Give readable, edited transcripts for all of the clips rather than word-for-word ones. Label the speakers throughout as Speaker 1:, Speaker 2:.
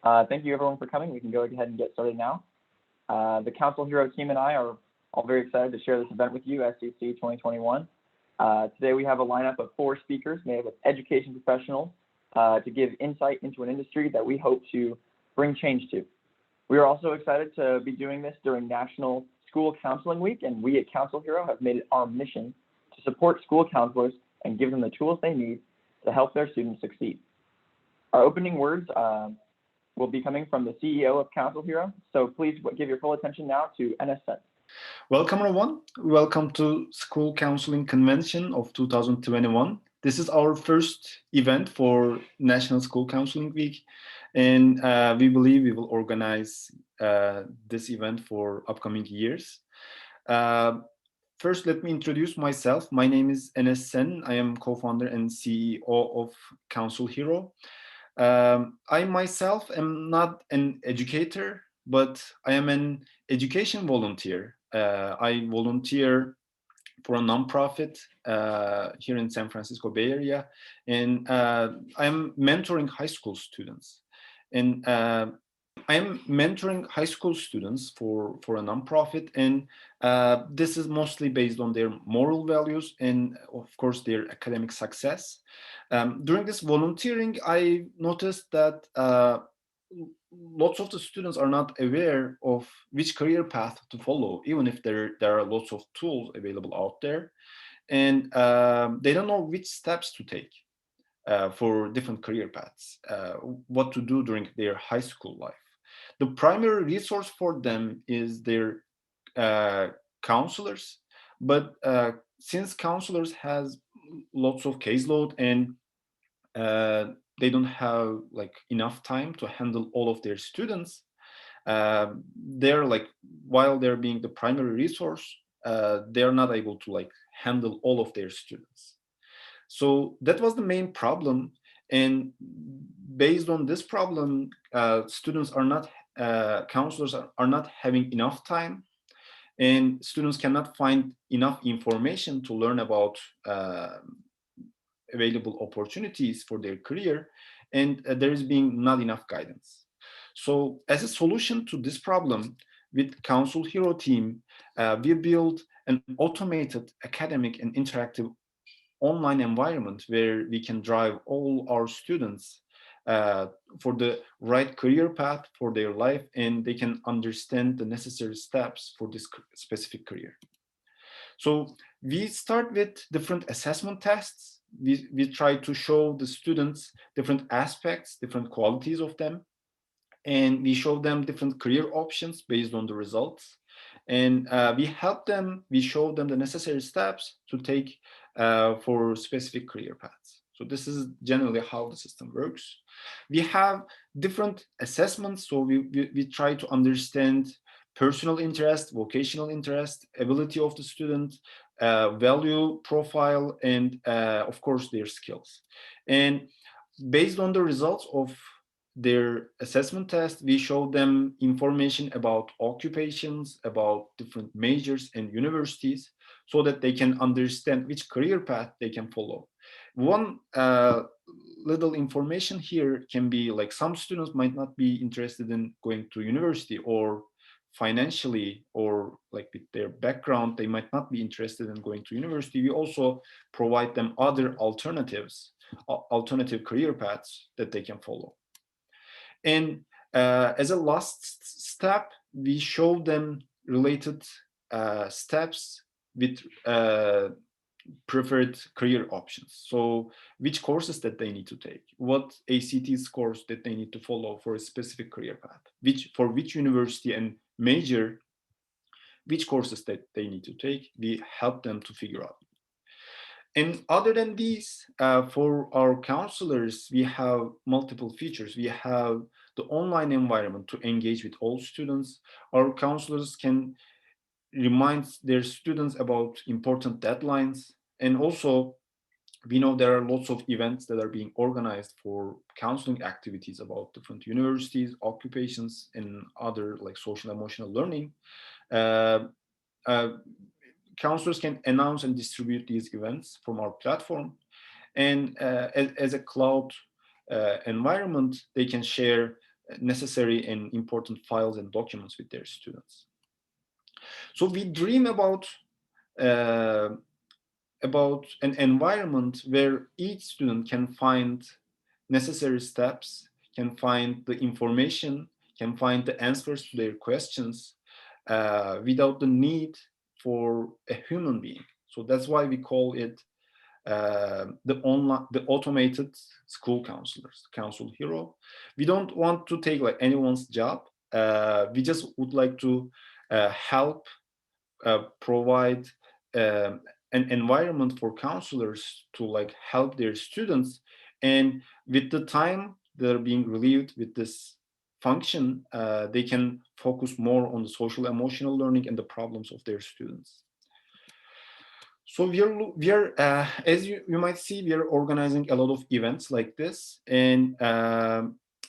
Speaker 1: Thank you everyone for coming. We can go ahead and get started now. The Council Hero team and I are all very excited to share this event with you, SEC 2021. Today we have a lineup of 4 speakers made up of education professionals to give insight into an industry that we hope to bring change to. We are also excited to be doing this during National School Counseling Week, and we at CounselHero have made it our mission to support school counselors and give them the tools they need to help their students succeed. Our opening words will be coming from the CEO of CounselHero, so please give your full attention now to Enna.
Speaker 2: Welcome everyone. Welcome to School Counseling Convention of 2021. This is our first event for National School Counseling Week, and we believe we will organize this event for upcoming years. First, let me introduce myself. My name is Enna. I am co-founder and CEO of CounselHero. I myself am not an educator, but I am an education volunteer. I volunteer for a nonprofit here in San Francisco Bay Area, and I'm mentoring high school students. And I am mentoring high school students for a nonprofit, and this is mostly based on their moral values and, of course, their academic success. During this volunteering, I noticed that lots of the students are not aware of which career path to follow, even if there are lots of tools available out there, and they don't know which steps to take for different career paths, what to do during their high school life. The primary resource for them is their counselors, but since counselors has lots of caseload and they don't have like enough time to handle all of their students, they're like, while they're being the primary resource, they're not able to like handle all of their students. So that was the main problem, and based on this problem, students are not counselors are not having enough time, and students cannot find enough information to learn about available opportunities for their career, and there is being not enough guidance. So as a solution to this problem, with CounselHero team, we built an automated academic and interactive online environment where we can drive all our students for the right career path for their life, and they can understand the necessary steps for this specific career. So we start with different assessment tests. We try to show the students different aspects, different qualities of them, and we show them different career options based on the results. And we show them the necessary steps to take for specific career paths. So this is generally how the system works. We have different assessments, so we try to understand personal interest, vocational interest, ability of the student, value profile, and of course their skills. And based on the results of their assessment test, we show them information about occupations, about different majors and universities, so that they can understand which career path they can follow. One little information here can be like, some students might not be interested in going to university, or financially, or like with their background, they might not be interested in going to university. We also provide them other alternatives, alternative career paths that they can follow. And as a last step, we show them related steps with preferred career options. So which courses that they need to take, what ACT scores that they need to follow for a specific career path, for which university and major, which courses that they need to take, we help them to figure out. And other than these, for our counselors, we have multiple features. We have the online environment to engage with all students. Our counselors can remind their students about important deadlines. And also, we know there are lots of events that are being organized for counseling activities about different universities, occupations, and other like social emotional learning. Counselors can announce and distribute these events from our platform. And as a cloud environment, they can share necessary and important files and documents with their students. So we dream about an environment where each student can find necessary steps, can find the information, can find the answers to their questions without the need for a human being. So that's why we call it the automated school counselors, CounselHero. We don't want to take like anyone's job. We just would like to help provide an environment for counselors to like help their students, and with the time they're being relieved with this function, they can focus more on the social emotional learning and the problems of their students. So we are as you might see, we are organizing a lot of events like this, and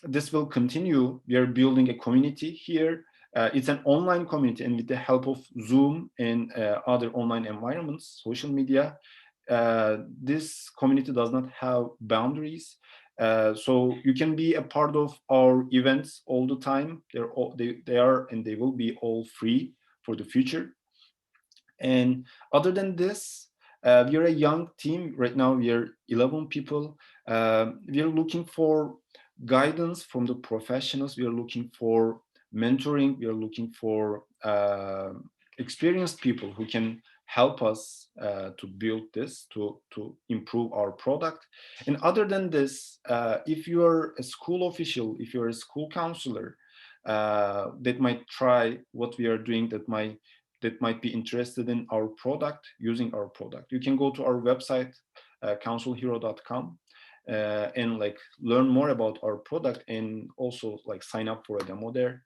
Speaker 2: this will continue. We are building a community here. It's an online community, and with the help of Zoom and other online environments, social media, this community does not have boundaries. So you can be a part of our events all the time. They are and they will be all free for the future. And other than this, we are a young team. Right now, we are 11 people. We are looking for guidance from the professionals. We are looking for mentoring. We are looking for experienced people who can help us to build this, to improve our product. And other than this, if you are a school official, if you're a school counselor, that might try what we are doing, that might be interested in our product, using our product, you can go to our website, counselhero.com, and like learn more about our product, and also like sign up for a demo there.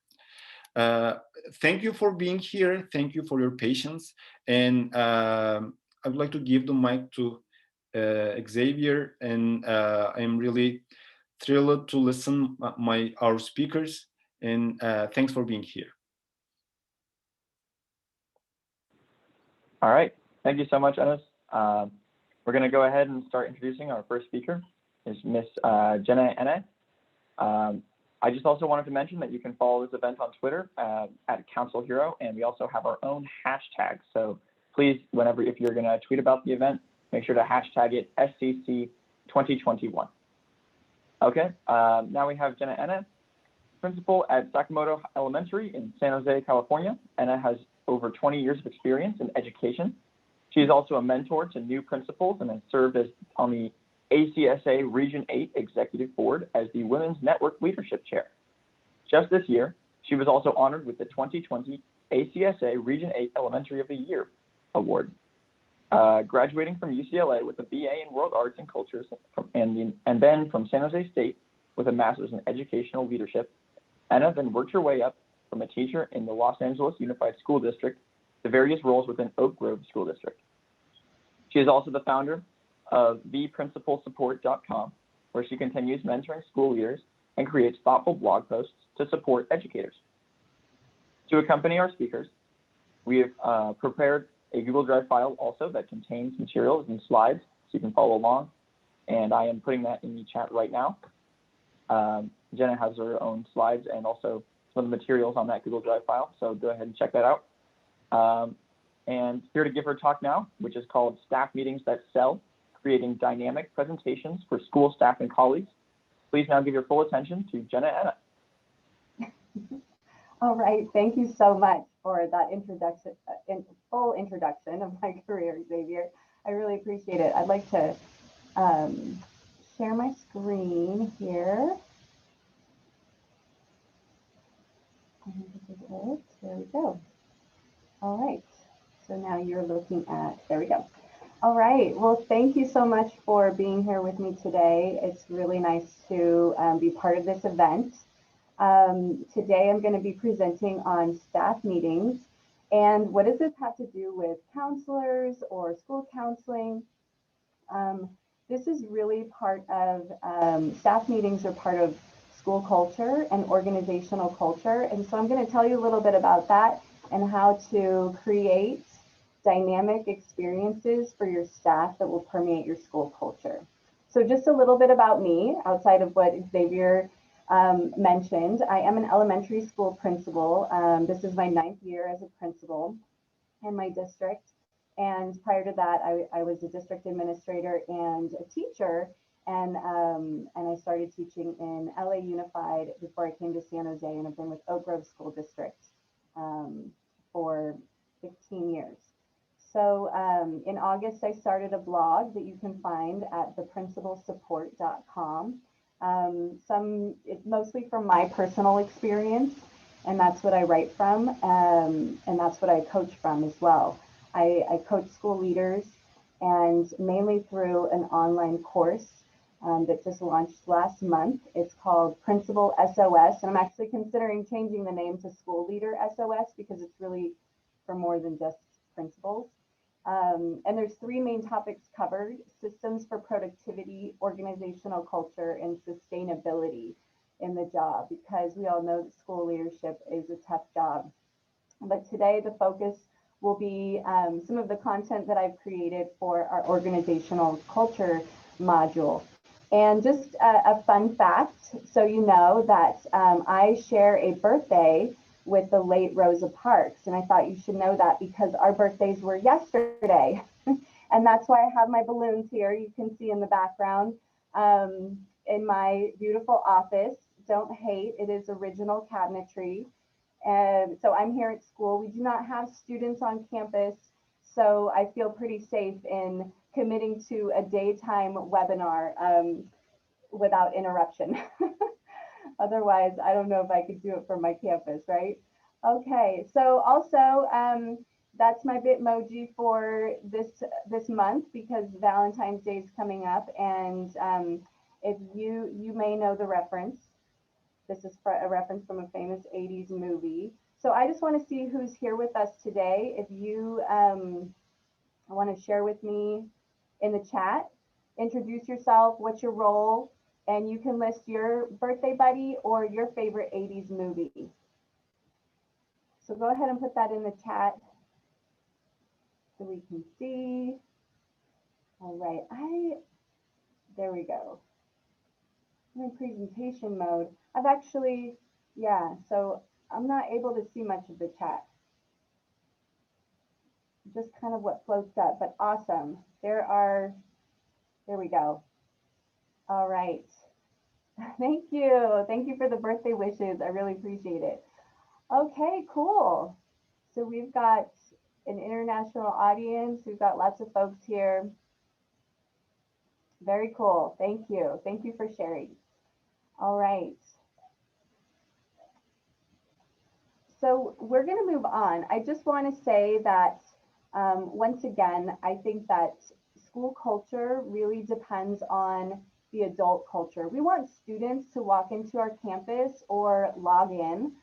Speaker 2: Thank you for being here. Thank you for your patience. And I would like to give the mic to Xavier, and I'm really thrilled to listen our speakers, and thanks for being here.
Speaker 1: All right. Thank you so much, Enes. We're going to go ahead and start introducing our first speaker, is Miss Jenay Enna. I just also wanted to mention that you can follow this event on Twitter at CounselHero, and we also have our own hashtag. So please, if you're going to tweet about the event, make sure to hashtag it SCC2021. Okay, now we have Jenay Enna, principal at Sakamoto Elementary in San Jose, California. Enna has over 20 years of experience in education. She is also a mentor to new principals and has served on the ACSA Region 8 Executive Board as the Women's Network Leadership Chair. Just this year, she was also honored with the 2020 ACSA Region 8 Elementary of the Year Award. Graduating from UCLA with a BA in World Arts and Cultures, and then from San Jose State with a Master's in Educational Leadership, Enna then worked her way up from a teacher in the Los Angeles Unified School District to various roles within Oak Grove School District. She is also the founder of theprincipalsupport.com, where she continues mentoring school leaders and creates thoughtful blog posts to support educators. To accompany our speakers, we have prepared a Google Drive file also that contains materials and slides, so you can follow along, and I am putting that in the chat right now. Jenna has her own slides and also some of the materials on that Google Drive file, so go ahead and check that out. And here to give her talk now, which is called Staff Meetings That Sell, Creating Dynamic Presentations for School Staff and Colleagues. Please now give your full attention to Jenay Enna.
Speaker 3: All right, thank you so much for that introduction, full introduction of my career, Xavier. I really appreciate it. I'd like to share my screen here. There we go. All right, so now you're looking at, there we go. All right, well, thank you so much for being here with me today. It's really nice to be part of this event. Today I'm going to be presenting on staff meetings. And what does this have to do with counselors or school counseling? This is really part of, staff meetings are part of school culture and organizational culture. And so I'm going to tell you a little bit about that and how to create dynamic experiences for your staff that will permeate your school culture. So just a little bit about me outside of what Xavier mentioned, I am an elementary school principal. This is my 9th year as a principal in my district. And prior to that, I was a district administrator and a teacher. And I started teaching in LA Unified before I came to San Jose, and I've been with Oak Grove School District for 15 years. So in August, I started a blog that you can find at theprincipalsupport.com. It's mostly from my personal experience, and that's what I write from, and that's what I coach from as well. I coach school leaders, and mainly through an online course that just launched last month. It's called Principal SOS, and I'm actually considering changing the name to School Leader SOS because it's really for more than just principals. And there's 3 main topics covered: systems for productivity, organizational culture, and sustainability in the job, because we all know that school leadership is a tough job. But today the focus will be some of the content that I've created for our organizational culture module. And just a fun fact, so you know, that I share a birthday with the late Rosa Parks. And I thought you should know that because our birthdays were yesterday. And that's why I have my balloons here. You can see in the background in my beautiful office. Don't hate, it is original cabinetry. And so I'm here at school. We do not have students on campus, so I feel pretty safe in committing to a daytime webinar without interruption. Otherwise, I don't know if I could do it from my campus, right? Okay, so also that's my Bitmoji for this month, because Valentine's Day is coming up, and if you may know the reference. This is a reference from a famous 80s movie. So I just want to see who's here with us today. If you want to share with me in the chat, introduce yourself, what's your role, and you can list your birthday buddy or your favorite 80s movie. So go ahead and put that in the chat so we can see. All right, there we go. I'm in presentation mode. I've actually, yeah, so I'm not able to see much of the chat. Just kind of what floats up, but awesome. There we go. All right. Thank you. Thank you for the birthday wishes. I really appreciate it. Okay, cool. So we've got an international audience. We've got lots of folks here. Very cool. Thank you. Thank you for sharing. All right. So we're going to move on. I just want to say that once again, I think that school culture really depends on the adult culture. We want students to walk into our campus or log in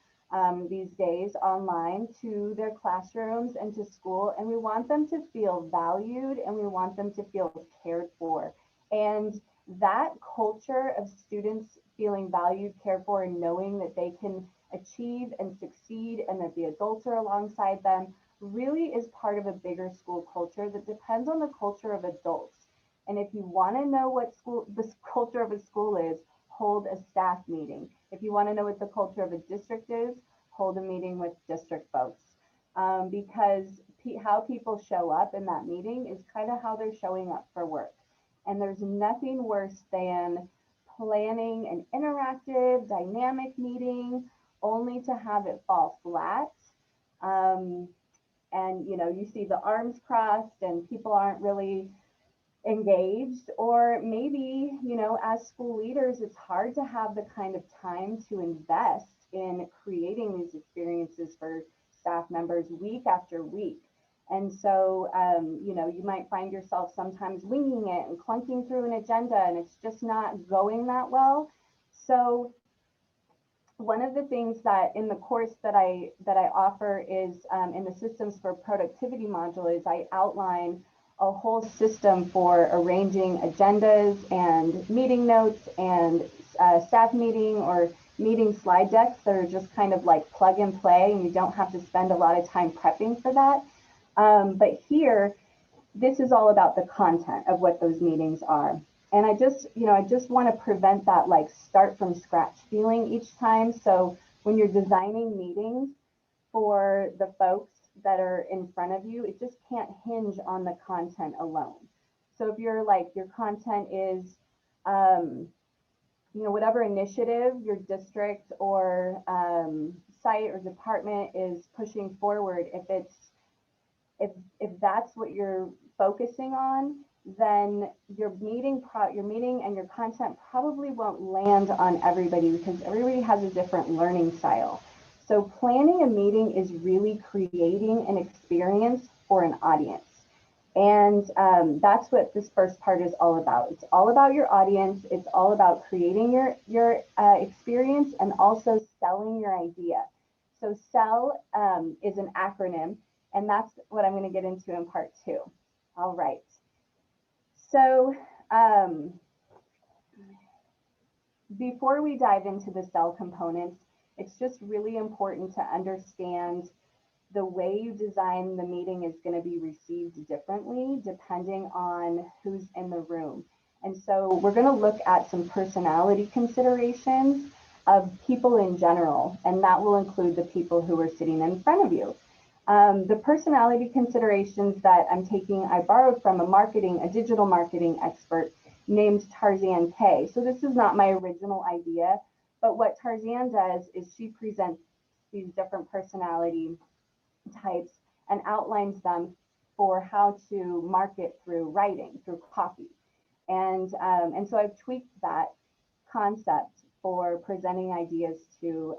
Speaker 3: these days online to their classrooms and to school, and we want them to feel valued and we want them to feel cared for. And that culture of students feeling valued, cared for, and knowing that they can achieve and succeed and that the adults are alongside them really is part of a bigger school culture that depends on the culture of adults. And if you want to know what the culture of a school is, hold a staff meeting. If you want to know what the culture of a district is, hold a meeting with district folks. Because how people show up in that meeting is kind of how they're showing up for work. And there's nothing worse than planning an interactive, dynamic meeting only to have it fall flat. And you see the arms crossed and people aren't really engaged, or maybe, as school leaders, it's hard to have the kind of time to invest in creating these experiences for staff members week after week. And so, you might find yourself sometimes winging it and clunking through an agenda, and it's just not going that well. So one of the things that in the course that I offer is in the Systems for Productivity module is I outline a whole system for arranging agendas and meeting notes and staff meeting or meeting slide decks that are just kind of like plug and play, and you don't have to spend a lot of time prepping for that. But here, this is all about the content of what those meetings are. And I just, I just want to prevent that like start from scratch feeling each time. So when you're designing meetings for the folks that are in front of you, it just can't hinge on the content alone. So if you're like, your content is, whatever initiative your district or site or department is pushing forward, if that's what you're focusing on, then your meeting and your content probably won't land on everybody because everybody has a different learning style. So planning a meeting is really creating an experience for an audience. And that's what this first part is all about. It's all about your audience. It's all about creating your experience and also selling your idea. So S.E.L.L is an acronym, and that's what I'm going to get into in part 2. All right. So before we dive into the S.E.L.L components, it's just really important to understand the way you design the meeting is going to be received differently depending on who's in the room. And so we're going to look at some personality considerations of people in general, and that will include the people who are sitting in front of you. The personality considerations that I borrowed from a digital marketing expert named Tarzan K. So this is not my original idea, but what Tarzan does is she presents these different personality types and outlines them for how to market through writing, through copy. And so I've tweaked that concept for presenting ideas to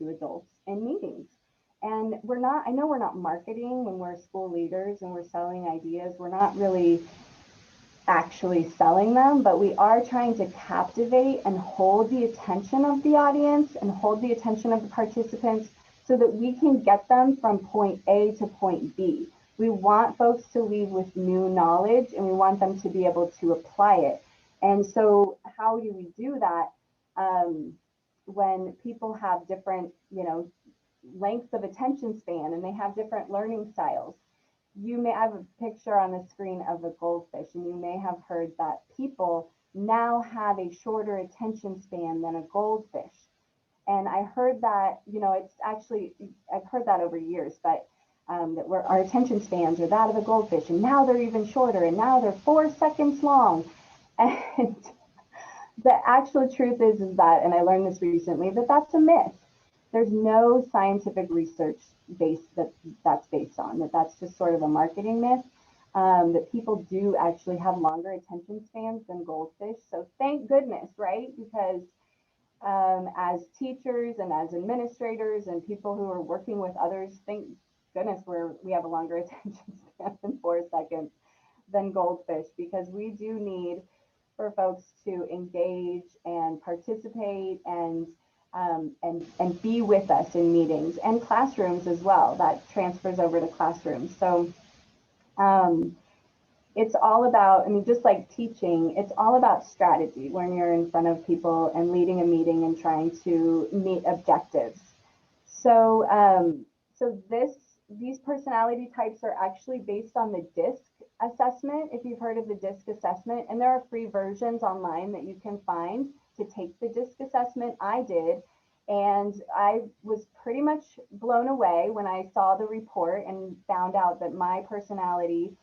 Speaker 3: adults in meetings. And I know we're not marketing when we're school leaders and we're selling ideas. We're not really actually selling them, but we are trying to captivate and hold the attention of the audience and hold the attention of the participants so that we can get them from point A to point B. We want folks to leave with new knowledge and we want them to be able to apply it. And so how do we do that when people have different, lengths of attention span and they have different learning styles? You may have a picture on the screen of a goldfish, and you may have heard that people now have a shorter attention span than a goldfish. And I heard that, I've heard that over years, but that our attention spans are that of a goldfish, and now they're even shorter, and now they're 4 seconds long. And the actual truth is that, and I learned this recently, that's a myth. There's no scientific research that's based on that's just sort of a marketing myth. That people do actually have longer attention spans than goldfish. So thank goodness, right? Because as teachers and as administrators and people who are working with others, thank goodness we have a longer attention span than 4 seconds than goldfish, because we do need for folks to engage and participate and be with us in meetings and classrooms as well. That transfers over to classrooms. So it's all about, just like teaching, it's all about strategy when you're in front of people and leading a meeting and trying to meet objectives. So, these personality types are actually based on the DISC assessment, if you've heard of the DISC assessment, and there are free versions online that you can find to take the DISC assessment. I did, and I was pretty much blown away when I saw the report and found out that my personality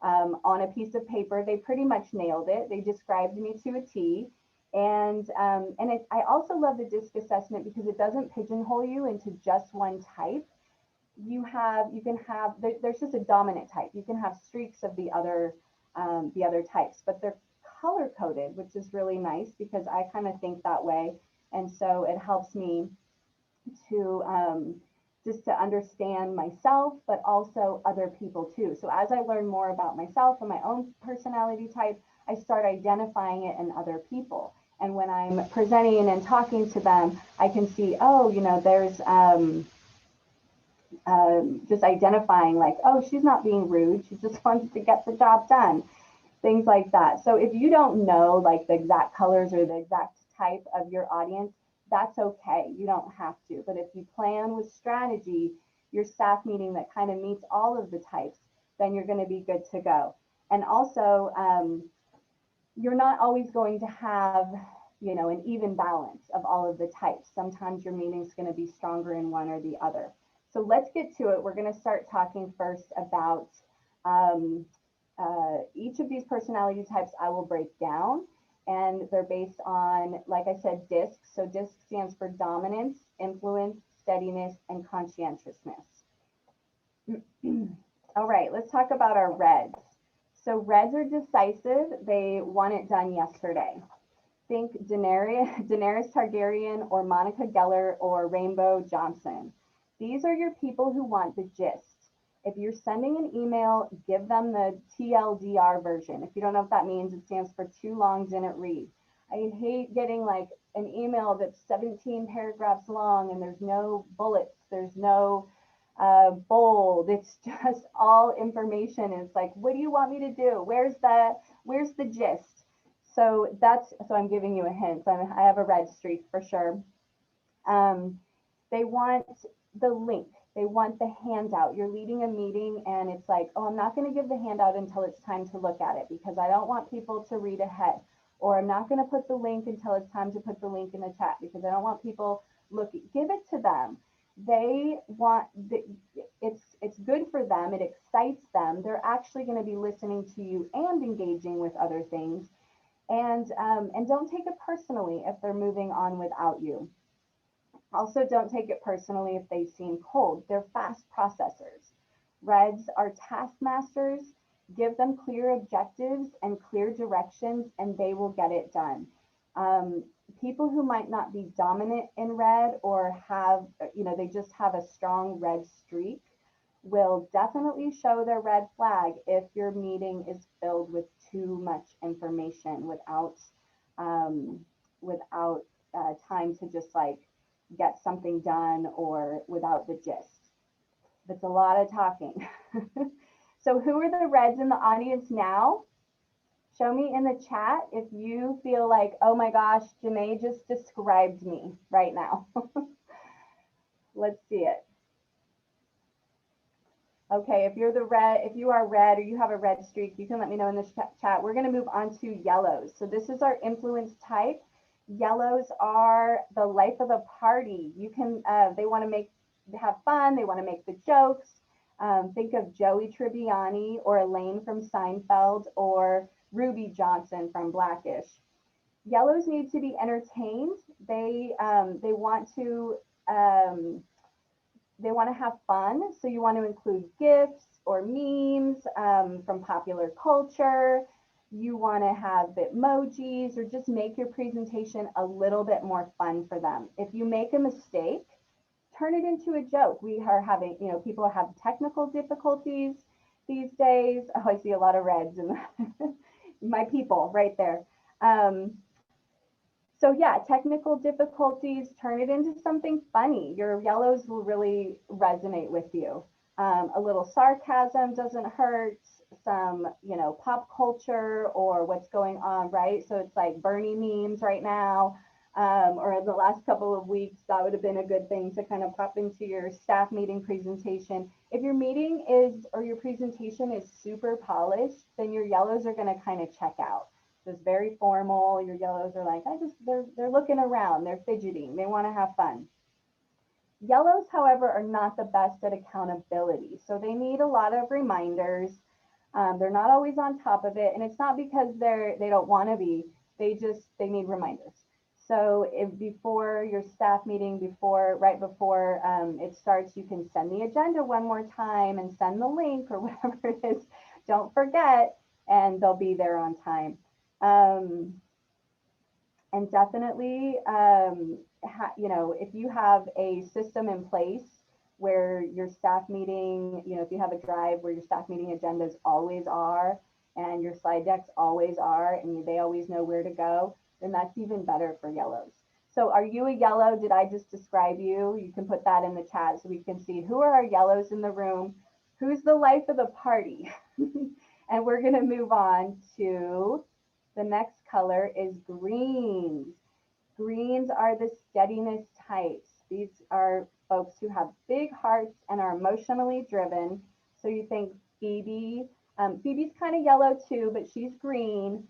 Speaker 3: on a piece of paper, they pretty much nailed it. They described me to a T. And I also love the DISC assessment because it doesn't pigeonhole you into just one type. There's just a dominant type. You can have streaks of the other types, but they're color coded, which is really nice because I kind of think that way. And so it helps me to just to understand myself, but also other people too. So as I learn more about myself and my own personality type, I start identifying it in other people. And when I'm presenting and talking to them, I can see, there's just identifying like, oh, she's not being rude. She just wants to get the job done. Things like that. So if you don't know like the exact colors or the exact type of your audience, that's okay. You don't have to. But if you plan with strategy, your staff meeting that kind of meets all of the types, then you're going to be good to go. And also, you're not always going to have, an even balance of all of the types. Sometimes your meaning's going to be stronger in one or the other. So let's get to it. We're going to start talking first about each of these personality types I will break down. And they're based on, like I said, DISC. So DISC stands for dominance, influence, steadiness, and conscientiousness. All right, let's talk about our reds. So reds are decisive. They want it done yesterday. Think Daenerys Targaryen or Monica Geller or Rainbow Johnson. These are your people who want the gist. If you're sending an email, give them the TLDR version. If you don't know what that means, it stands for too long, didn't read. I hate getting like an email that's 17 paragraphs long and there's no bullets, there's no bold. It's just all information. It's like, what do you want me to do? Where's the gist? So I'm giving you a hint. I have a red streak for sure. They want the link. They want the handout. You're leading a meeting and it's like, oh, I'm not going to give the handout until it's time to look at it because I don't want people to read ahead. Or I'm not going to put the link until it's time to put the link in the chat because I don't want people looking. Give it to them. They want it's good for them. It excites them. They're actually going to be listening to you and engaging with other things. And don't take it personally if they're moving on without you. Also, don't take it personally if they seem cold. They're fast processors. Reds are taskmasters. Give them clear objectives and clear directions, and they will get it done. People who might not be dominant in red or have, they just have a strong red streak will definitely show their red flag if your meeting is filled with too much information without time to just like get something done or without the gist. It's a lot of talking. So who are the reds in the audience now? Show me in the chat if you feel like, oh my gosh, Jenay just described me right now. Let's see it. Okay, if you are red or you have a red streak, you can let me know in the chat. We're going to move on to yellows. So this is our influence type. Yellows are the life of the party. They want to have fun. They want to make the jokes. Think of Joey Tribbiani or Elaine from Seinfeld or Ruby Johnson from Blackish. Yellows need to be entertained. They want to have fun. So you want to include gifts or memes from popular culture. You want to have Bitmojis or just make your presentation a little bit more fun for them. If you make a mistake, turn it into a joke. We are having, people have technical difficulties these days. Oh, I see a lot of reds in my people right there. So yeah, technical difficulties, turn it into something funny. Your yellows will really resonate with you. A little sarcasm doesn't hurt. Some, pop culture or what's going on, right? So it's like Bernie memes right now. Or in the last couple of weeks, that would have been a good thing to kind of pop into your staff meeting presentation. If your meeting or your presentation is super polished, then your yellows are going to kind of check out. So it's very formal. Your yellows are like, they're looking around, they're fidgeting, they want to have fun. Yellows, however, are not the best at accountability. So they need a lot of reminders. They're not always on top of it. And it's not because they don't want to be, they need reminders. So if before your staff meeting, right before it starts, you can send the agenda one more time and send the link or whatever it is. Don't forget, and they'll be there on time. And definitely, if you have a system in place where your staff meeting, if you have a drive where your staff meeting agendas always are and your slide decks always are and they always know where to go, then that's even better for yellows. So are you a yellow? Did I just describe you? You can put that in the chat so we can see who are our yellows in the room, who's the life of the party. And we're going to move on to the next color is greens. Greens are the steadiness types. These are folks who have big hearts and are emotionally driven. So you think Phoebe. Phoebe's kind of yellow too, but she's green.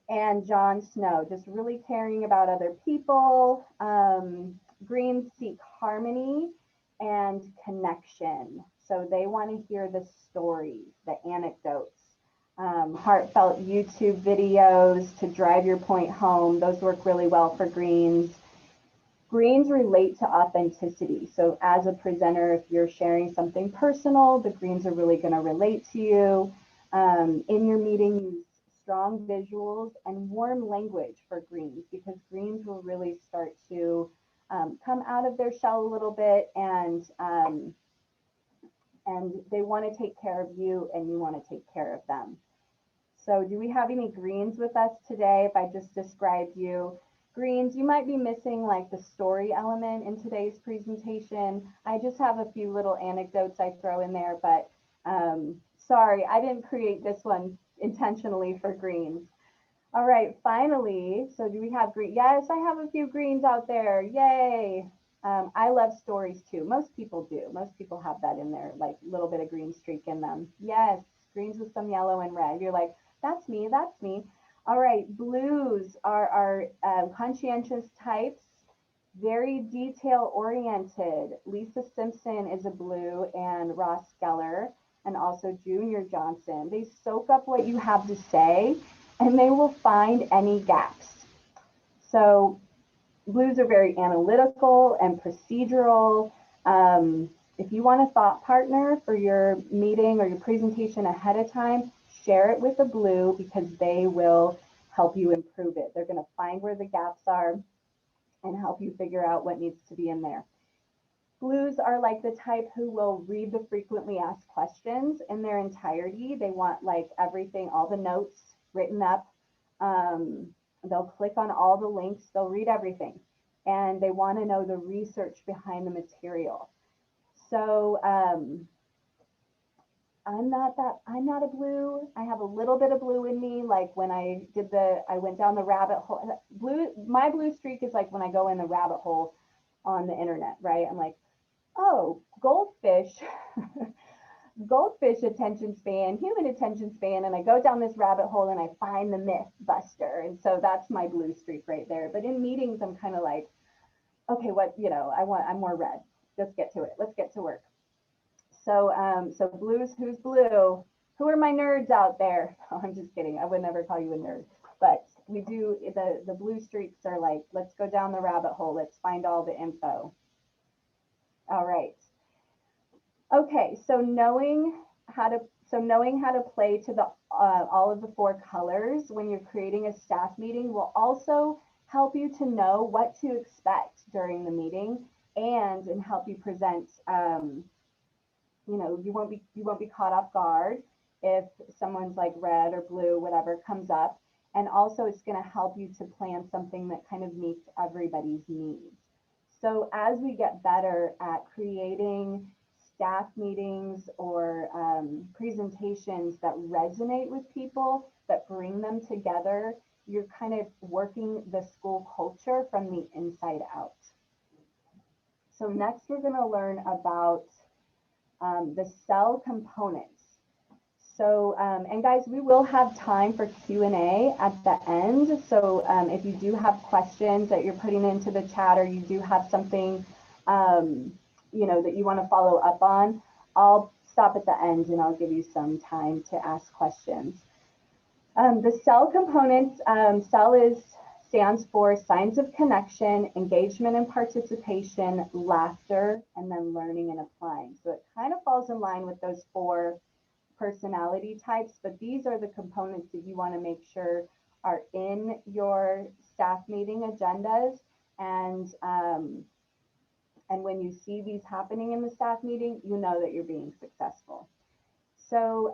Speaker 3: And Jon Snow, just really caring about other people. Greens seek harmony and connection. So they want to hear the stories, the anecdotes, heartfelt YouTube videos to drive your point home. Those work really well for greens. Greens relate to authenticity. So as a presenter, if you're sharing something personal, the greens are really going to relate to you. In your meeting, use strong visuals and warm language for greens, because greens will really start to come out of their shell a little bit, and they want to take care of you and you want to take care of them. So do we have any greens with us today? If I just described you, greens, you might be missing like the story element in today's presentation. I just have a few little anecdotes I throw in there, but sorry, I didn't create this one intentionally for greens. All right, finally, so do we have green? Yes, I have a few greens out there, yay. I love stories too. Most people do. Most people have that in there, like a little bit of green streak in them. Yes, greens with some yellow and red. You're like, that's me, that's me. All right, blues are our conscientious types, very detail oriented. Lisa Simpson is a blue, and Ross Geller, and also Junior Johnson. They soak up what you have to say and they will find any gaps. So blues are very analytical and procedural. If you want a thought partner for your meeting or your presentation ahead of time, share it with a blue, because they will help you improve it. They're going to find where the gaps are and help you figure out what needs to be in there. Blues are like the type who will read the frequently asked questions in their entirety. They want like everything, all the notes written up. They'll click on all the links, they'll read everything, and they want to know the research behind the material. So I'm not a blue. I have a little bit of blue in me. Like when I went down the rabbit hole. My blue streak is like when I go in the rabbit hole on the internet, right? I'm like, oh, goldfish, goldfish attention span, human attention span, and I go down this rabbit hole and I find the myth buster. And so that's my blue streak right there. But in meetings, I'm kind of like, okay, I'm more red. Let's get to it. Let's get to work. So, so blues, who's blue? Who are my nerds out there? Oh, I'm just kidding. I would never call you a nerd. But we do, the blue streaks are like, let's go down the rabbit hole. Let's find all the info. All right. Okay, so knowing how to play to the all of the 4 colors when you're creating a staff meeting will also help you to know what to expect during the meeting, and help you present. You won't be caught off guard if someone's like red or blue, whatever comes up, and also it's going to help you to plan something that kind of meets everybody's needs. So as we get better at creating staff meetings or presentations that resonate with people, that bring them together, you're kind of working the school culture from the inside out. So next we're going to learn about the S.E.L.L components. So, and guys, we will have time for Q&A at the end. So if you do have questions that you're putting into the chat, or you do have something, that you want to follow up on, I'll stop at the end and I'll give you some time to ask questions. The S.E.L.L components, S.E.L.L stands for signs of connection, engagement and participation, laughter, and then learning and applying. So it kind of falls in line with those 4 personality types, but these are the components that you want to make sure are in your staff meeting agendas, and when you see these happening in the staff meeting, you know that you're being successful. So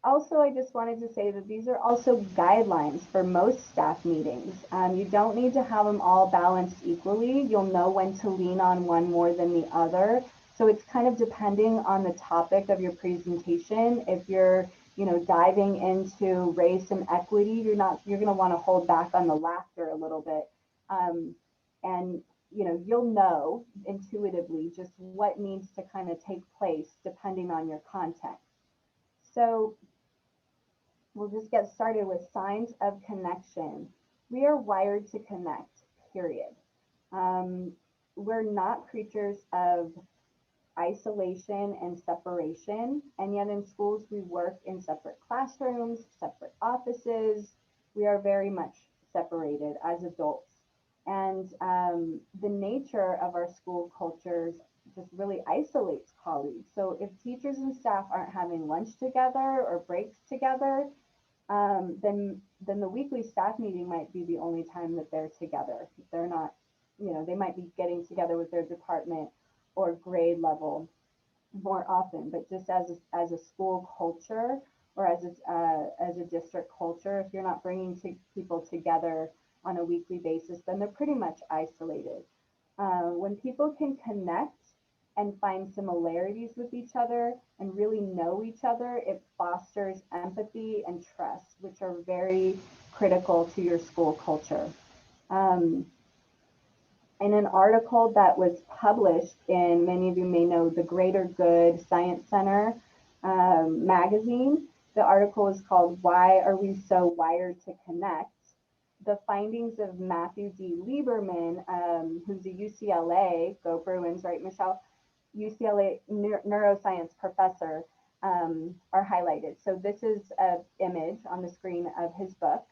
Speaker 3: also, I just wanted to say that these are also guidelines for most staff meetings. You don't need to have them all balanced equally. You'll know when to lean on one more than the other. So it's kind of depending on the topic of your presentation. If you're, diving into race and equity, you're going to want to hold back on the laughter a little bit. And you'll know intuitively just what needs to kind of take place depending on your content. So we'll just get started with signs of connection. We are wired to connect, period. Um, we're not creatures of isolation and separation, and yet in schools we work in separate classrooms, separate offices. We are very much separated as adults. And the nature of our school cultures just really isolates colleagues. So if teachers and staff aren't having lunch together or breaks together, then the weekly staff meeting might be the only time that they're together. They're not, they might be getting together with their department or grade level more often, but just as a school culture or as a district culture, if you're not bringing people together on a weekly basis, then they're pretty much isolated. When people can connect and find similarities with each other and really know each other, it fosters empathy and trust, which are very critical to your school culture. In an article that was published in, many of you may know, the Greater Good Science Center magazine, the article is called "Why Are We So Wired to Connect?" The findings of Matthew D. Lieberman, who's a UCLA, go Bruins, right, Michelle? UCLA neuroscience professor, are highlighted. So this is an image on the screen of his book,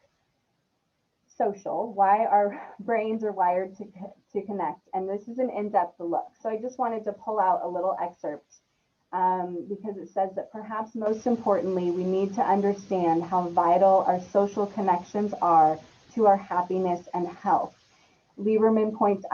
Speaker 3: Social, Why Our Brains Are Wired to Connect. And this is an in-depth look. So I just wanted to pull out a little excerpt because it says that perhaps most importantly, we need to understand how vital our social connections are to our happiness and health. Lieberman points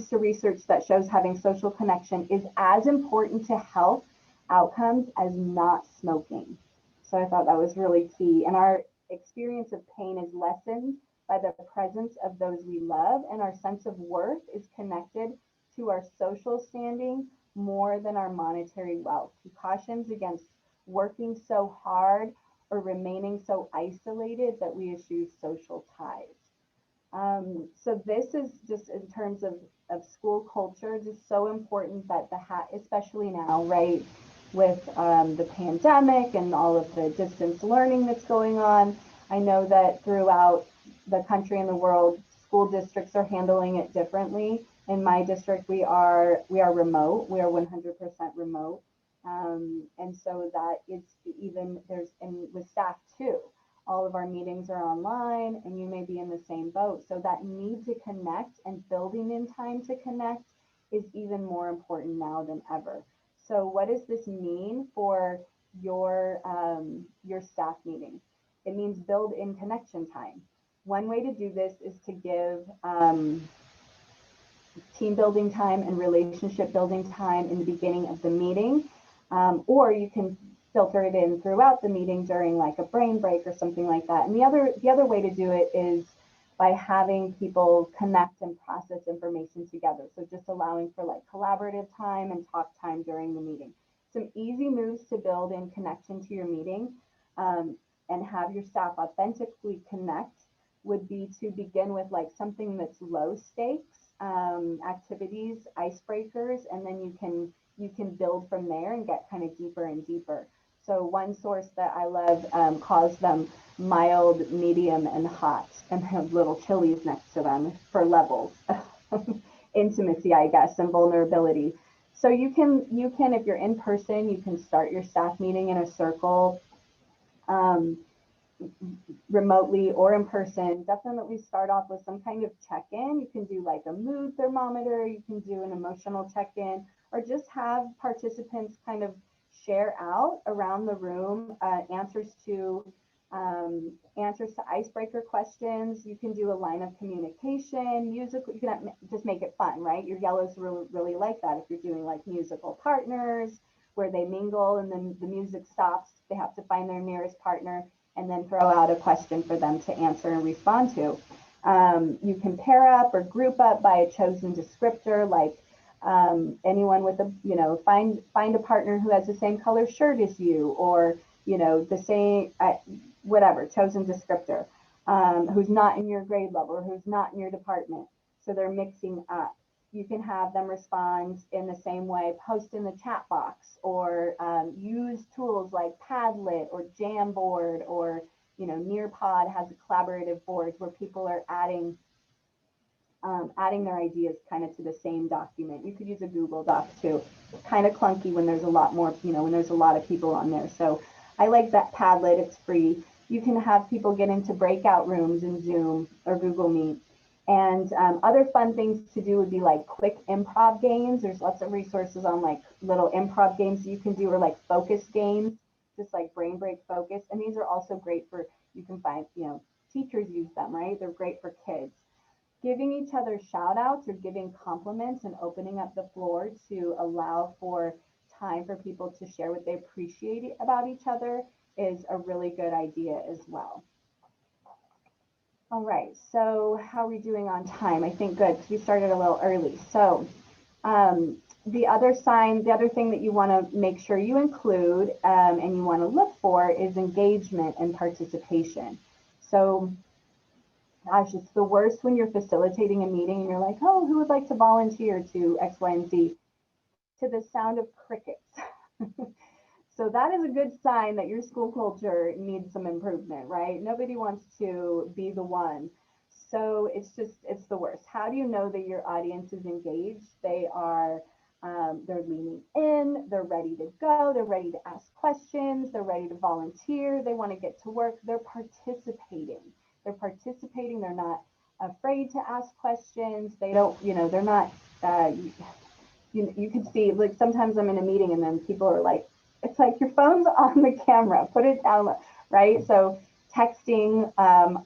Speaker 3: to research that shows having social connection is as important to health outcomes as not smoking. So I thought that was really key. And our experience of pain is lessened by the presence of those we love, and our sense of worth is connected to our social standing more than our monetary wealth. He cautions against working so hard or remaining so isolated that we eschew social ties. So this is just in terms of school culture, just so important that especially now, right, with the pandemic and all of the distance learning that's going on. I know that throughout the country and the world, school districts are handling it differently. In my district, we are remote. We are 100% remote. And so that is and with staff too, all of our meetings are online and you may be in the same boat. So that need to connect and building in time to connect is even more important now than ever. So what does this mean for your staff meeting? It means build in connection time. One way to do this is to give team building time and relationship building time in the beginning of the meeting, or you can filter it in throughout the meeting during like a brain break or something like that. And the other way to do it is by having people connect and process information together. So just allowing for like collaborative time and talk time during the meeting. Some easy moves to build in connection to your meeting and have your staff authentically connect would be to begin with like something that's low stakes activities, icebreakers, and then you can build from there and get kind of deeper and deeper. So one source that I love calls them mild, medium, and hot, and have little chilies next to them for levels of intimacy, I guess, and vulnerability. So you can, if you're in person, you can start your staff meeting in a circle, remotely or in person. Definitely start off with some kind of check-in. You can do like a mood thermometer, you can do an emotional check-in, or just have participants kind of share out around the room answers to icebreaker questions. You can do a line of communication, musical. You can just make it fun, right? Your yellows really like that. If you're doing like musical partners where they mingle and then the music stops, they have to find their nearest partner and then throw out a question for them to answer and respond to. You can pair up or group up by a chosen descriptor, like anyone with a, find a partner who has the same color shirt as you, or, the same, whatever, chosen descriptor, who's not in your grade level or who's not in your department. So they're mixing up. you can have them respond in the same way, post in the chat box, or use tools like Padlet or Jamboard, or Nearpod has collaborative boards where people are adding their ideas kind of to the same document. You could use a Google Doc too. Kind of clunky when there's a lot more, when there's a lot of people on there. So I like that Padlet, it's free. You can have people get into breakout rooms in Zoom or Google Meet. And other fun things to do would be like quick improv games. There's lots of resources on like little improv games you can do, or like focus games, just like brain break focus. And these are also great for, you can find, teachers use them, right? They're great for kids. Giving each other shout outs or giving compliments and opening up the floor to allow for time for people to share what they appreciate about each other is a really good idea as well. All right, so how are we doing on time? I think good, because we started a little early. So the other thing that you want to make sure you include and you want to look for is engagement and participation. So gosh, it's the worst when you're facilitating a meeting and you're like, oh, who would like to volunteer to X, Y, and Z, to the sound of crickets. So that is a good sign that your school culture needs some improvement, right? Nobody wants to be the one. So it's the worst. How do you know that your audience is engaged? They are, they're leaning in, they're ready to go, they're ready to ask questions, they're ready to volunteer, they want to get to work, they're participating. They're not afraid to ask questions. They don't, they're not, you could see, like sometimes I'm in a meeting and then people are like, it's like your phone's on the camera, put it down, right? So texting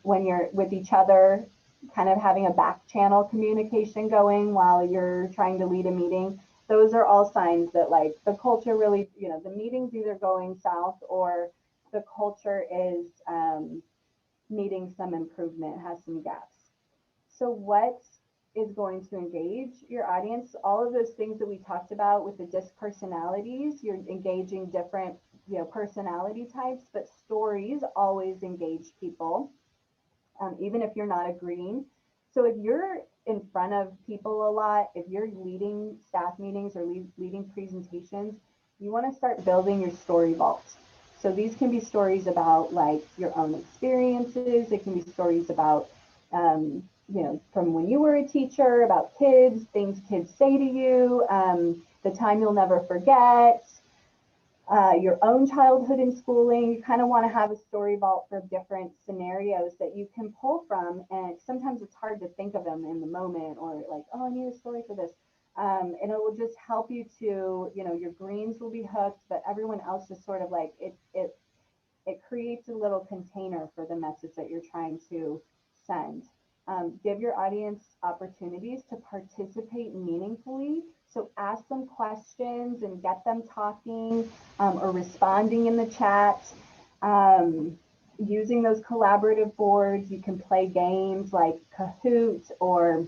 Speaker 3: when you're with each other, kind of having a back channel communication going while you're trying to lead a meeting. Those are all signs that like the culture really, the meeting's either going south or the culture is needing some improvement, has some gaps. So what is going to engage your audience? All of those things that we talked about with the DISC personalities, you're engaging different personality types, but stories always engage people, even if you're not agreeing. So if you're in front of people a lot, if you're leading staff meetings or leading presentations, you want to start building your story vault. So these can be stories about like your own experiences. It can be stories about from when you were a teacher, about kids, things kids say to you, the time you'll never forget, your own childhood in schooling. You kind of want to have a story vault for different scenarios that you can pull from. And sometimes it's hard to think of them in the moment, or like, oh, I need a story for this. And it will just help you to, your greens will be hooked, but everyone else is sort of like, it creates a little container for the message that you're trying to send. Give your audience opportunities to participate meaningfully. So ask them questions and get them talking or responding in the chat. Using those collaborative boards, you can play games like Kahoot or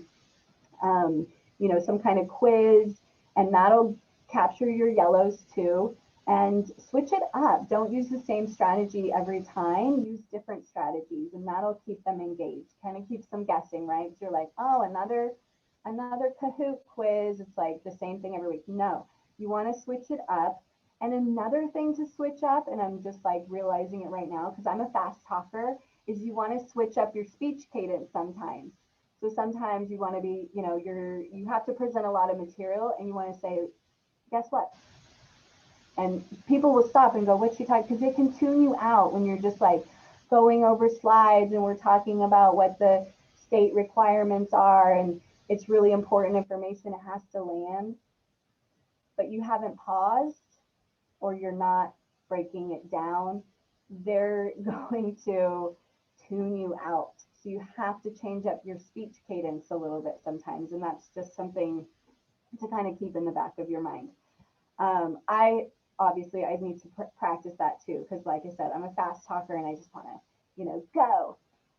Speaker 3: some kind of quiz, and that'll capture your yellows too. And switch it up. Don't use the same strategy every time. Use different strategies, and that'll keep them engaged. Kind of keeps them guessing, right? So you're like, oh, another Kahoot quiz. It's like the same thing every week. No, you want to switch it up. And another thing to switch up, and I'm just like realizing it right now because I'm a fast talker, is you want to switch up your speech cadence sometimes. So sometimes you want to be, you have to present a lot of material, and you want to say, guess what? And people will stop and go, what's she talking? Because they can tune you out when you're just like going over slides and we're talking about what the state requirements are, and it's really important information. It has to land, but you haven't paused or you're not breaking it down. They're going to tune you out. So you have to change up your speech cadence a little bit sometimes. And that's just something to kind of keep in the back of your mind. Obviously I need to practice that too, because like I said, I'm a fast talker and I just want to, go.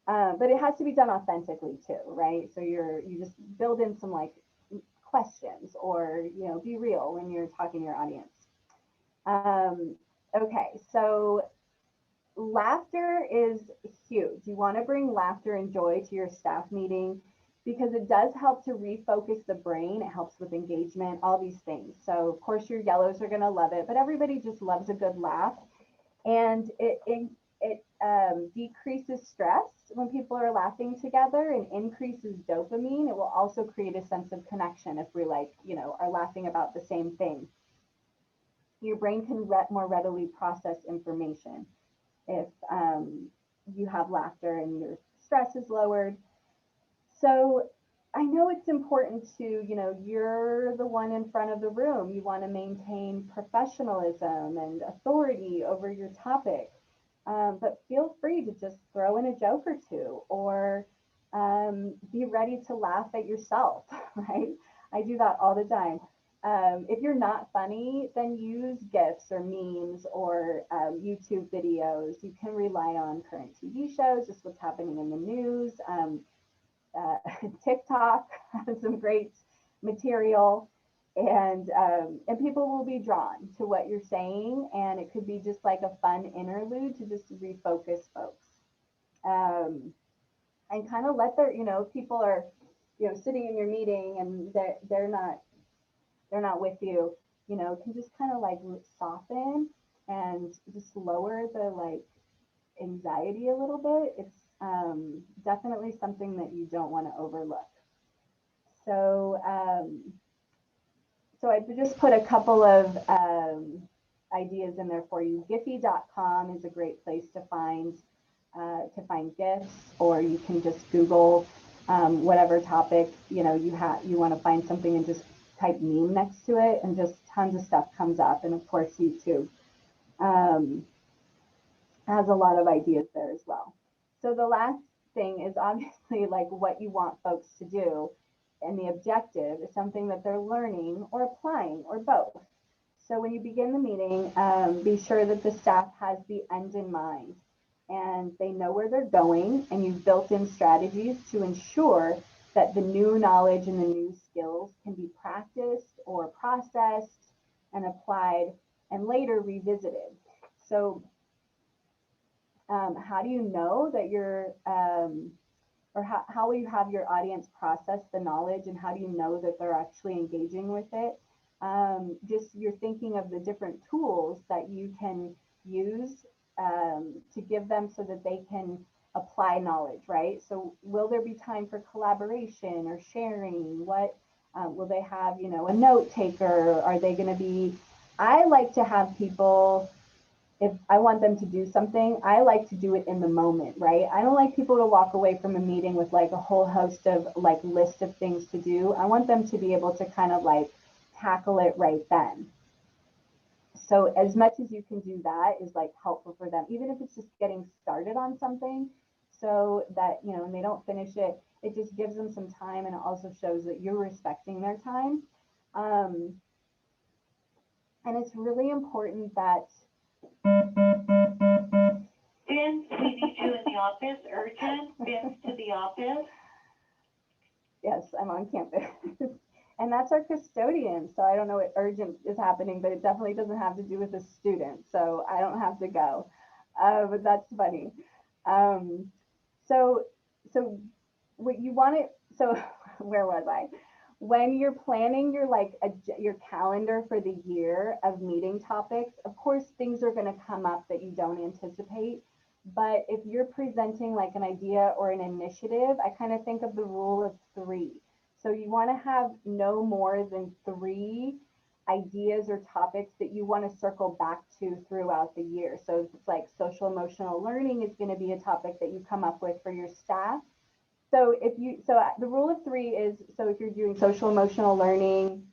Speaker 3: But it has to be done authentically too, right? So you just build in some like questions or, be real when you're talking to your audience. Okay, so laughter is huge. You want to bring laughter and joy to your staff meeting. because it does help to refocus the brain. It helps with engagement, all these things. So of course your yellows are going to love it, but everybody just loves a good laugh. And it decreases stress when people are laughing together and increases dopamine. It will also create a sense of connection if we are laughing about the same thing. Your brain can more readily process information if you have laughter and your stress is lowered. So I know it's important to, you're the one in front of the room. You want to maintain professionalism and authority over your topic. But feel free to just throw in a joke or two, or be ready to laugh at yourself, right? I do that all the time. If you're not funny, then use GIFs or memes or YouTube videos. You can rely on current TV shows, just what's happening in the news. TikTok has some great material, and people will be drawn to what you're saying, and it could be just like a fun interlude to just refocus folks, and kind of let their, people are, sitting in your meeting and they're not with you, can just kind of like soften and just lower the anxiety a little bit. It's definitely something that you don't want to overlook. So, so I just put a couple of ideas in there for you. Giphy.com is a great place to find GIFs, or you can just Google whatever topic you want to find something and just type meme next to it, and just tons of stuff comes up. And of course, YouTube has a lot of ideas there as well. So the last thing is obviously what you want folks to do, and the objective is something that they're learning or applying, or both. So when you begin the meeting, be sure that the staff has the end in mind and they know where they're going, and you've built in strategies to ensure that the new knowledge and the new skills can be practiced or processed and applied and later revisited. So how do you know that you're, or how will you have your audience process the knowledge, and how do you know that they're actually engaging with it? Just you're thinking of the different tools that you can use to give them so that they can apply knowledge, right? So will there be time for collaboration or sharing? What will they have, a note taker? Are they going to be, I like to have people, if I want them to do something, I like to do it in the moment, right? I don't like people to walk away from a meeting with a whole host of list of things to do. I want them to be able to kind of tackle it right then. So as much as you can do that is helpful for them, even if it's just getting started on something, so that, when they don't finish it, it just gives them some time, and it also shows that you're respecting their time. And it's really important that
Speaker 4: Vince, we need you in the office, urgent. Vince to the office.
Speaker 3: Yes, I'm on campus. And that's our custodian. So I don't know what urgent is happening, but it definitely doesn't have to do with a student. So I don't have to go. But that's funny. So what you want it, so where was I? When you're planning your calendar for the year of meeting topics, of course, things are going to come up that you don't anticipate. But if you're presenting an idea or an initiative, I kind of think of the rule of 3. So you want to have no more than 3 ideas or topics that you want to circle back to throughout the year. So it's social emotional learning is going to be a topic that you come up with for your staff. So the rule of 3 is, so if you're doing social emotional learning,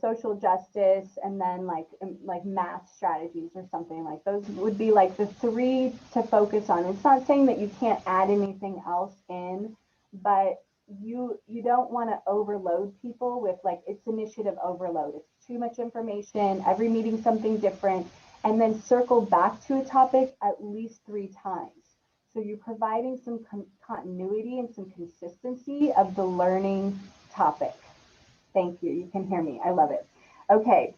Speaker 3: social justice, and then like math strategies or something, those would be the 3 to focus on. It's not saying that you can't add anything else in, but you don't want to overload people with it's initiative overload. It's too much information, every meeting something different, and then circle back to a topic at least 3 times. So you're providing some continuity and some consistency of the learning topic. Thank you. You can hear me. I love it. Okay.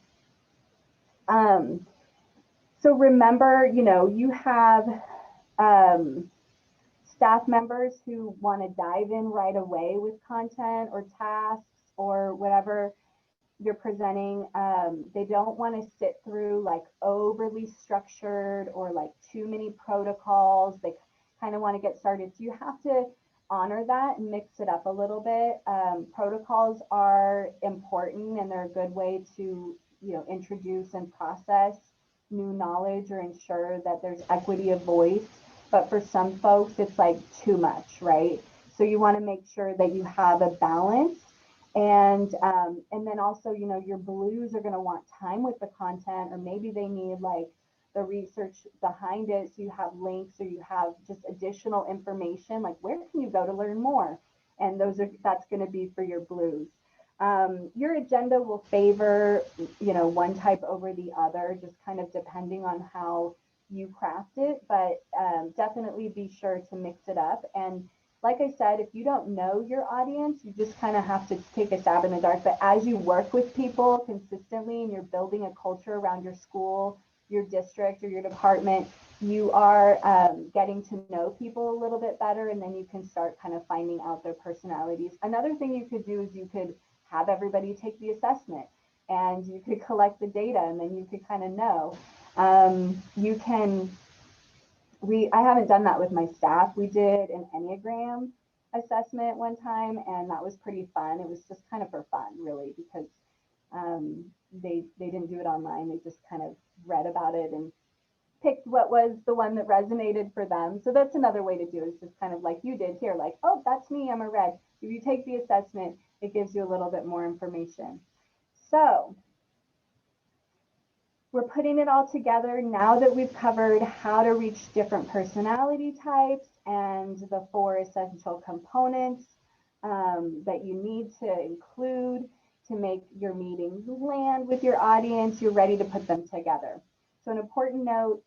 Speaker 3: So remember, you have staff members who want to dive in right away with content or tasks or whatever you're presenting. They don't want to sit through like overly structured or like too many protocols. They kind of want to get started. So you have to honor that and mix it up a little bit. Protocols are important and they're a good way to, introduce and process new knowledge or ensure that there's equity of voice. But for some folks, it's like too much, right? So you want to make sure that you have a balance. And then also, your blues are going to want time with the content, or maybe they need like the research behind it. So you have links or you have just additional information, like where can you go to learn more? And that's going to be for your blues. Your agenda will favor, one type over the other, just kind of depending on how you craft it, but definitely be sure to mix it up. And like I said, if you don't know your audience, you just kind of have to take a stab in the dark. But as you work with people consistently and you're building a culture around your school, your district, or your department, you are getting to know people a little bit better, and then you can start kind of finding out their personalities. Another thing you could do is you could have everybody take the assessment, and you could collect the data, and then you could kind of know. I haven't done that with my staff. We did an Enneagram assessment one time, and that was pretty fun. It was just kind of for fun, really, because they didn't do it online. They just kind of read about it and picked what was the one that resonated for them. So that's another way to do it. It's just kind of like you did here, like, oh, that's me, I'm a red. If you take the assessment, it gives you a little bit more information. So we're putting it all together now that we've covered how to reach different personality types and the 4 essential components that you need to include to make your meetings land with your audience. You're ready to put them together. So an important note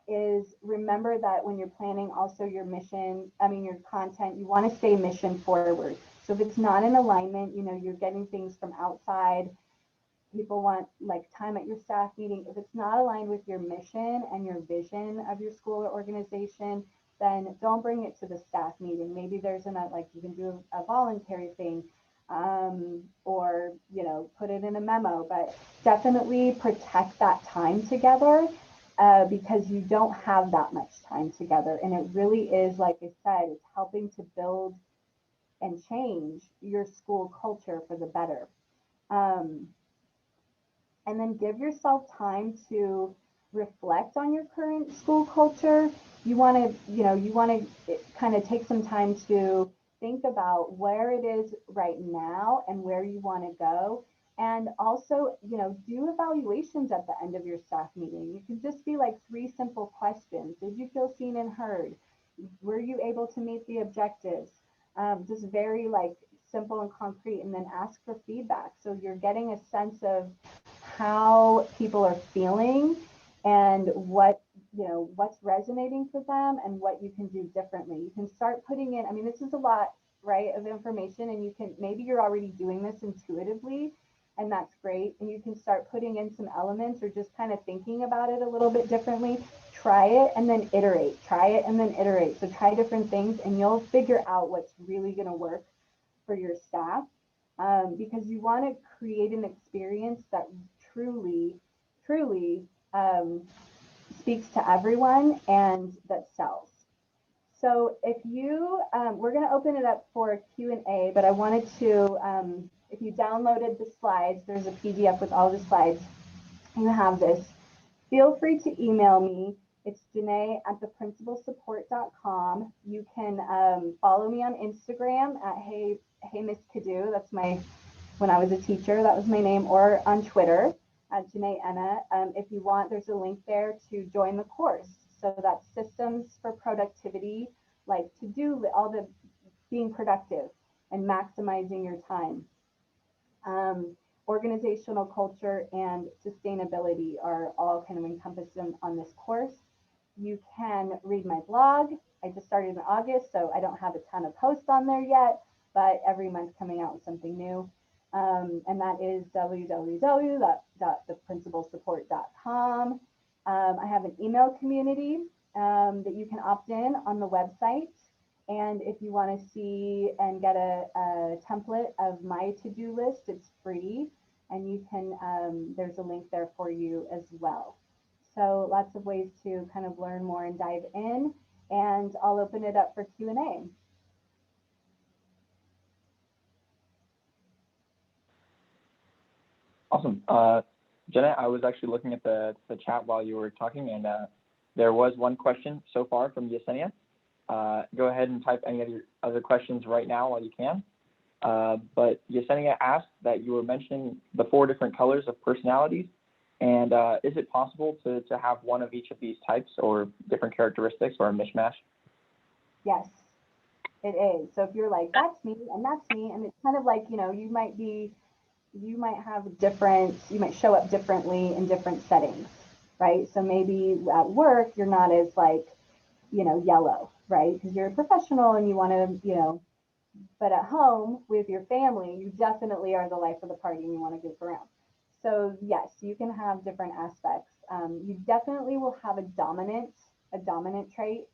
Speaker 3: is remember that when you're planning also your your content, you want to stay mission forward. So if it's not in alignment, you're getting things from outside. People want like time at your staff meeting. If it's not aligned with your mission and your vision of your school or organization, then don't bring it to the staff meeting. Maybe there's you can do a voluntary thing, or put it in a memo, but definitely protect that time together because you don't have that much time together. And it really is, like I said, it's helping to build and change your school culture for the better. And then give yourself time to reflect on your current school culture. You want to kind of take some time to think about where it is right now and where you want to go. And also, do evaluations at the end of your staff meeting. You can just be like 3 simple questions. Did you feel seen and heard? Were you able to meet the objectives? Just very simple and concrete, and then ask for feedback. So you're getting a sense of how people are feeling and what's resonating for them and what you can do differently. You can start putting in, this is a lot, right, of information, and maybe you're already doing this intuitively, and that's great. And you can start putting in some elements or just kind of thinking about it a little bit differently. Try it and then iterate. Try it and then iterate. So try different things, and you'll figure out what's really going to work for your staff, because you want to create an experience that truly speaks to everyone and that sells. So if we're going to open it up for Q&A, but I wanted to, if you downloaded the slides, there's a PDF with all the slides. You have this. Feel free to email me. It's Jenay@theprincipalsupport.com. You can follow me on Instagram at Hey Miss Kadu. That's when I was a teacher, that was my name, or on Twitter at Jenay Enna. If you want, there's a link there to join the course. So that's systems for productivity, like all the being productive and maximizing your time. Organizational culture and sustainability are all kind of encompassed on this course. You can read my blog. I just started in August, so I don't have a ton of posts on there yet, but every month coming out with something new. And that is www.theprincipalsupport.com. I have an email community. that you can opt in on the website. And if you want to see and get a template of my to-do list, it's free. And you can, there's a link there for you as well. So lots of ways to kind of learn more and dive in. And I'll open it up for Q&A.
Speaker 1: Awesome. Jenna, I was actually looking at the chat while you were talking, and there was one question so far from Yesenia. Go ahead and type any of your other questions right now while you can. But Yesenia asked that you were mentioning the 4 different colors of personalities, and is it possible to have one of each of these types or different characteristics or a mishmash?
Speaker 3: Yes, it is. So if you're like, that's me and that's me, and it's kind of like, you know, you might have different, you might show up differently in different settings, right? So maybe at work, you're not as like, you know, yellow, right? Because you're a professional and you want to, you know, but at home with your family, you definitely are the life of the party and you want to goof around. So yes, you can have different aspects. You definitely will have a dominant trait.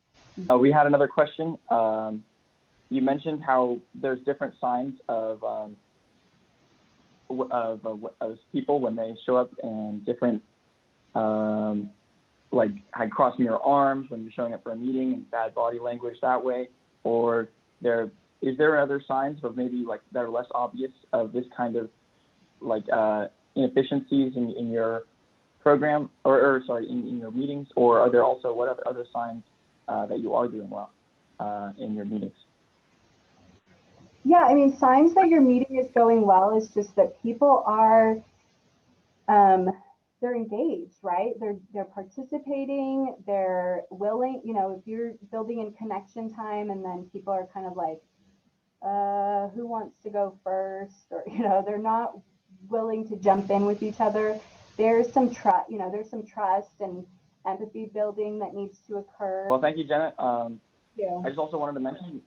Speaker 1: We had another question. You mentioned how there's different signs of people when they show up in different, like crossing your arms when you're showing up for a meeting and bad body language that way, or is there other signs of maybe like that are less obvious of this kind of like inefficiencies in your program or sorry, in your meetings, or are there also what other signs that you are doing well in your meetings?
Speaker 3: Yeah, I mean, signs that your meeting is going well is just that people are, they're engaged, right? They're participating, they're willing, you know, if you're building in connection time and then people are kind of like, who wants to go first? Or, you know, they're not willing to jump in with each other. There's some trust, you know, there's some trust and empathy building that needs to occur.
Speaker 1: Well, thank you, Jenna.
Speaker 3: Yeah.
Speaker 1: I just also wanted to mention,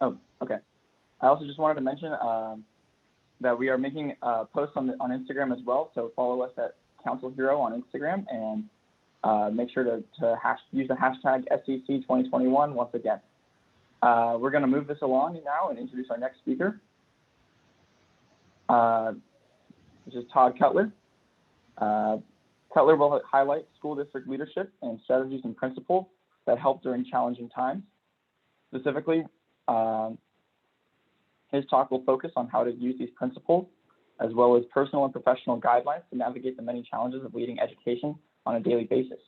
Speaker 1: oh, okay. I also just wanted to mention that we are making posts on Instagram as well. So follow us at CounselHero on Instagram and make sure to use the hashtag SEC2021 once again. We're going to move this along now and introduce our next speaker, which is Todd Cutler. Cutler will highlight school district leadership and strategies and principles that help during challenging times. Specifically, his talk will focus on how to use these principles as well as personal and professional guidelines to navigate the many challenges of leading education on a daily basis.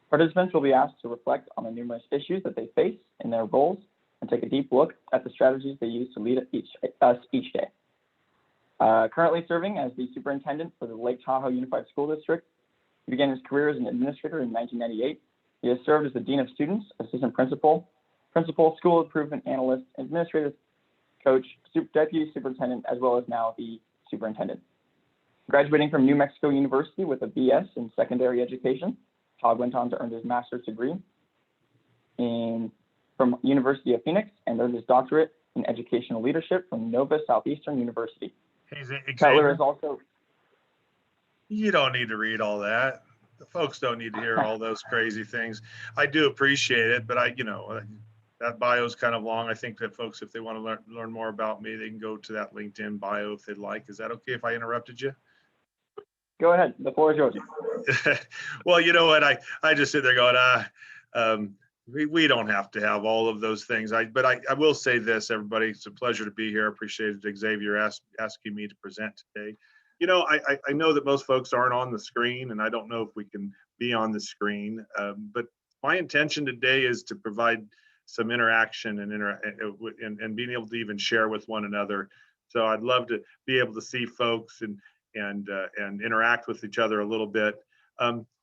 Speaker 1: Participants will be asked to reflect on the numerous issues that they face in their roles and take a deep look at the strategies they use to lead us each day. Currently serving as the superintendent for the Lake Tahoe Unified School District, he began his career as an administrator in 1998. He has served as the dean of students, assistant principal, school improvement analyst, administrative coach, deputy superintendent, as well as now the superintendent. Graduating from New Mexico University with a BS in secondary education, Todd went on to earn his master's degree from University of Phoenix and earned his doctorate in educational leadership from Nova Southeastern University. Cutler is also.
Speaker 5: You don't need to read all that. The folks don't need to hear all those crazy things. I do appreciate it, but that bio is kind of long. I think that folks, if they want to learn more about me, they can go to that LinkedIn bio if they'd like. Is that okay if I interrupted you?
Speaker 1: Go ahead. The floor is yours.
Speaker 5: Well, you know what? I just sit there going, we don't have to have all of those things. But I will say this, everybody. It's a pleasure to be here. I appreciate Xavier asking me to present today. You know, I know that most folks aren't on the screen, and I don't know if we can be on the screen. But my intention today is to provide some interaction and being able to even share with one another. So I'd love to be able to see folks and interact with each other a little bit.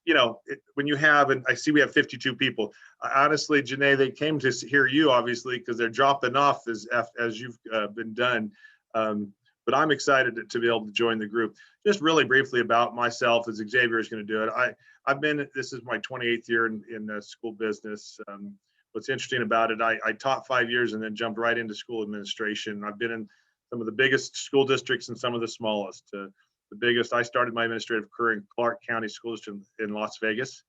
Speaker 5: You know, when you have, and I see we have 52 people. Honestly, Jenay, they came to hear you obviously because they're dropping off as you've been done. But I'm excited to be able to join the group. Just really briefly about myself, as Xavier is going to do it. This is my 28th year in school business. What's interesting about it, I taught 5 years and then jumped right into school administration. I've been in some of the biggest school districts and some of the smallest. The biggest, I started my administrative career in Clark County School District in Las Vegas.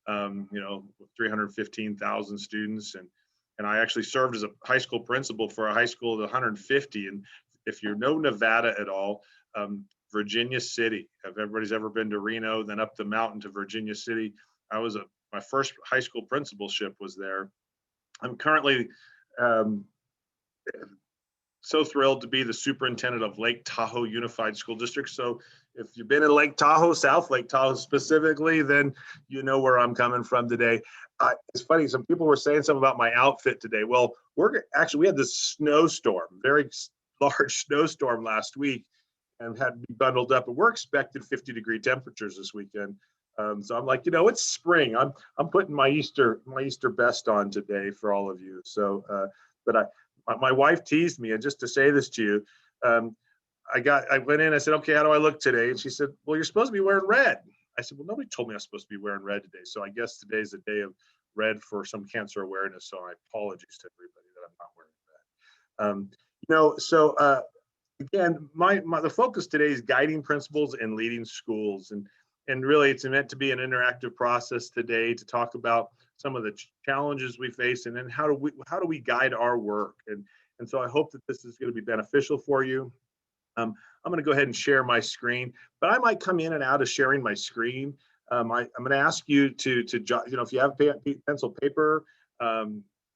Speaker 5: you know, 315,000 students. And I actually served as a high school principal for a high school of 150. And if you know Nevada at all, Virginia City, if everybody's ever been to Reno, then up the mountain to Virginia City, my first high school principalship was there. I'm currently so thrilled to be the superintendent of Lake Tahoe Unified School District. So if you've been in Lake Tahoe, South Lake Tahoe specifically, then you know where I'm coming from today. It's funny, some people were saying something about my outfit today. Well, we had this snowstorm, very large snowstorm last week, and had to be bundled up. And we're expected 50-degree temperatures this weekend. So I'm like, you know, it's spring. I'm putting my Easter best on today for all of you. So, but my wife teased me, and just to say this to you, I went in, I said, okay, how do I look today? And she said, well, you're supposed to be wearing red. I said, well, nobody told me I was supposed to be wearing red today. So I guess today's a day of red for some cancer awareness. So I apologize to everybody that I'm not wearing red. You know, so again, the focus today is guiding principals and leading schools. And really it's meant to be an interactive process today to talk about some of the challenges we face, and then how do we guide our work. And so I hope that this is going to be beneficial for you. I'm going to go ahead and share my screen, but I might come in and out of sharing my screen. I'm going to ask you to you know, if you have pencil paper,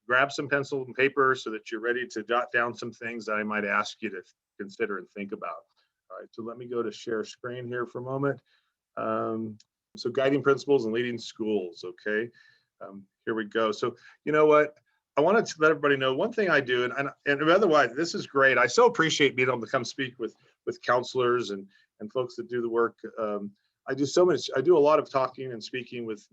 Speaker 5: grab some pencil and paper so that you're ready to jot down some things that I might ask you to consider and think about. All right, so let me go to share screen here for a moment. So guiding principals and leading schools, okay? Here we go. So you know what? I wanted to let everybody know one thing I do, and otherwise, this is great. I so appreciate being able to come speak with counselors and folks that do the work. I do so much. I do a lot of talking and speaking with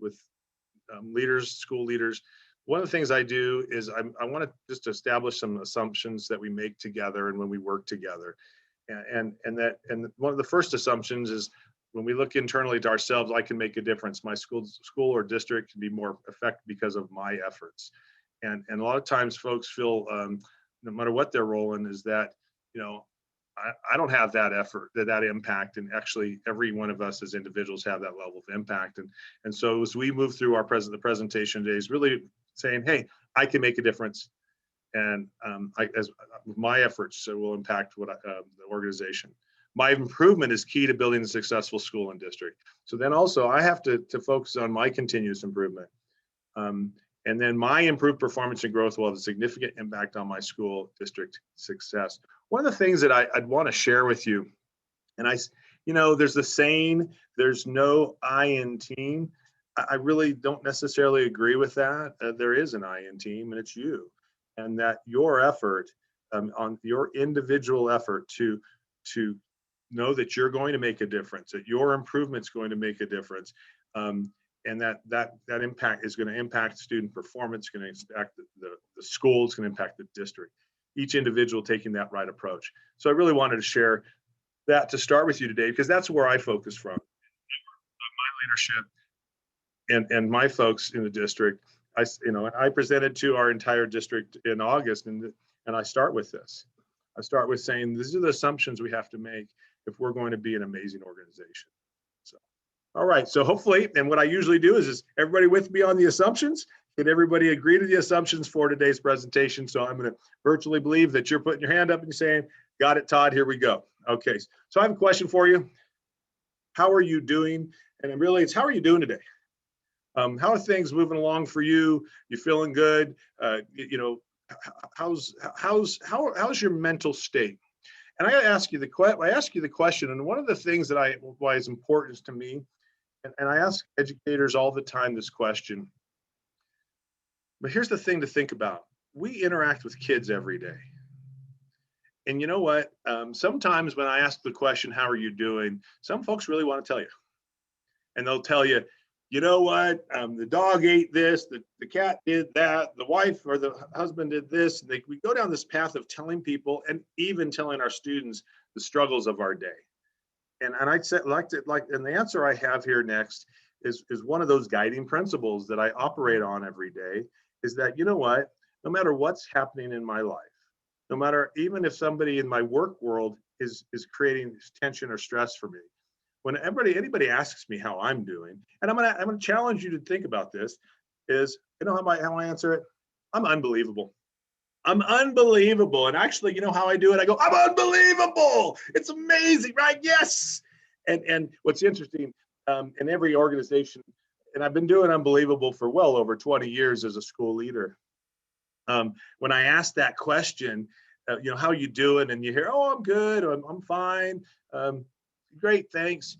Speaker 5: leaders, school leaders. One of the things I do is I want to just establish some assumptions that we make together and when we work together, and one of the first assumptions is when we look internally to ourselves, I can make a difference. My school or district can be more effective because of my efforts. And a lot of times folks feel, no matter what their role in, is that, you know, I don't have that effort, that impact. And actually every one of us as individuals have that level of impact. And so as we move through the presentation today is really saying, hey, I can make a difference. And as my efforts will impact the organization. My improvement is key to building a successful school and district. So then also I have to focus on my continuous improvement. And then my improved performance and growth will have a significant impact on my school district success. One of the things that I'd want to share with you, and you know, there's the saying, there's no I in team. I really don't necessarily agree with that. There is an I in team, and it's you. And that your effort, on your individual effort to know that you're going to make a difference, that your improvement's going to make a difference, and that impact is going to impact student performance, going to impact the school, it's going to impact the district. Each individual taking that right approach. So I really wanted to share that to start with you today, because that's where I focus from. My leadership and my folks in the district, I presented to our entire district in August, and I start with this. I start with saying these are the assumptions we have to make if we're going to be an amazing organization. So, all right, so hopefully, and what I usually do is everybody with me on the assumptions? Can everybody agree to the assumptions for today's presentation? So I'm going to virtually believe that you're putting your hand up and saying, got it, Todd, here we go. Okay, so I have a question for you. How are you doing? And really, it's how are you doing today? How are things moving along for you? You feeling good? You know, how's your mental state? And I ask you the question, and one of the things that why is important to me, and I ask educators all the time this question, but here's the thing to think about. We interact with kids every day. And you know what? Sometimes when I ask the question, how are you doing? Some folks really want to tell you. And they'll tell you, you know what? The dog ate this, the cat did that, the wife or the husband did this. We go down this path of telling people and even telling our students the struggles of our day. And I'd say, and the answer I have here next is one of those guiding principles that I operate on every day, is that, you know what, no matter what's happening in my life, no matter, even if somebody in my work world is creating tension or stress for me, when anybody asks me how I'm doing, and I'm gonna challenge you to think about this, is, you know how I answer it? I'm unbelievable. I'm unbelievable. And actually, you know how I do it? I go, I'm unbelievable. It's amazing, right? Yes. And what's interesting, in every organization, and I've been doing unbelievable for well over 20 years as a school leader. When I ask that question, you know, how are you doing? And you hear, oh, I'm good, or I'm fine. Great, thanks.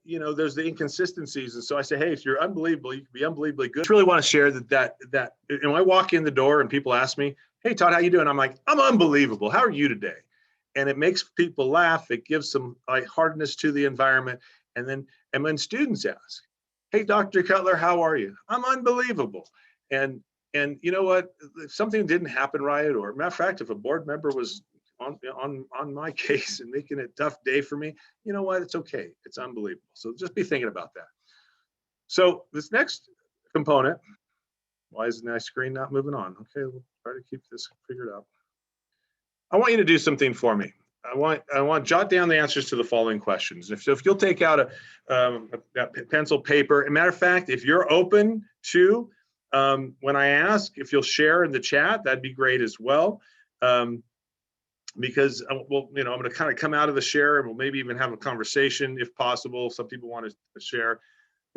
Speaker 5: You know, there's the inconsistencies. And so I say, hey, if you're unbelievable, you can be unbelievably good. I really want to share that and when I walk in the door and people ask me, hey, Todd, how you doing? I'm like, I'm unbelievable. How are you today? And it makes people laugh. It gives some lightheartedness to the environment. And when students ask, hey, Dr. Cutler, how are you? I'm unbelievable. And you know what? If something didn't happen right, or matter of fact, if a board member was on my case and making it a tough day for me, you know what? It's okay. It's unbelievable. So just be thinking about that. So this next component, why is my screen not moving on? Okay, we'll try to keep this figured out. I want you to do something for me. I want jot down the answers to the following questions. If you'll take out a pencil, paper, and matter of fact, if you're open to when I ask, if you'll share in the chat, that'd be great as well. Because well, you know, I'm going to kind of come out of the share, and we'll maybe even have a conversation if possible. Some people want to share.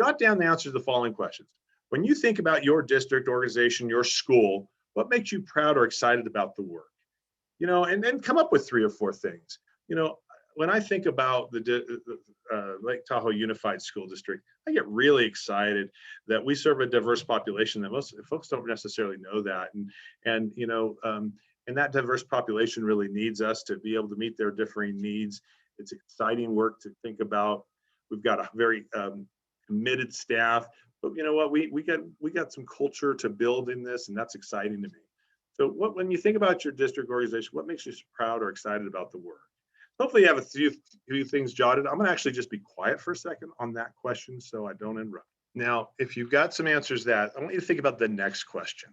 Speaker 5: Jot down the answers to the following questions. When you think about your district, organization, your school, what makes you proud or excited about the work? You know, and then come up with 3 or 4 things. You know, when I think about the Lake Tahoe Unified School District, I get really excited that we serve a diverse population that most folks don't necessarily know that. And you know, and that diverse population really needs us to be able to meet their differing needs. It's exciting work to think about. We've got a very committed staff, but you know what? We got some culture to build in this, and that's exciting to me. So when you think about your district organization, what makes you proud or excited about the work? Hopefully you have a few things jotted. I'm going to actually just be quiet for a second on that question so I don't interrupt. Now, if you've got some answers to that, I want you to think about the next question.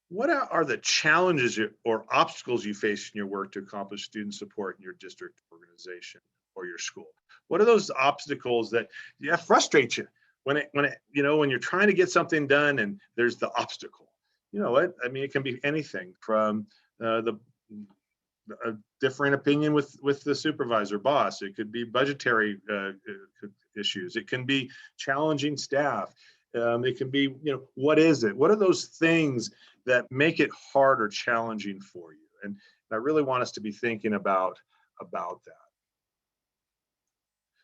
Speaker 5: What are the challenges or obstacles you face in your work to accomplish student support in your district organization or your school? What are those obstacles that frustrate you when you're trying to get something done and there's the obstacle? You know what? I mean, it can be anything from a differing opinion with the supervisor boss. It could be budgetary issues. It can be challenging staff. It can be, you know, what is it? What are those things that make it hard or challenging for you? And I really want us to be thinking about that.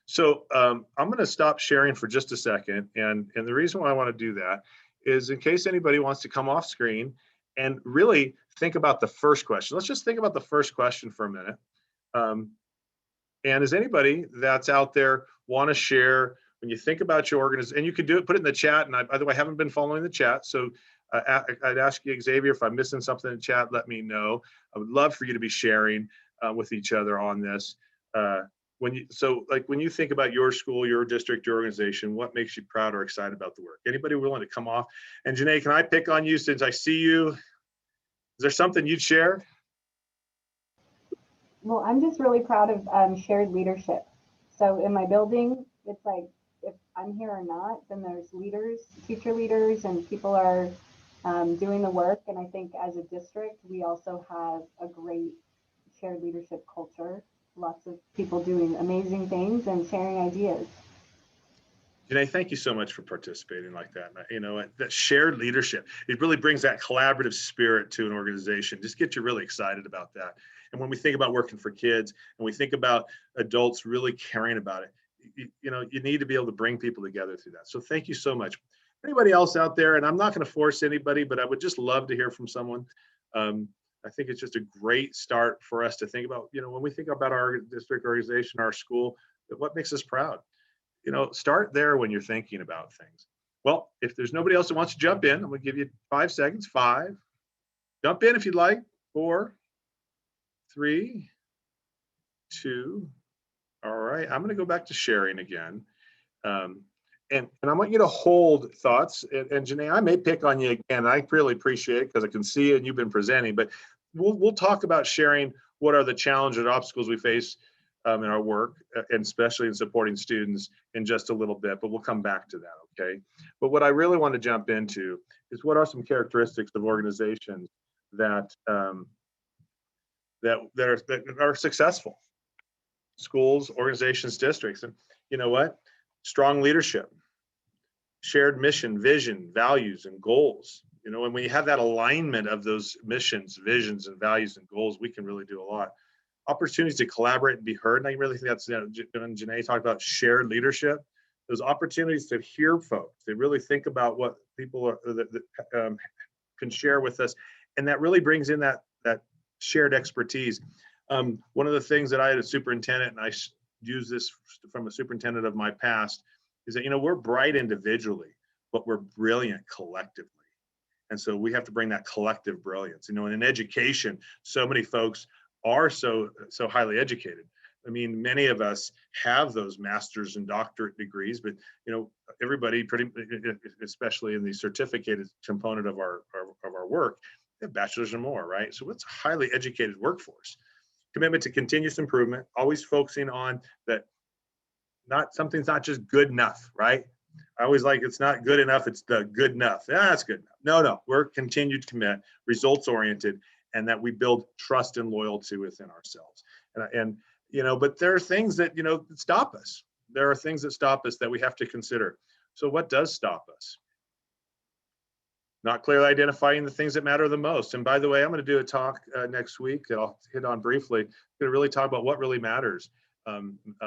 Speaker 5: So I'm going to stop sharing for just a second. And the reason why I want to do that is in case anybody wants to come off screen and really think about the first question. Let's just think about the first question for a minute. And does anybody that's out there want to share when you think about your organization? And you can do it, put it in the chat. And by the way, I haven't been following the chat. So I'd ask you, Xavier, if I'm missing something in the chat, let me know. I would love for you to be sharing with each other on this. When you think about your school, your district, your organization, what makes you proud or excited about the work? Anybody willing to come off? And Jenay, can I pick on you since I see you? Is there something you'd share?
Speaker 3: Well, I'm just really proud of shared leadership. So in my building, it's like if I'm here or not, then there's leaders, teacher leaders, and people are doing the work. And I think as a district, we also have a great shared leadership culture. Lots of people doing amazing things and sharing ideas.
Speaker 5: Jenay, thank you so much for participating like that. You know, that shared leadership, it really brings that collaborative spirit to an organization. Just get you really excited about that. And when we think about working for kids and we think about adults really caring about it, you know, you need to be able to bring people together through that. So thank you so much. Anybody else out there, and I'm not going to force anybody, but I would just love to hear from someone. I think it's just a great start for us to think about, you know, when we think about our district organization, our school, what makes us proud? You know, start there when you're thinking about things. Well, if there's nobody else that wants to jump in, I'm going to give you 5 seconds. 5. Jump in if you'd like. 4, 3, 2. All right. I'm going to go back to sharing again. And I want you to hold thoughts. And Jenay, I may pick on you again. I really appreciate it because I can see it and you've been presenting. But we'll talk about sharing what are the challenges and obstacles we face in our work, and especially in supporting students in just a little bit, but we'll come back to that, okay? But what I really want to jump into is what are some characteristics of organizations that that are successful, schools, organizations, districts. And you know what? Strong leadership, shared mission, vision, values, and goals. You know, and when you have that alignment of those missions, visions, and values and goals, we can really do a lot. Opportunities to collaborate and be heard. And I really think that's, when Jenay talked about shared leadership, those opportunities to hear folks, to really think about what people are, can share with us. And that really brings in that shared expertise. One of the things that I had a superintendent, and I use this from a superintendent of my past, is that, you know, we're bright individually, but we're brilliant collectively. And so we have to bring that collective brilliance. You know, and in education, so many folks are so highly educated. I mean, many of us have those master's and doctorate degrees, but you know, everybody pretty, especially in the certificated component of our work, they have bachelor's or more, right? So it's a highly educated workforce. Commitment to continuous improvement, always focusing on that. Something's not just good enough, right? I always like, it's not good enough, it's the good enough. Yeah, that's good enough. No, we're continued to commit, results oriented, and that we build trust and loyalty within ourselves. And you know, but there are things that, you know, stop us. There are things that stop us that we have to consider. So what does stop us? Not clearly identifying the things that matter the most. And by the way, I'm going to do a talk next week that I'll hit on briefly. I'm going to really talk about what really matters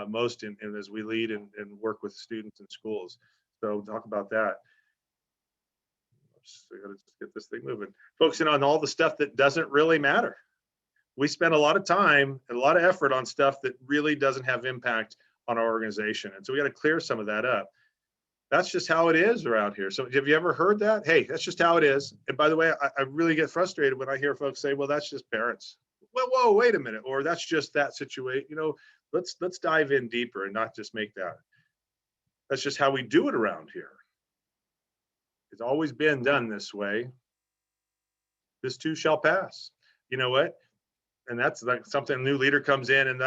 Speaker 5: most in as we lead and work with students in schools. So talk about that. I got to just get this thing moving. Focusing on all the stuff that doesn't really matter. We spend a lot of time and a lot of effort on stuff that really doesn't have impact on our organization. And so we got to clear some of that up. That's just how it is around here. So have you ever heard that? Hey, that's just how it is. And by the way, I really get frustrated when I hear folks say, well, that's just parents. Well, whoa, wait a minute. Or that's just that situation. You know, let's dive in deeper and not just make that. That's just how we do it around here. It's always been done this way. This too shall pass. You know what? And that's like something, a new leader comes in and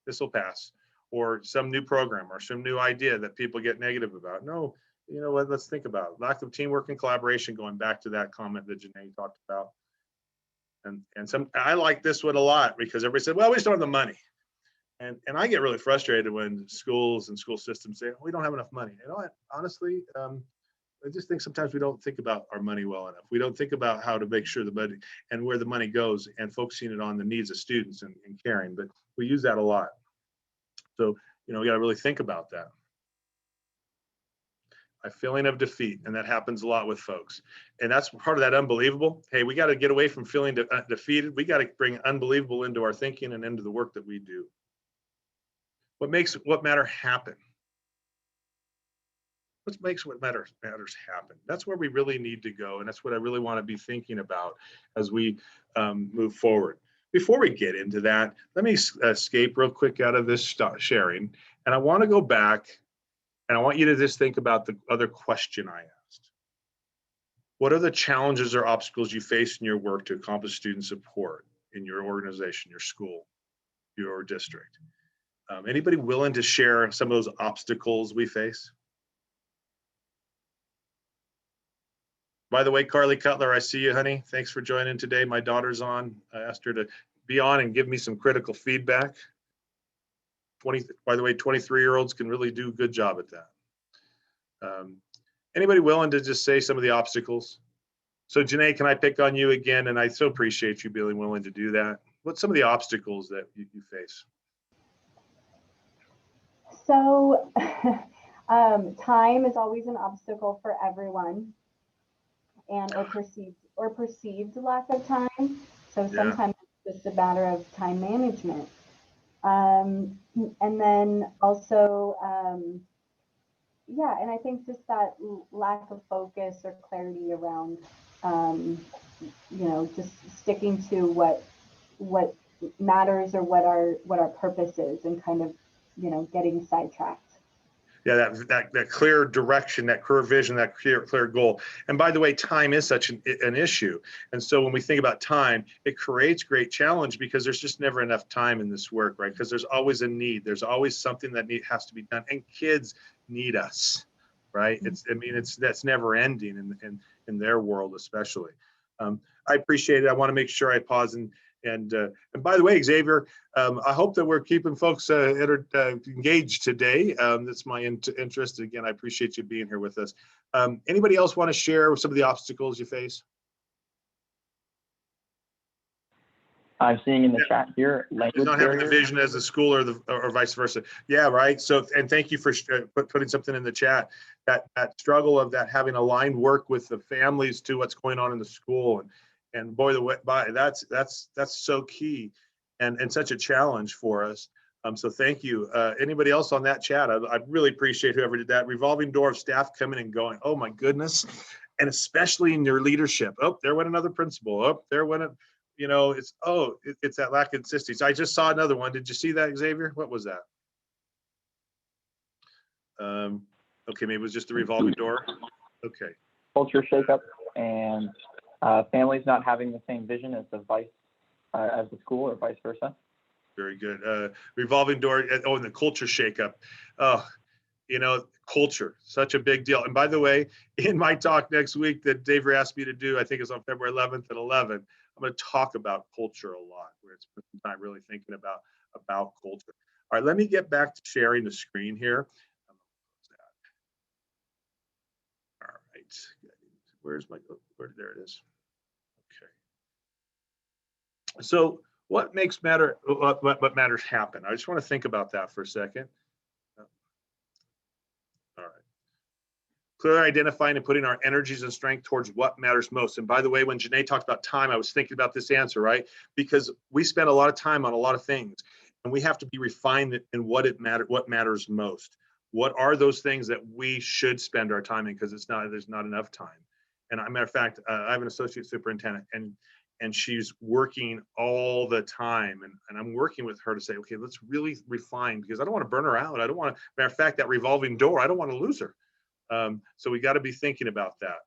Speaker 5: this will pass. Or some new program or some new idea that people get negative about. No, you know what, let's think about it. Lack of teamwork and collaboration, going back to that comment that Jenay talked about. And I like this one a lot because everybody said, well, we just don't have the money. And I get really frustrated when schools and school systems say, we don't have enough money. You know what, honestly, I just think sometimes we don't think about our money well enough. We don't think about how to make sure the money and where the money goes and focusing it on the needs of students and caring, but we use that a lot. So, you know, we got to really think about that. A feeling of defeat, and that happens a lot with folks. And that's part of that unbelievable. Hey, we got to get away from feeling defeated. We got to bring unbelievable into our thinking and into the work that we do. What makes what matter happen? What makes what matters happen? That's where we really need to go. And that's what I really want to be thinking about as we move forward. Before we get into that, let me escape real quick out of this sharing. And I want to go back and I want you to just think about the other question I asked. What are the challenges or obstacles you face in your work to accomplish student support in your organization, your school, your district? Anybody willing to share some of those obstacles we face? By the way, Carly Cutler, I see you, honey. Thanks for joining today. My daughter's on. I asked her to be on and give me some critical feedback. By the way, 23-year-olds can really do a good job at that. Anybody willing to just say some of the obstacles? So Jenay, can I pick on you again? And I so appreciate you being willing to do that. What's some of the obstacles that you face?
Speaker 3: So time is always an obstacle for everyone. And or perceived lack of time. So sometimes it's just a matter of time management. And then also, and I think just that lack of focus or clarity around, you know, just sticking to what matters or what our purpose is, and kind of, you know, getting sidetracked.
Speaker 5: Yeah, that clear direction, that clear vision, that clear goal. And by the way, time is such an issue. And so when we think about time, it creates great challenge because there's just never enough time in this work, right? Because there's always a need. There's always something that has to be done. And kids need us, right? That's never ending in their world, especially. I appreciate it. I want to make sure I pause and by the way, Xavier, I hope that we're keeping folks engaged today. That's my interest. Again, I appreciate you being here with us. Anybody else want to share some of the obstacles you face?
Speaker 1: I'm seeing in the chat here, language
Speaker 5: Not having the
Speaker 1: barriers.
Speaker 5: vision as a school or vice versa. Yeah, right. So, and thank you for putting something in the chat. That struggle of that having aligned work with the families to what's going on in the school, and boy, that's so key, and such a challenge for us. So thank you. Anybody else on that chat? I really appreciate whoever did that. Revolving door of staff coming and going. Oh my goodness, and especially in your leadership. Oh, there went another principal. Oh, there went it's that lack of consistency. I just saw another one. Did you see that, Xavier? What was that? Okay, maybe it was just the revolving door. Okay.
Speaker 1: Culture shakeup and families not having the same vision as as the school or vice versa.
Speaker 5: Very good. Revolving door. Oh, and the culture shakeup. Oh, culture, such a big deal. And by the way, in my talk next week that Dave asked me to do, I think it's on February 11th at 11, I'm going to talk about culture a lot, where it's spent some time really thinking about culture. All right, let me get back to sharing the screen here. All right, there it is. Okay. So what matters happen? I just want to think about that for a second. All right. Clearly identifying and putting our energies and strength towards what matters most. And by the way, when Jenay talked about time, I was thinking about this answer, right? Because we spend a lot of time on a lot of things, and we have to be refined in what matters most. What are those things that we should spend our time in? Because there's not enough time. And as a matter of fact, I have an associate superintendent, and she's working all the time, and I'm working with her to say, okay, let's really refine, because I don't want to burn her out. I don't want to. Matter of fact, that revolving door, I don't want to lose her. So we got to be thinking about that.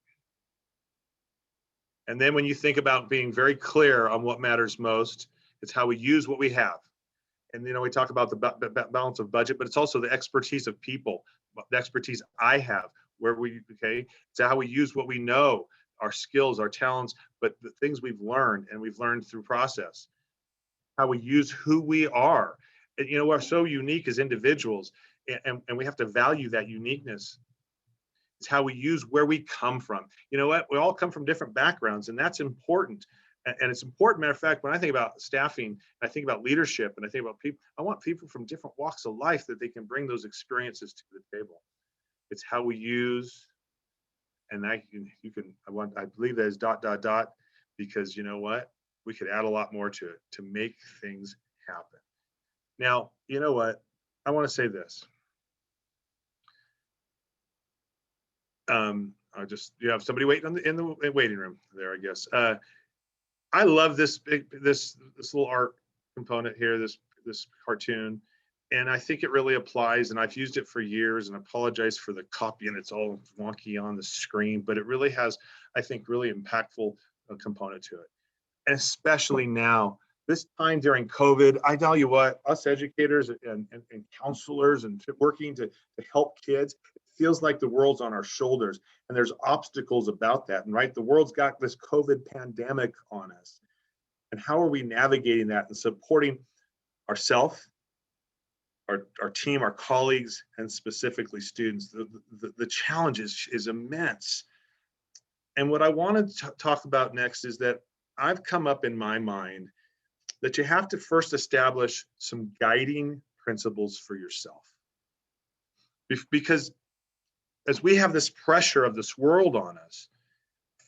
Speaker 5: And then when you think about being very clear on what matters most, it's how we use what we have. And we talk about the balance of budget, but it's also the expertise of people, the expertise I have, it's how we use what we know, our skills, our talents, but the things we've learned through process, how we use who we are. And, we're so unique as individuals, and we have to value that uniqueness. It's how we use where we come from. You know what? We all come from different backgrounds, and that's important. And it's important, matter of fact, when I think about staffing, I think about leadership, and I think about people, I want people from different walks of life that they can bring those experiences to the table. It's how we use, and I believe that is ... because you know what? We could add a lot more to it to make things happen. Now, you know what? I want to say this. You have somebody waiting in the waiting room there, I guess. I love this little art component here, this cartoon, and I think it really applies, and I've used it for years, and I apologize for the copy, and it's all wonky on the screen, but it really has, I think, really impactful component to it. And especially now, this time during COVID, I tell you what, us educators and counselors and working to help kids, it feels like the world's on our shoulders, and there's obstacles about that. And right, the world's got this COVID pandemic on us. And how are we navigating that and supporting ourselves, our team, our colleagues, and specifically students? The challenge is immense. And what I want to talk about next is that I've come up in my mind that you have to first establish some guiding principles for yourself. Because as we have this pressure of this world on us,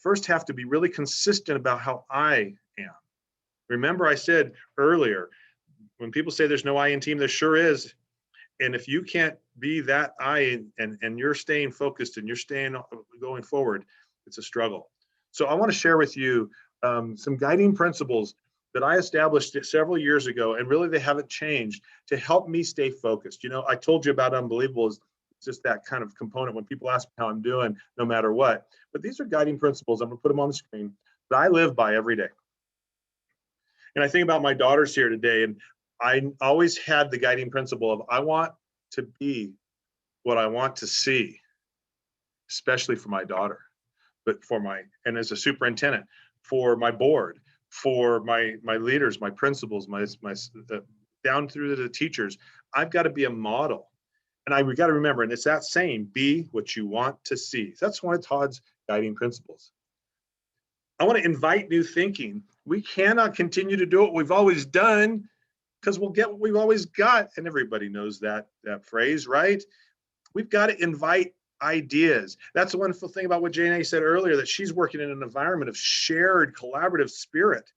Speaker 5: first have to be really consistent about how I am. Remember, I said earlier, when people say there's no I in team, there sure is. And if you can't be that I and you're staying focused and you're staying going forward, it's a struggle. So I want to share with you some guiding principles that I established several years ago, and really they haven't changed, to help me stay focused. I told you about Unbelievable is It's just that kind of component when people ask me how I'm doing, no matter what. But these are guiding principles. I'm going to put them on the screen that I live by every day. And I think about my daughters here today, and I always had the guiding principle of I want to be what I want to see, especially for my daughter, but and as a superintendent, for my board, for my leaders, my principals, my down through the teachers. I've got to be a model. And we got to remember, and it's that saying, be what you want to see. That's one of Todd's guiding principles. I want to invite new thinking. We cannot continue to do what we've always done because we'll get what we've always got. And everybody knows that phrase, right? We've got to invite ideas. That's the wonderful thing about what Jenay said earlier, that she's working in an environment of shared collaborative spirit.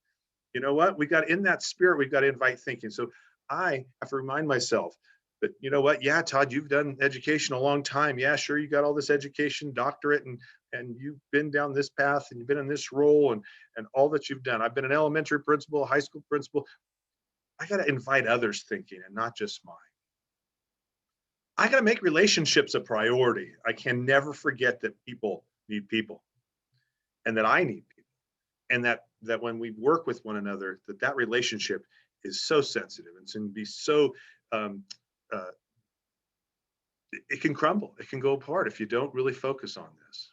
Speaker 5: You know what? In that spirit, we've got to invite thinking. So I have to remind myself that, you know what? Yeah, Todd, you've done education a long time. Yeah, sure. You got all this education, doctorate, and you've been down this path and you've been in this role and all that you've done. I've been an elementary principal, high school principal. I got to invite others thinking and not just mine. I got to make relationships a priority. I can never forget that people need people and that I need people. And that when we work with one another, that relationship is so sensitive and can be so, it can crumble. It can go apart if you don't really focus on this.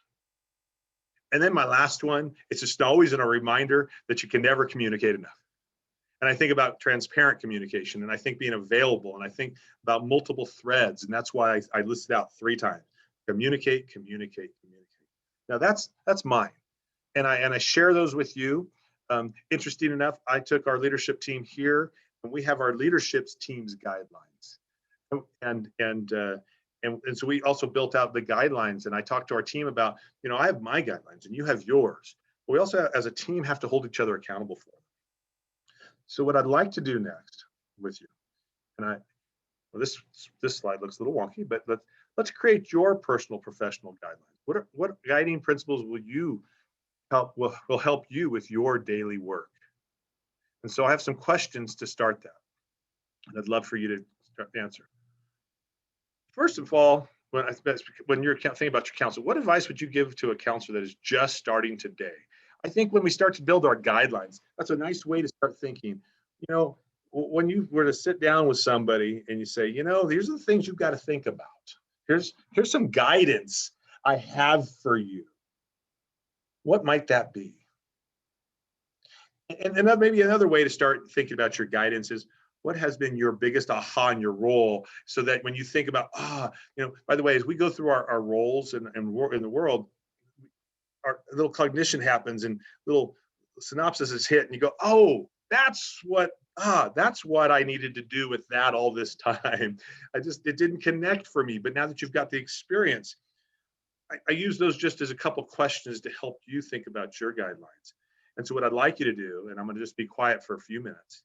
Speaker 5: And then my last one, it's just always a reminder that you can never communicate enough. And I think about transparent communication, and I think being available, and I think about multiple threads. And that's why I listed out 3 times: communicate, communicate, communicate. Now that's mine. And I share those with you. Interesting enough, I took our leadership team here, and we have our leadership team's guidelines. And so we also built out the guidelines, and I talked to our team about, I have my guidelines and you have yours. But we also, as a team, have to hold each other accountable for them. So what I'd like to do next with you, this slide looks a little wonky, but let's create your personal professional guidelines. What guiding principles will help you with your daily work? And so I have some questions to start that, and I'd love for you to start to answer. First of all, when you're thinking about your counsel, what advice would you give to a counselor that is just starting today? I think when we start to build our guidelines, that's a nice way to start thinking. When you were to sit down with somebody and you say, these are the things you've got to think about. Here's some guidance I have for you. What might that be? And maybe another way to start thinking about your guidance is, what has been your biggest aha in your role, so that when you think about, by the way, as we go through our roles in the world, our little cognition happens and little synopsis is hit, and you go, oh, that's what I needed to do with that all this time. It didn't connect for me. But now that you've got the experience, I use those just as a couple questions to help you think about your guidelines. And so what I'd like you to do, and I'm going to just be quiet for a few minutes,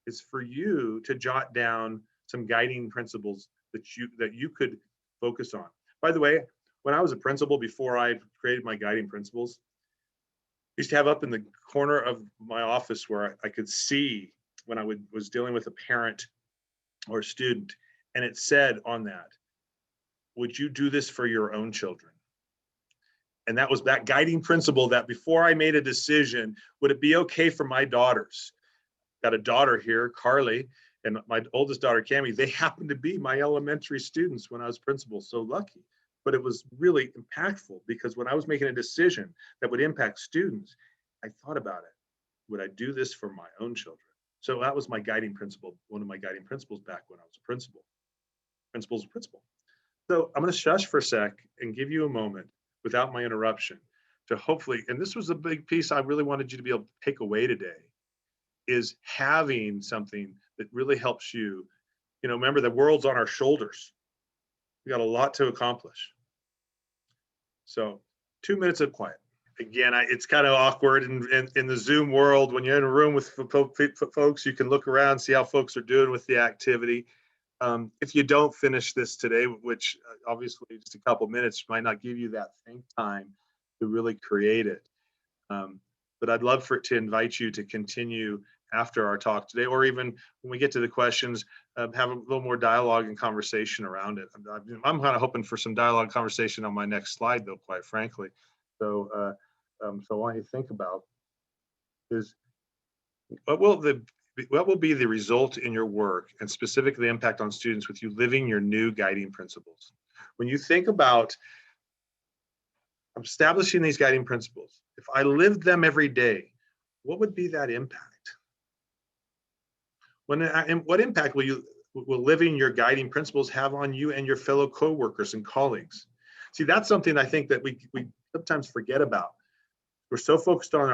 Speaker 5: is for you to jot down some guiding principles that you could focus on. By the way, when I was a principal, before I created my guiding principles, I used to have up in the corner of my office where I could see when I was dealing with a parent or a student, and it said on that, would you do this for your own children? And that was that guiding principle, that before I made a decision, would it be okay for my daughters? Got a daughter here, Carly, and my oldest daughter, Cammie. They happened to be my elementary students when I was principal. So lucky. But it was really impactful, because when I was making a decision that would impact students, I thought about it. Would I do this for my own children? So that was my guiding principle, one of my guiding principles back when I was a principal. Principal's a principal. So I'm going to shush for a sec and give you a moment without my interruption to hopefully, and this was a big piece I really wanted you to be able to take away today, is having something that really helps you. Remember, the world's on our shoulders. We got a lot to accomplish. So 2 minutes of quiet. Again, it's kind of awkward in the Zoom world. When you're in a room with folks, you can look around, see how folks are doing with the activity. If you don't finish this today, which obviously just a couple minutes might not give you that think time to really create it. But I'd love to invite you to continue after our talk today, or even when we get to the questions, have a little more dialogue and conversation around it. I'm kind of hoping for some dialogue conversation on my next slide, though, quite frankly. So, so I want you to think about is what will be the result in your work and specifically the impact on students with you living your new guiding principles? When you think about establishing these guiding principles, if I lived them every day, what would be that impact? And what impact will living your guiding principles have on you and your fellow coworkers and colleagues? See, that's something I think that we sometimes forget about. We're so focused on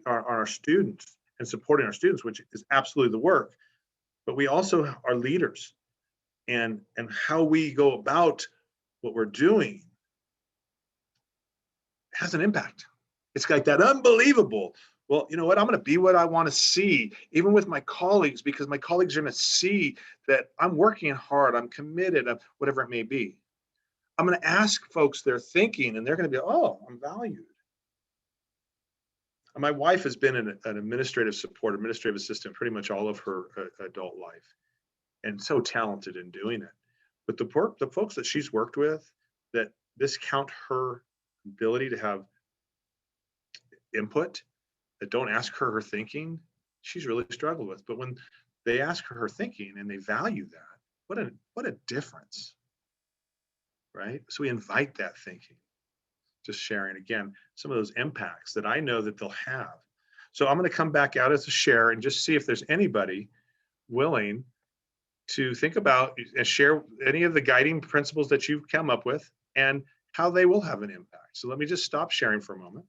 Speaker 5: our students and supporting our students, which is absolutely the work, but we also are leaders, and how we go about what we're doing has an impact. It's like that unbelievable. Well, you know what? I'm going to be what I want to see, even with my colleagues, because my colleagues are going to see that I'm working hard, I'm committed, whatever it may be. I'm going to ask folks their thinking, and they're going to be, oh, I'm valued. My wife has been an administrative assistant pretty much all of her adult life, and so talented in doing it. But the folks that she's worked with that discount her ability to have input, that don't ask her thinking, she's really struggled with. But when they ask her thinking and they value that, what a difference, right? So we invite that thinking, just sharing again some of those impacts that I know that they'll have. So I'm going to come back out as a share and just see if there's anybody willing to think about and share any of the guiding principles that you've come up with and how they will have an impact. So let me just stop sharing for a moment.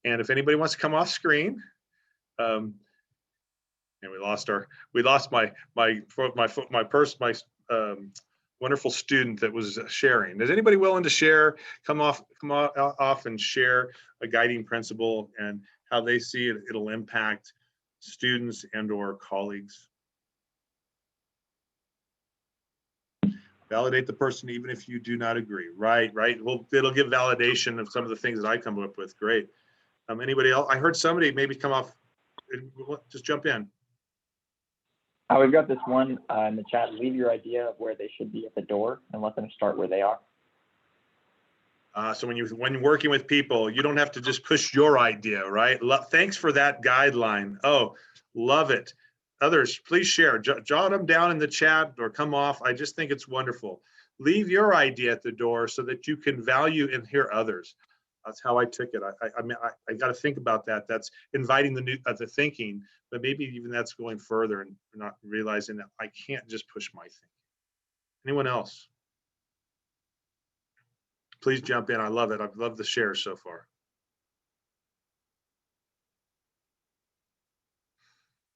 Speaker 5: And if anybody wants to come off screen, and we lost my wonderful student that was sharing. Is anybody willing to share? Come off and share a guiding principle and how they see it. It'll impact students and/or colleagues. Validate the person even if you do not agree. Right. Well, it'll give validation of some of the things that I come up with. Great. Anybody else? I heard somebody maybe come off. Just jump in.
Speaker 1: We've got this one in the chat. Leave your idea of where they should be at the door and let them start where they are.
Speaker 5: So when you're working with people, you don't have to just push your idea, right? Thanks for that guideline. Oh, love it. Others, please share. Jot them down in the chat or come off. I just think it's wonderful. Leave your idea at the door so that you can value and hear others. That's how I took it. I got to think about that. That's inviting the thinking, but maybe even that's going further and not realizing that I can't just push my thinking. Anyone else? Please jump in. I love it. I've loved the shares so far.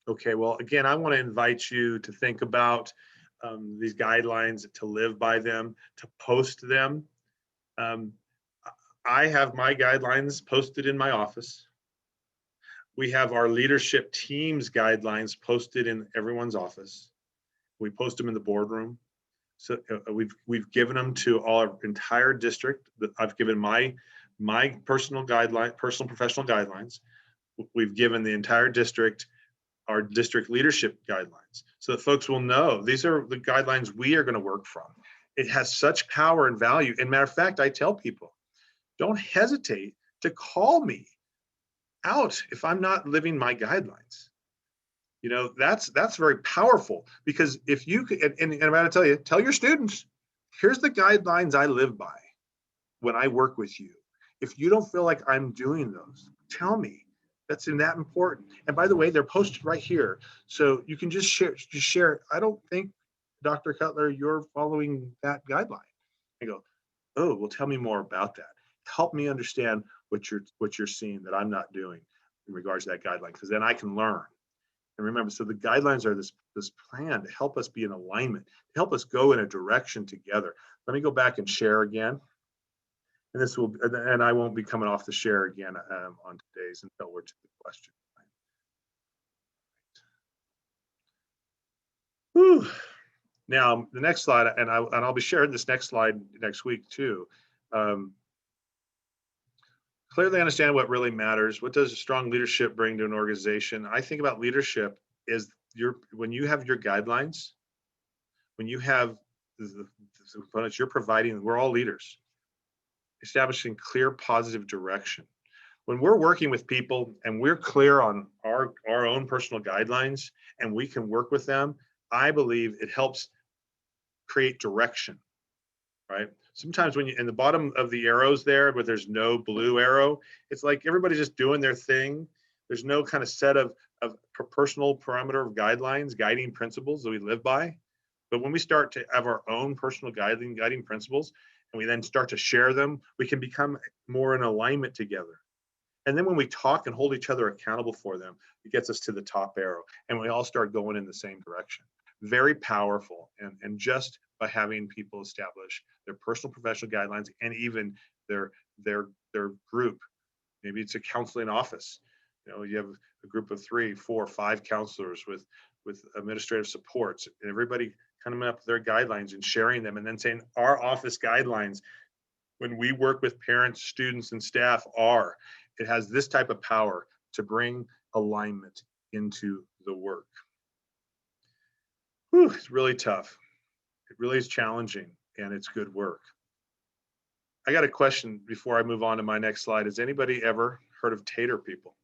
Speaker 5: Okay, well, again, I want to invite you to think about these guidelines, to live by them, to post them. I have my guidelines posted in my office. We have our leadership team's guidelines posted in everyone's office. We post them in the boardroom. So we've given them to our entire district. I've given my personal professional guidelines. We've given the entire district our district leadership guidelines, so that folks will know these are the guidelines we are going to work from. It has such power and value. And matter of fact, I tell people, don't hesitate to call me out if I'm not living my guidelines. You know, that's very powerful, because if you and I'm going to tell you, tell your students, here's the guidelines I live by when I work with you. If you don't feel like I'm doing those, tell me. That's that important. And by the way, they're posted right here, so you can just share. I don't think, Dr. Cutler, you're following that guideline. I go, oh, well, tell me more about that. Help me understand what you're seeing that I'm not doing in regards to that guideline, because then I can learn. And remember, so the guidelines are this plan to help us be in alignment, to help us go in a direction together. Let me go back and share again. And I won't be coming off the share again on today's until we're to the question. Whew. Now the next slide, and I'll be sharing this next slide next week too. Clearly understand what really matters. What does strong leadership bring to an organization? I think about leadership is when you have your guidelines, when you have the components you're providing, we're all leaders, establishing clear, positive direction. When we're working with people and we're clear on our own personal guidelines and we can work with them, I believe it helps create direction, right? Sometimes when you in the bottom of the arrows there, where there's no blue arrow, it's like everybody's just doing their thing. There's no kind of set of personal parameter of guidelines, guiding principles that we live by. But when we start to have our own personal guiding principles, and we then start to share them, we can become more in alignment together. And then when we talk and hold each other accountable for them, it gets us to the top arrow, and we all start going in the same direction. Very powerful, and just by having people establish their personal professional guidelines and even their group. Maybe it's a counseling office. You know, you have a group of 3, 4, 5 counselors with administrative supports, and everybody coming up with their guidelines and sharing them, and then saying our office guidelines when we work with parents, students, and staff it has this type of power to bring alignment into the work. Whew, it's really tough. It really is challenging, and it's good work. I got a question before I move on to my next slide. Has anybody ever heard of tater people?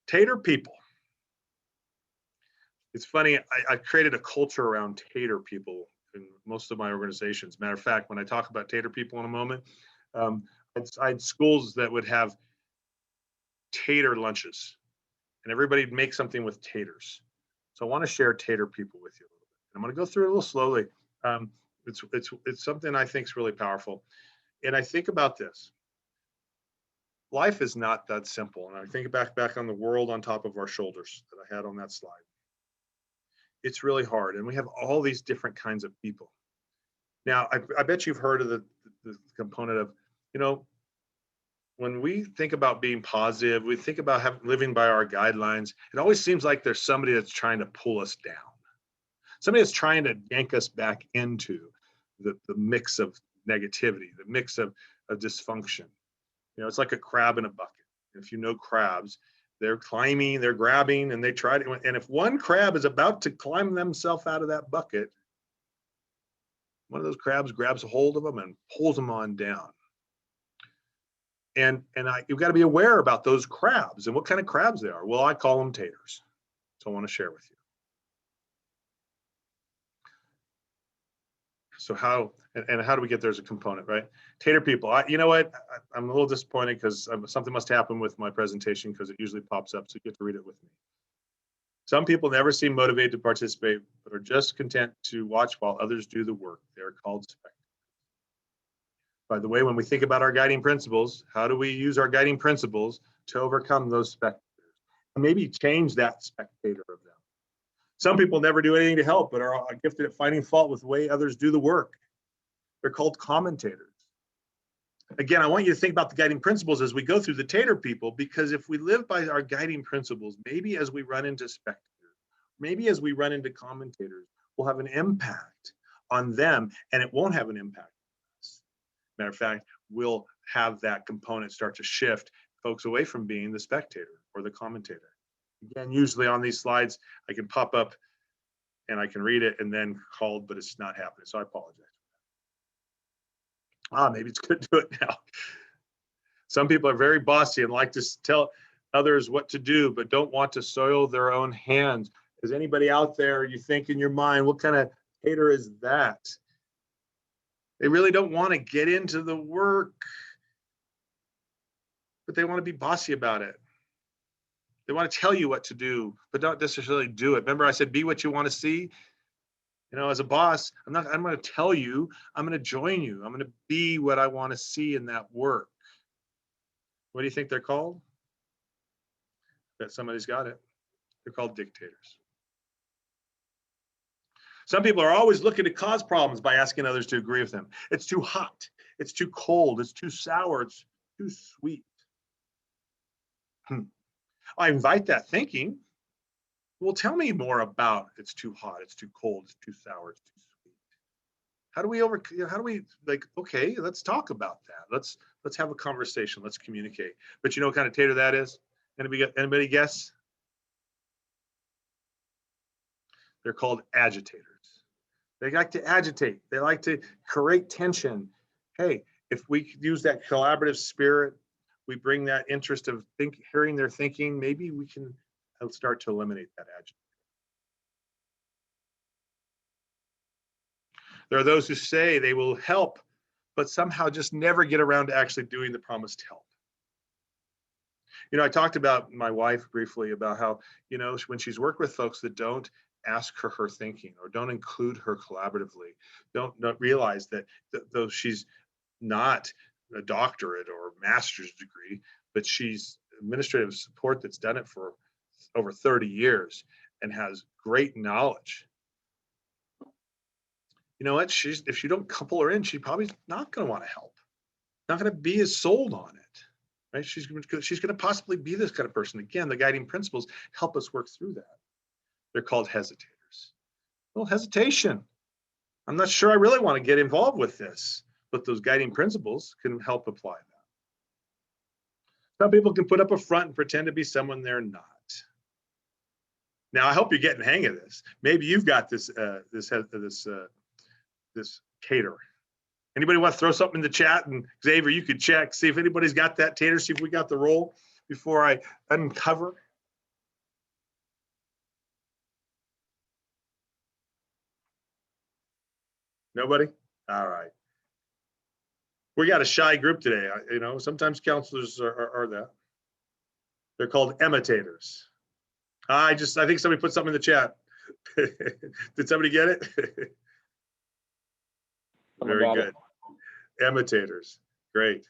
Speaker 5: Tater people. It's funny, I created a culture around tater people in most of my organizations. Matter of fact, when I talk about tater people in a moment, I had schools that would have tater lunches, and everybody'd make something with taters. So I want to share tater people with you a little bit. I'm going to go through it a little slowly. It's something I think is really powerful. And I think about this. Life is not that simple. And I think back on the world on top of our shoulders that I had on that slide. It's really hard. And we have all these different kinds of people. Now, I bet you've heard of the component of, you know, when we think about being positive, we think about living by our guidelines, it always seems like there's somebody that's trying to pull us down. Somebody that's trying to yank us back into the mix of negativity, the mix of dysfunction. You know, it's like a crab in a bucket. If you know crabs, they're climbing, they're grabbing, and they try to, and if one crab is about to climb themselves out of that bucket, one of those crabs grabs a hold of them and pulls them on down. And you've got to be aware about those crabs and what kind of crabs they are. Well, I call them taters. So I want to share with you. So how do we get there as a component, right? Tater people. You know what? I'm a little disappointed because something must happen with my presentation because it usually pops up. So you get to read it with me. Some people never seem motivated to participate, but are just content to watch while others do the work. They are called spectators. By the way, when we think about our guiding principles, how do we use our guiding principles to overcome those spectators? And maybe change that spectator of them. Some people never do anything to help, but are gifted at finding fault with the way others do the work. They're called commentators. Again, I want you to think about the guiding principles as we go through the tater people, because if we live by our guiding principles, maybe as we run into spectators, maybe as we run into commentators, we'll have an impact on them, and it won't have an impact on us. Matter of fact, we'll have that component start to shift folks away from being the spectator or the commentator. Again, usually on these slides, I can pop up and I can read it and then called, but it's not happening. So I apologize. Maybe it's good to do it now. Some people are very bossy and like to tell others what to do, but don't want to soil their own hands. Is anybody out there, you think in your mind, what kind of hater is that? They really don't want to get into the work, but they want to be bossy about it. They want to tell you what to do, but don't necessarily do it. Remember I said, be what you want to see. You know, as a boss, I'm going to tell you, I'm going to join you. I'm going to be what I want to see in that work. What do you think they're called? Bet somebody's got it. They're called dictators. Some people are always looking to cause problems by asking others to agree with them. It's too hot. It's too cold. It's too sour. It's too sweet. I invite that thinking. Well, tell me more about it's too hot, it's too cold, it's too sour, it's too sweet. How do we like, okay, let's talk about that. Let's Let's have a conversation. Let's communicate. But you know what kind of tater that is? Anybody guess? They're called agitators. They like to agitate. They like to create tension. Hey, if we use that collaborative spirit, we bring that interest of hearing their thinking, maybe we can start to eliminate that agitation. There are those who say they will help, but somehow just never get around to actually doing the promised help. You know, I talked about my wife briefly about how, you know, when she's worked with folks that don't ask her thinking or don't include her collaboratively, don't realize that though she's not a doctorate or master's degree, but she's administrative support that's done it for over 30 years and has great knowledge. You know what? If you don't couple her in, she's probably not going to want to help, not going to be as sold on it, right? She's going to possibly be this kind of person. Again, the guiding principles help us work through that. They're called hesitators. Well, hesitation. I'm not sure I really want to get involved with this, but those guiding principles can help apply that. Some people can put up a front and pretend to be someone they're not. Now, I hope you're getting the hang of this. Maybe you've got this tater. Anybody want to throw something in the chat? And Xavier, you could check, see if anybody's got that tater, see if we got the roll before I uncover. Nobody? All right. We got a shy group today. You know, sometimes counselors are that. They're called imitators. I think somebody put something in the chat. Did somebody get it? Very good. Imitators. Great.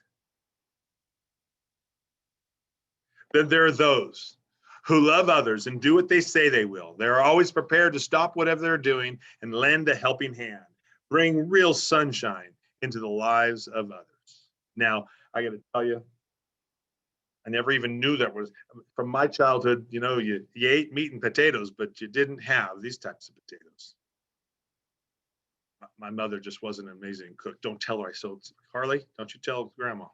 Speaker 5: Then there are those who love others and do what they say they will. They're always prepared to stop whatever they're doing and lend a helping hand, bring real sunshine into the lives of others. Now, I got to tell you, I never even knew that was from my childhood. You know, you ate meat and potatoes, but you didn't have these types of potatoes. My mother just wasn't an amazing cook. Don't tell her I sold. Harley, don't you tell grandma.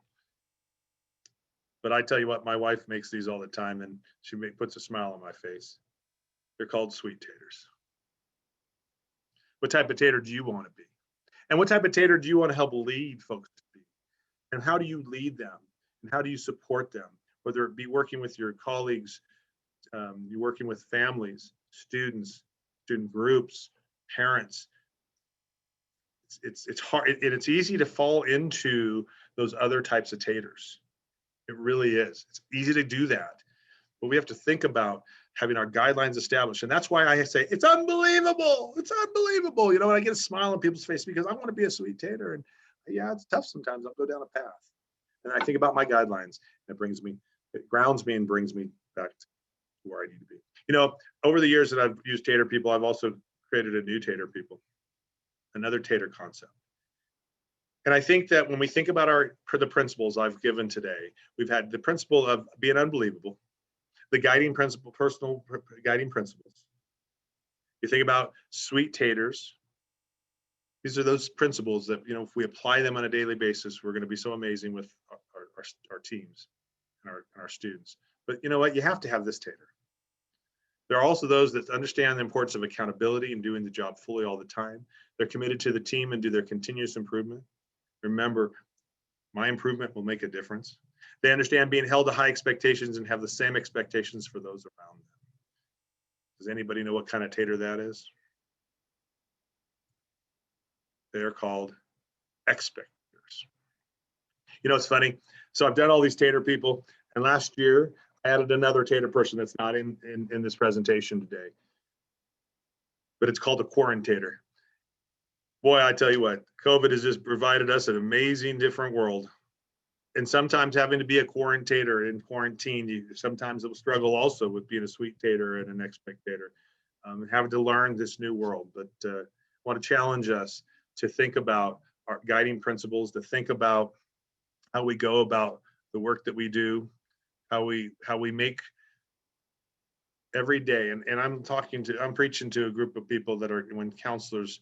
Speaker 5: But I tell you what, my wife makes these all the time, and she puts a smile on my face. They're called sweet taters. What type of tater do you want to be? And what type of tater do you want to help lead folks to be? And how do you lead them? And how do you support them? Whether it be working with your colleagues, you're working with families, students, student groups, parents. It's hard. It's easy to fall into those other types of taters. It really is. It's easy to do that. But we have to think about having our guidelines established. And that's why I say, it's unbelievable. It's unbelievable. You know, and I get a smile on people's face because I want to be a sweet tater. And yeah, it's tough sometimes. I'll go down a path. And I think about my guidelines. And it grounds me and brings me back to where I need to be. You know, over the years that I've used tater people, I've also created a new tater people, another tater concept. And I think that when we think about the principles I've given today, we've had the principle of being unbelievable, the guiding principle, personal guiding principles. You think about sweet taters. These are those principles that, you know, if we apply them on a daily basis, we're going to be so amazing with our teams and our students. But you know what? You have to have this tater. There are also those that understand the importance of accountability and doing the job fully all the time. They're committed to the team and do their continuous improvement. Remember, my improvement will make a difference. They understand being held to high expectations and have the same expectations for those around them. Does anybody know what kind of tater that is? They're called expectators. You know, it's funny. So I've done all these tater people, and last year I added another tater person that's not in this presentation today. But it's called a quarantator. Boy, I tell you what, COVID has just provided us an amazing different world. And sometimes having to be a quarantator in quarantine, sometimes it will struggle also with being a sweet tater and an expectator, and having to learn this new world. But I want to challenge us to think about our guiding principles, to think about how we go about the work that we do, how we make every day. And I'm preaching to a group of people that are, when counselors,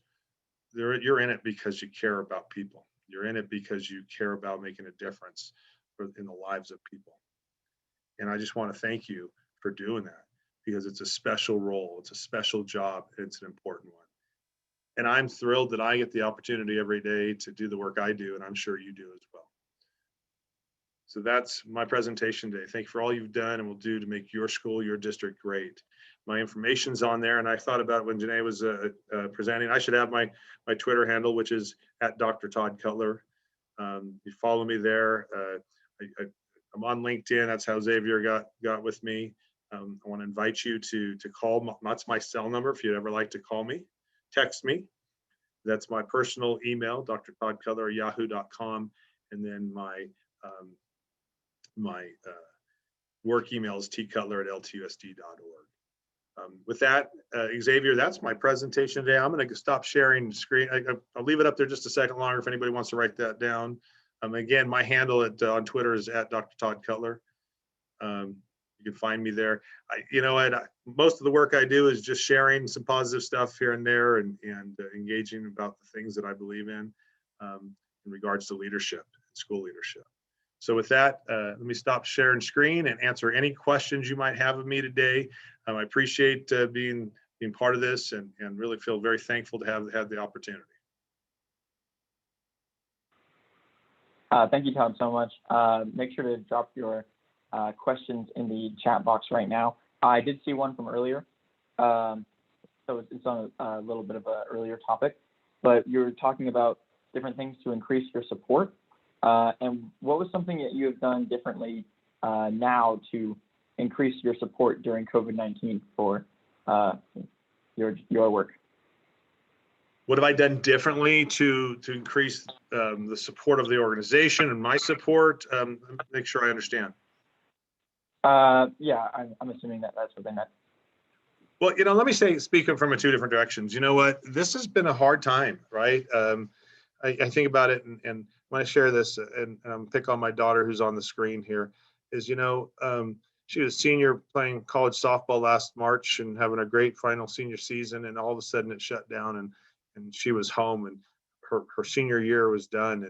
Speaker 5: you're in it because you care about people. You're in it because you care about making a difference in the lives of people. And I just want to thank you for doing that, because it's a special role, it's a special job, it's an important one. And I'm thrilled that I get the opportunity every day to do the work I do, and I'm sure you do as well. So that's my presentation today. Thank you for all you've done and will do to make your school, your district great. My information's on there, and I thought about when Jenay was presenting, I should have my Twitter handle, which is at Dr. Todd Cutler. You follow me there. I'm on LinkedIn. That's how Xavier got with me. I want to invite you to call. That's my cell number if you'd ever like to call me. Text me. That's my personal email, drtoddcutler@yahoo.com, and then my work email is tcutler@ltusd.org. With that, Xavier, that's my presentation today. I'm going to stop sharing the screen. I'll leave it up there just a second longer if anybody wants to write that down. Again, my handle on Twitter is at Dr. Todd Cutler. You can find me there. You know what? Most of the work I do is just sharing some positive stuff here and there, and engaging about the things that I believe in regards to leadership, school leadership. So with that, let me stop sharing screen and answer any questions you might have of me today. I appreciate being part of this, and really feel very thankful to have had the opportunity.
Speaker 1: Thank you, Todd, so much. Make sure to drop your questions in the chat box right now. I did see one from earlier, so it's on a little bit of an earlier topic, but you're talking about different things to increase your support. And what was something that you have done differently now to increase your support during COVID-19 for your work?
Speaker 5: What have I done differently to increase the support of the organization and my support? Make sure I understand.
Speaker 1: Yeah, I'm assuming that that's what they meant.
Speaker 5: Well, let me speaking from two different directions. You know what? This has been a hard time, right? I think about it, and when I share this, and pick on my daughter who's on the screen here, is she was a senior playing college softball last March and having a great final senior season, and all of a sudden it shut down, and she was home, and her senior year was done,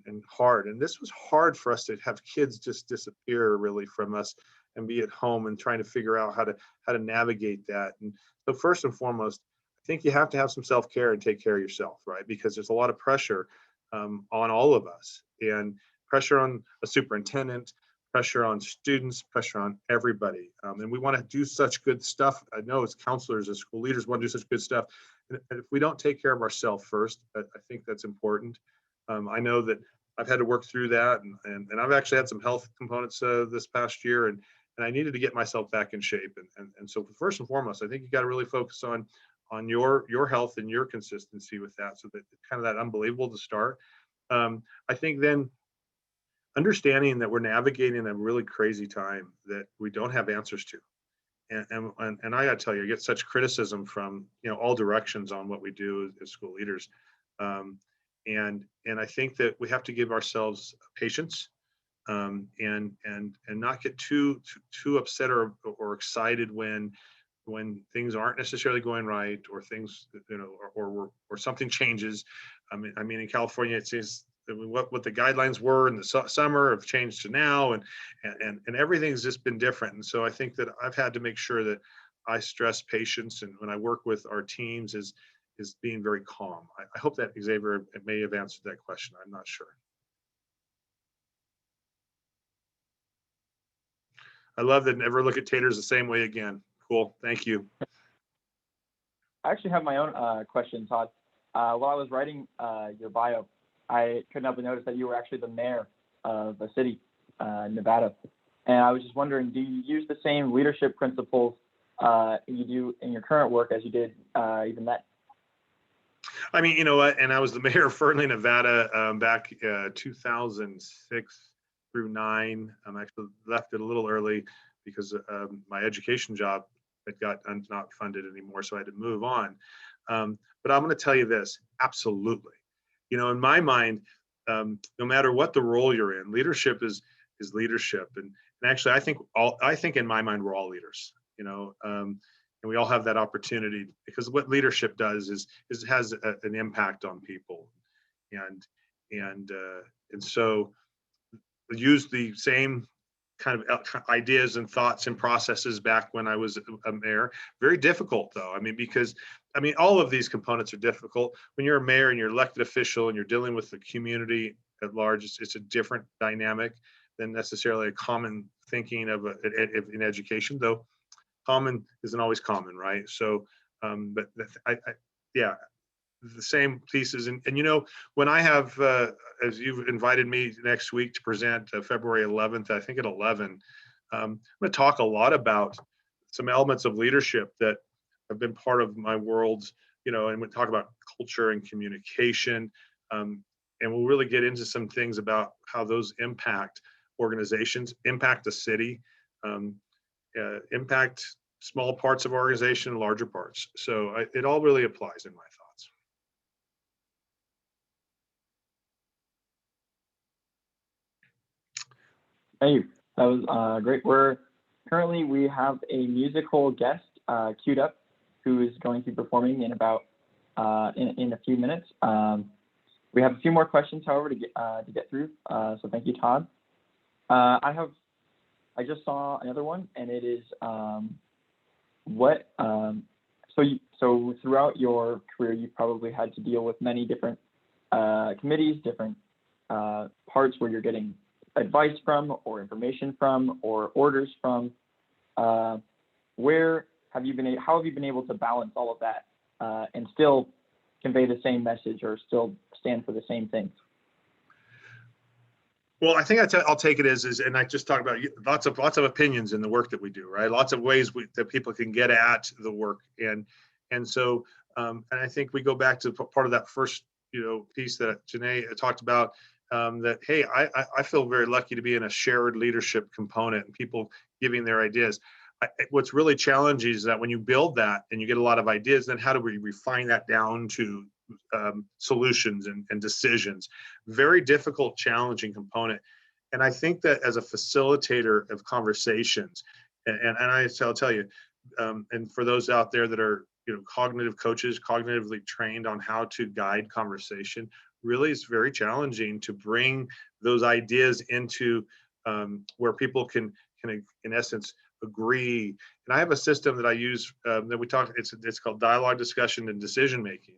Speaker 5: and hard. And this was hard for us to have kids just disappear really from us and be at home and trying to figure out how to navigate that. And so first and foremost, I think you have to have some self-care and take care of yourself, right? Because there's a lot of pressure on all of us, and pressure on a superintendent, pressure on students, pressure on everybody. And we want to do such good stuff. I know as counselors, as school leaders, want to do such good stuff. And if we don't take care of ourselves first, I think that's important. I know that I've had to work through that, and I've actually had some health components this past year, and I needed to get myself back in shape. And so first and foremost, I think you got to really focus on your health and your consistency with that, so that it's kind of that unbelievable to start. I think then understanding that we're navigating a really crazy time that we don't have answers to. And I got to tell you, I get such criticism from all directions on what we do as school leaders, and I think that we have to give ourselves patience, and not get too upset or excited when things aren't necessarily going right, or things or something changes. I mean in California it says what the guidelines were in the summer have changed to now, and everything's just been different. And so I think that I've had to make sure that I stress patience, and when I work with our teams is being very calm. I hope that Xavier may have answered that question. I'm not sure. I love that. Never look at taters the same way again. Cool. Thank you.
Speaker 1: I actually have my own question, Todd. While I was writing your bio, I couldn't help but notice that you were actually the mayor of a city, Nevada. And I was just wondering, do you use the same leadership principles you do in your current work as you did even then?
Speaker 5: I mean, you know what? And I was the mayor of Fernley, Nevada back 2006 through 9. I actually left it a little early because my education job had got not funded anymore, so I had to move on. But I'm going to tell you this, absolutely. In my mind, no matter what the role you're in, leadership is leadership. And actually, I think in my mind, we're all leaders, and we all have that opportunity, because what leadership does is it has an impact on people. and so use the same kind of ideas and thoughts and processes back when I was a mayor. Very difficult though. I mean, because all of these components are difficult. When you're a mayor and you're elected official and you're dealing with the community at large, it's a different dynamic than necessarily a common thinking of in education, though common isn't always common, right? So, but yeah, the same pieces. And when I have, as you've invited me next week to present February 11th, I think at 11, I'm going to talk a lot about some elements of leadership that have been part of my world, and we'll talk about culture and communication. And we'll really get into some things about how those impact organizations, impact the city, impact small parts of organization, larger parts. So it all really applies in my thoughts.
Speaker 1: Hey, that was great. We have a musical guest queued up who is going to be performing in about in a few minutes. We have a few more questions, however, to get through. So thank you, Todd. I just saw another one, and it is so throughout your career, you probably had to deal with many different committees, different parts where you're getting advice from, or information from, or orders from. How have you been able to balance all of that and still convey the same message or still stand for the same things?
Speaker 5: Well, I think I'll take it as and I just talked about lots of opinions in the work that we do, right? Lots of ways that people can get at the work, and so and I think we go back to part of that first piece that Jenay talked about. That hey, I feel very lucky to be in a shared leadership component and people giving their ideas. What's really challenging is that when you build that and you get a lot of ideas, then how do we refine that down to solutions and decisions? Very difficult, challenging component. And I think that as a facilitator of conversations, and I'll tell you, and for those out there that are cognitive coaches, cognitively trained on how to guide conversation, really is very challenging to bring those ideas into where people can in essence agree. And I have a system that I use that we talk. It's called dialogue, discussion, and decision making.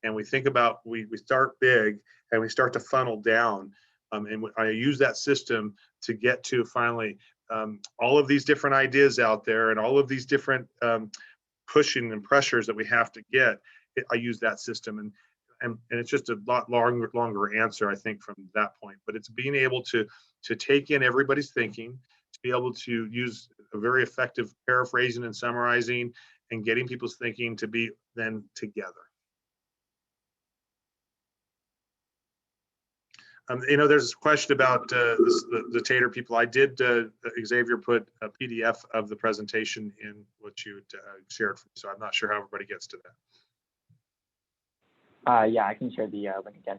Speaker 5: And we think about we start big and we start to funnel down. And I use that system to get to finally all of these different ideas out there and all of these different pushing and pressures that we have to get. I use that system, and it's just a lot longer answer, I think, from that point. But it's being able to take in everybody's thinking, to be able to use a very effective paraphrasing and summarizing, and getting people's thinking to be then together. There's a question about the Tater people. I did, Xavier, put a PDF of the presentation in what you shared, so I'm not sure how everybody gets to that.
Speaker 1: Yeah, I can share the link again.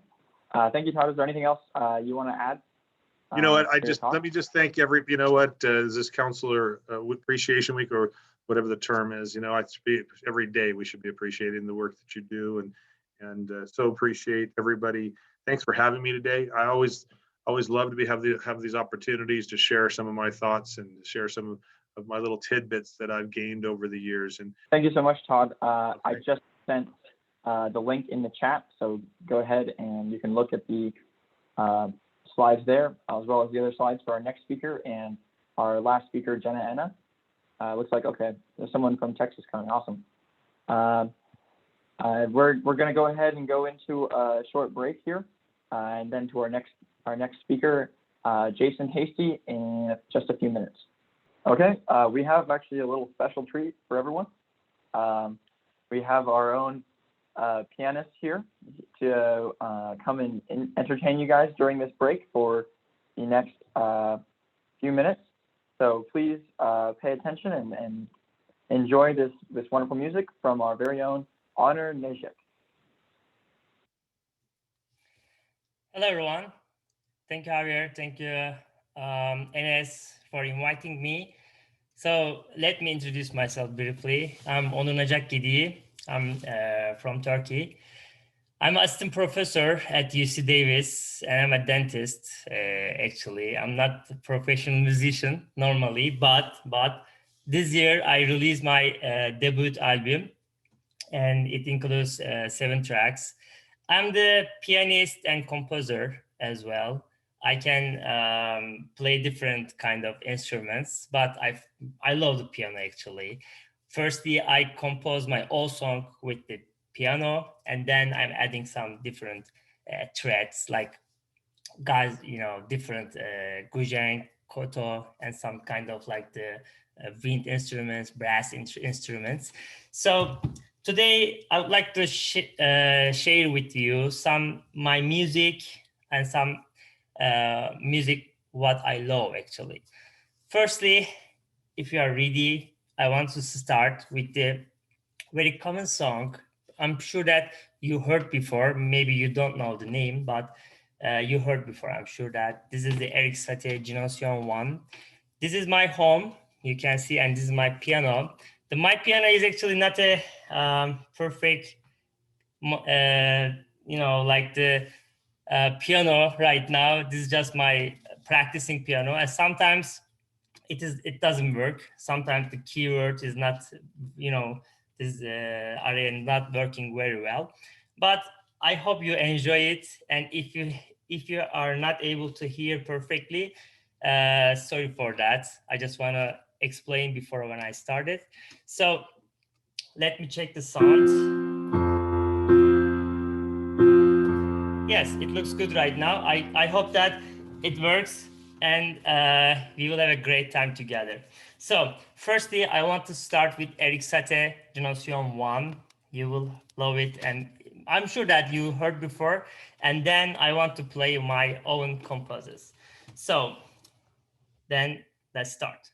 Speaker 1: Thank you, Todd. Is there anything else you want to add?
Speaker 5: You know what? Let me just thank is this Counselor Appreciation Week or whatever the term is? Every day we should be appreciating the work that you do, and so appreciate everybody. Thanks for having me today. I always love to have these opportunities to share some of my thoughts and share some of my little tidbits that I've gained over the years. And
Speaker 1: thank you so much, Todd. I just sent the link in the chat, so go ahead and you can look at the slides there, as well as the other slides for our next speaker and our last speaker, Jenay Enna. Looks like, okay, there's someone from Texas coming. Awesome. We're going to go ahead and go into a short break here, and then to our next speaker, Jason Hasty, in just a few minutes. Okay, we have actually a little special treat for everyone. We have our own pianist here to come and entertain you guys during this break for the next few minutes. So please pay attention and enjoy this wonderful music from our very own Honor Nejik.
Speaker 6: Hello, everyone. Thank you, Javier. Thank you, NS, for inviting me. So let me introduce myself briefly. I'm Onur Nejik. I'm from Turkey. I'm an assistant professor at UC Davis, and I'm a dentist. Actually, I'm not a professional musician normally, but this year I released my debut album, and it includes 7 tracks. I'm the pianist and composer as well. I can play different kind of instruments, but I love the piano actually. Firstly, I compose my own song with the piano, and then I'm adding some different threads like guys, different guzheng, koto, and some kind of like the wind instruments, brass instruments. So today I would like to share with you some my music and some music what I love actually. Firstly, if you are ready, I want to start with the very common song. I'm sure that you heard before. Maybe you don't know the name, but you heard before. I'm sure that this is the Eric Satie Generation 1. This is my home, you can see, and this is my piano. My piano is actually not a perfect, like the piano right now. This is just my practicing piano. And sometimes it doesn't work. Sometimes the keyword is not, this area not working very well. But I hope you enjoy it. And if you are not able to hear perfectly, sorry for that. I just want to explain before when I started. So let me check the sound. Yes, it looks good right now. I hope that it works, and we will have a great time together. So firstly, I want to start with Eric Satie, Generation 1. You will love it, and I'm sure that you heard before. And then I want to play my own composers. So then let's start.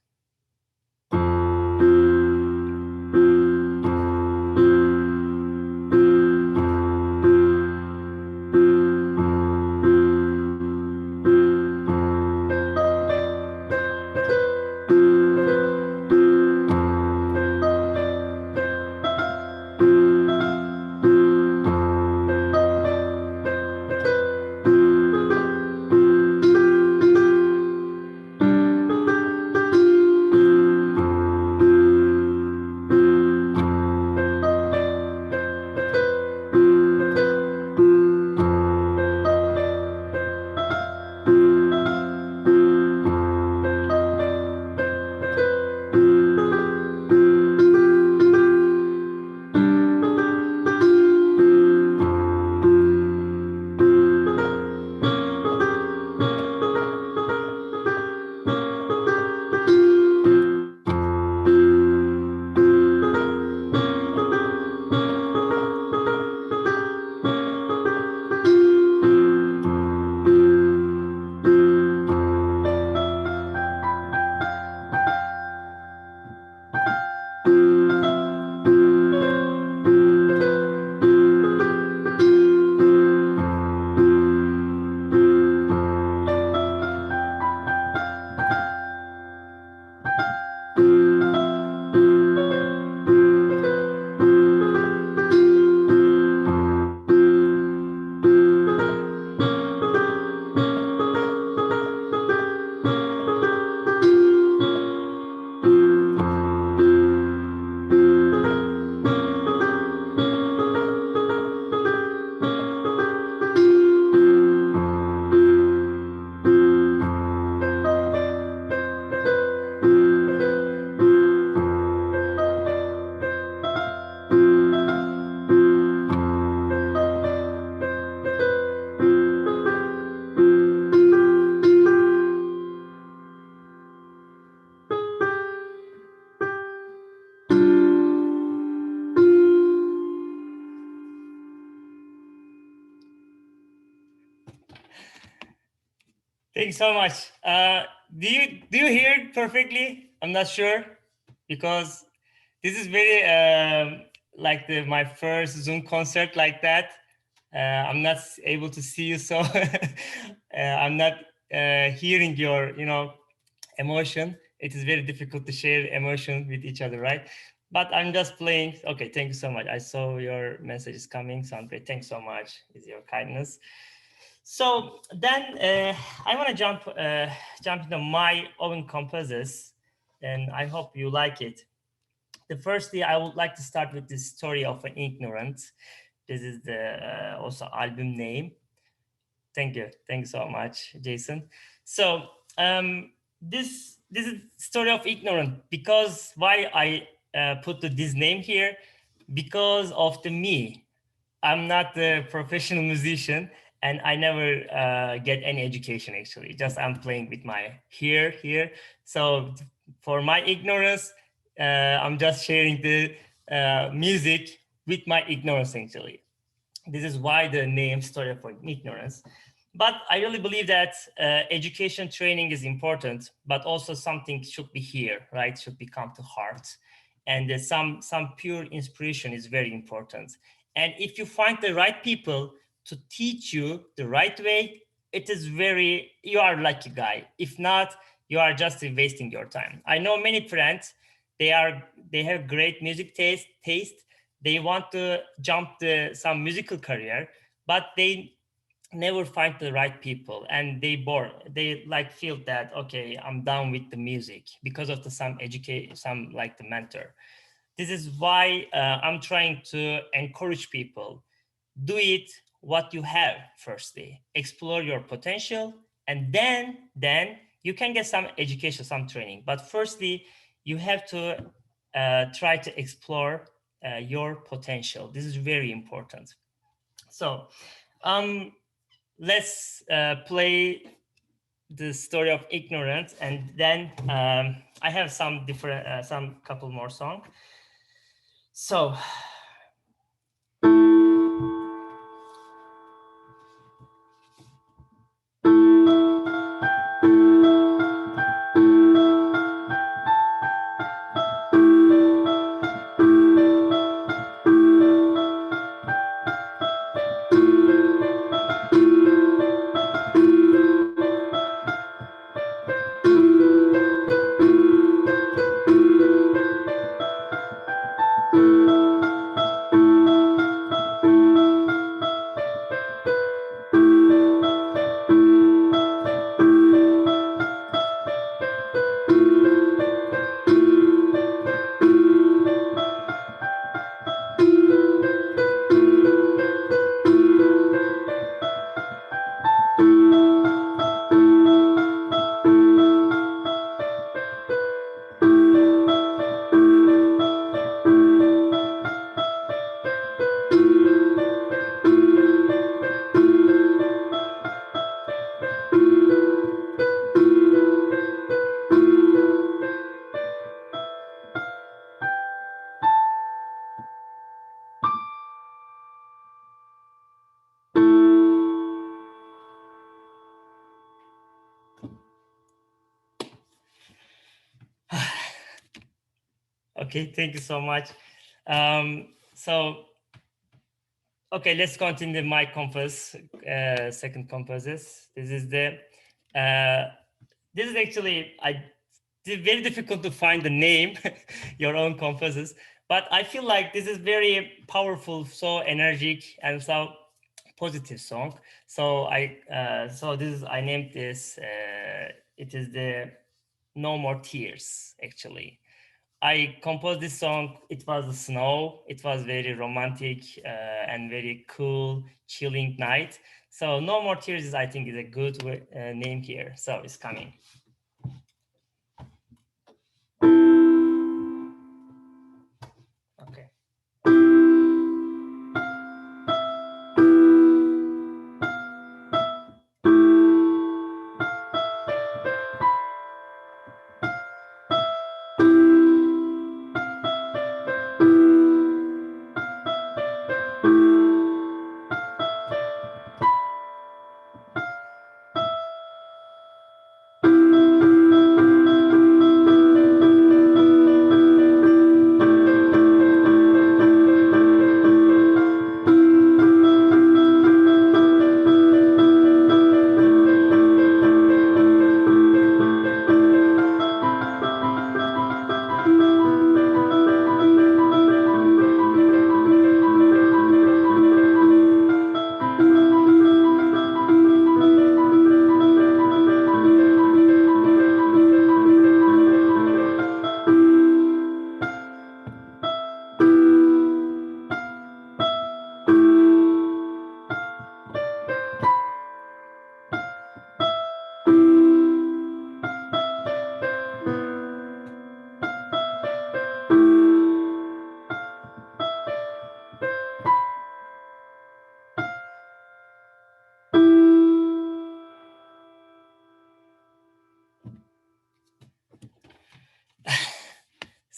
Speaker 6: Thanks so much. Do you hear it perfectly? I'm not sure, because this is very like my first Zoom concert like that. I'm not able to see you, so I'm not hearing your emotion. It is very difficult to share emotion with each other, right? but I'm just playing. Okay, thank you so much. I saw your message is coming. Sound great. Thanks so much. It's your kindness. So then I want to jump into my own composers, and I hope you like it. The firstly, I would like to start with the story of an ignorant. This is the also album name. Thank you so much, Jason. So this is story of ignorant, because why I put this name here, because of the me. I'm not a professional musician, and I never get any education actually. Just I'm playing with my here. So for my ignorance, I'm just sharing the music with my ignorance actually. This is why the name story for ignorance. But I really believe that education training is important, but also something should be here, right? Should become to heart, and some pure inspiration is very important. And if you find the right people to teach you the right way, it is very, you are lucky guy. If not, you are just wasting your time. I know many friends, they have great music taste. They want to jump some musical career, but they never find the right people, and they like feel that, okay, I'm done with the music because of the some educate some like the mentor. This is why I'm trying to encourage people, do it what you have firstly, explore your potential, and then you can get some education, some training. But firstly, you have to try to explore your potential. This is very important. So um, let's play the story of ignorance, and then I have some different some couple more songs. So okay, thank you so much. So okay, let's continue my compass, second compasses. This is actually, it's very difficult to find the name, your own compasses, but I feel like this is very powerful, so energetic, and so positive song. So I named this, it is the No More Tears, actually. I composed this song. It was the snow. It was very romantic and very cool, chilling night. So No More Tears is, I think, is a good name here. So it's coming. Okay.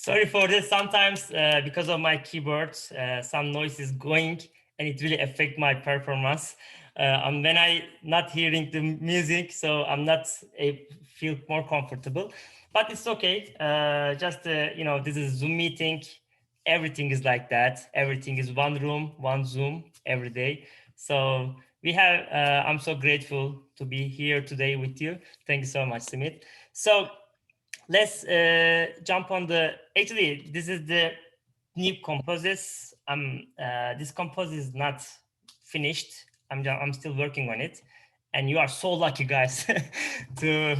Speaker 6: Sorry for this. Sometimes because of my keyboard, some noise is going and it really affect my performance. When I not hearing the music, so I'm not feel more comfortable. But it's okay. Just this is Zoom meeting. Everything is like that. Everything is one room, one Zoom every day. So we have. I'm so grateful to be here today with you. Thank you so much, Simit. So let's jump on the. Actually, this is the new composes. This compose is not finished. I'm still working on it, and you are so lucky, guys, to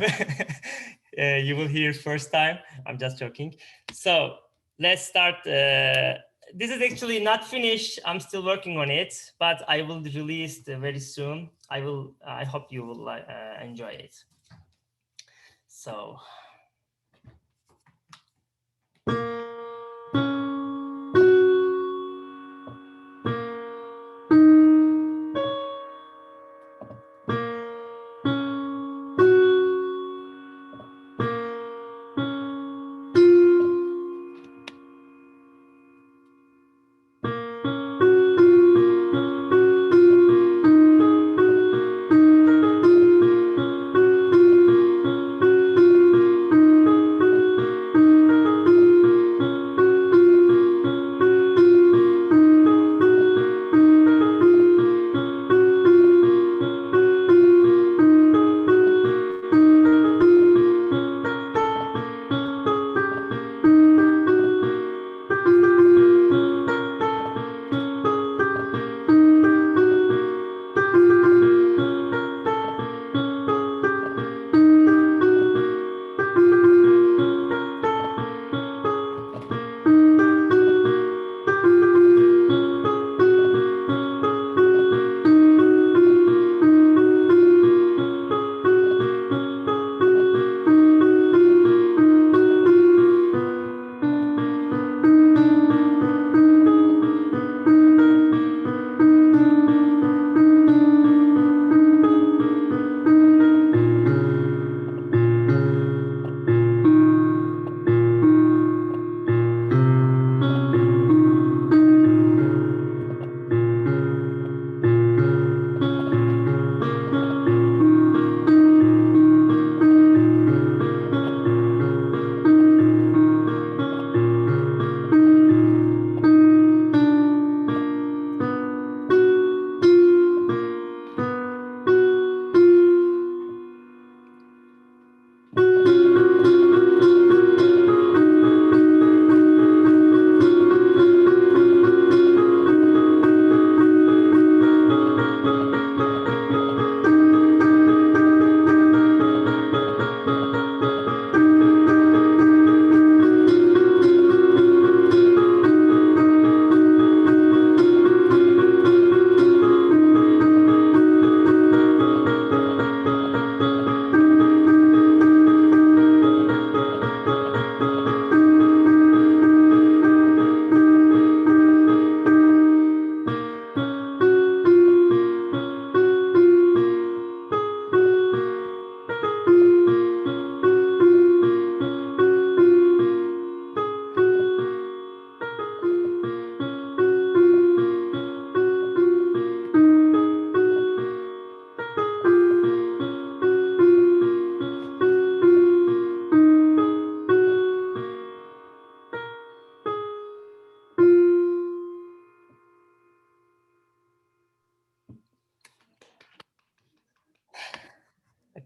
Speaker 6: you will hear first time. I'm just joking. So let's start. This is actually not finished. I'm still working on it, but I will release it very soon. I will. I hope you will enjoy it. So.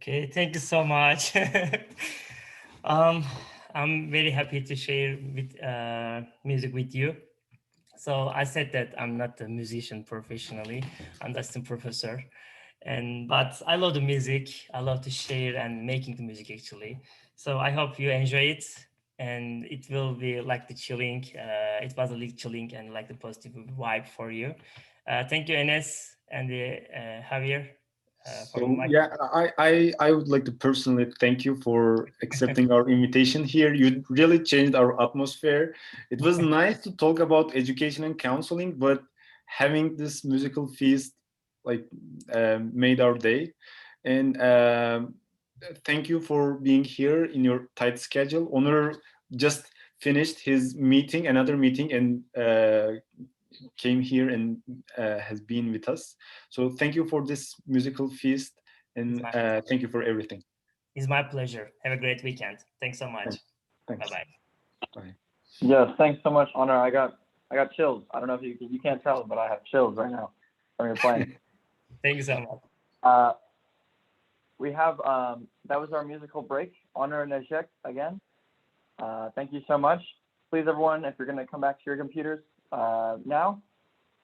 Speaker 6: Okay, thank you so much. um, I'm very happy to share with music with you. So I said that I'm not a musician professionally. I'm just a professor, but I love the music. I love to share and making the music actually. So I hope you enjoy it, and it will be like the chilling. It was a little chilling and like the positive vibe for you. Thank you, Enes and Javier. For
Speaker 2: So
Speaker 6: my
Speaker 2: yeah, I would like to personally thank you for accepting our invitation here. You really changed our atmosphere. It was nice to talk about education and counseling, but having this musical feast like made our day. And thank you for being here in your tight schedule. Honor just finished his meeting, another meeting, and came here and has been with us. So thank you for this musical feast, and thank you for everything.
Speaker 6: It's my pleasure. Have a great weekend. Thanks so much.
Speaker 2: Thanks.
Speaker 6: Bye-bye.
Speaker 2: Bye.
Speaker 1: Yes, thanks so much, Honor. I got chills. I don't know if you can't tell, but I have chills right now from your playing.
Speaker 6: Thank you so much.
Speaker 1: We have that was our musical break. Honor Najek again. Thank you so much. Please, everyone, if you're going to come back to your computers now,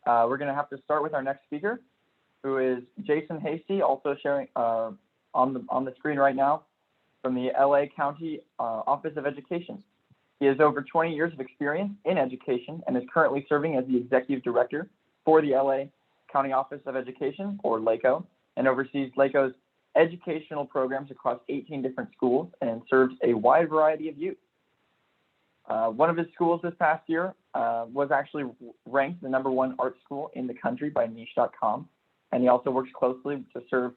Speaker 1: we're going to have to start with our next speaker, who is Jason Hasty, also sharing on the screen right now from the LA County Office of Education. He has over 20 years of experience in education and is currently serving as the executive director for the LA County Office of Education, or LACO, and oversees LACO's educational programs across 18 different schools and serves a wide variety of youth. One of his schools this past year was actually ranked the #1 art school in the country by niche.com, and he also works closely to serve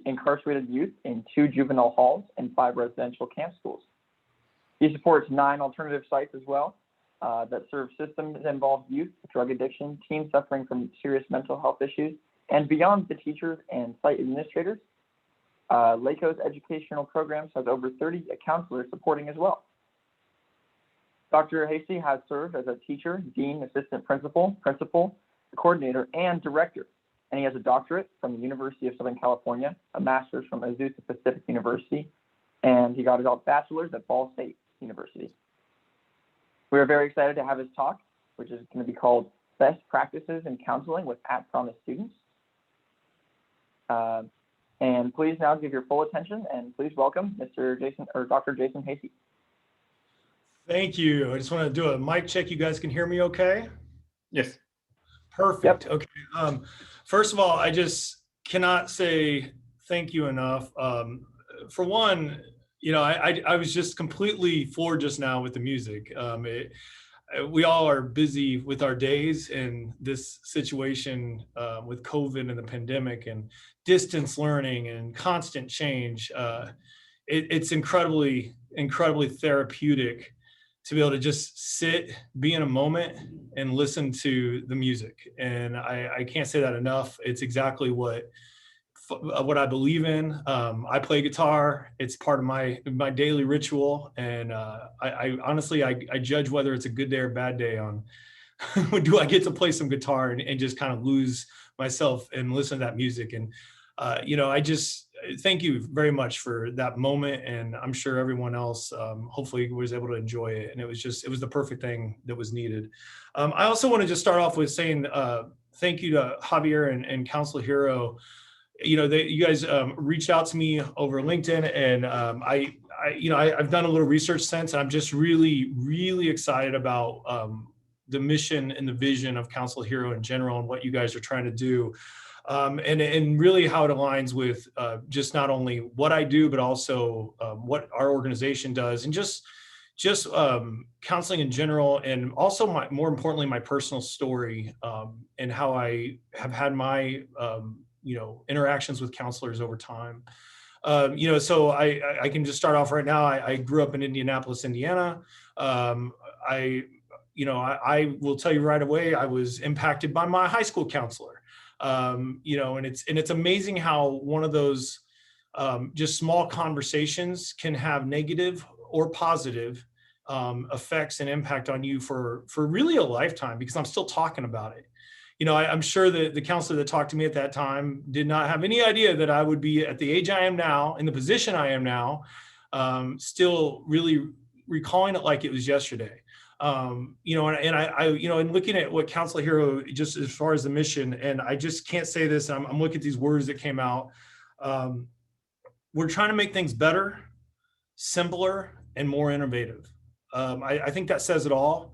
Speaker 1: incarcerated youth in 2 juvenile halls and 5 residential camp schools. He supports 9 alternative sites as well that serve systems-involved youth, drug addiction, teens suffering from serious mental health issues, and beyond the teachers and site administrators, LACO's educational programs has over 30 counselors supporting as well. Dr. Hasty has served as a teacher, dean, assistant principal, coordinator, and director, and he has a doctorate from the University of Southern California, a master's from Azusa Pacific University, and he got his bachelor's at Ball State University. We are very excited to have his talk, which is going to be called Best Practices in Counseling with At-Promise Students. And please now give your full attention and please welcome Dr. Jason Hasty.
Speaker 7: Thank you. I just want to do a mic check. You guys can hear me okay?
Speaker 2: Yes.
Speaker 7: Perfect.
Speaker 1: Yep.
Speaker 7: Okay. First of all, I just cannot say thank you enough. For one, I was just completely floored just now with the music. We all are busy with our days, and this situation with COVID and the pandemic and distance learning and constant change, it's incredibly therapeutic to be able to just sit, be in a moment, and listen to the music. And I can't say that enough. It's exactly what I believe in. I play guitar. It's part of my daily ritual. And I honestly judge whether it's a good day or bad day on do I get to play some guitar and just kind of lose myself and listen to that music. And I just thank you very much for that moment. And I'm sure everyone else hopefully was able to enjoy it. And it was the perfect thing that was needed. I also want to just start off with saying thank you to Javier and CounselHero. You guys reached out to me over LinkedIn, and I've done a little research since, and I'm just really, really excited about the mission and the vision of CounselHero in general and what you guys are trying to do. And really how it aligns with just not only what I do, but also what our organization does, and just counseling in general, and also more importantly, my personal story and how I have had my interactions with counselors over time. So I can just start off right now. I grew up in Indianapolis, Indiana. I will tell you right away, I was impacted by my high school counselor. And it's amazing how one of those just small conversations can have negative or positive effects and impact on you for really a lifetime, because I'm still talking about it. I'm sure that the counselor that talked to me at that time did not have any idea that I would be at the age I am now, in the position I am now, still really recalling it like it was yesterday. And looking at what CounselHero, just as far as the mission, and I just can't say this, I'm looking at these words that came out. We're trying to make things better, simpler, and more innovative. I think that says it all.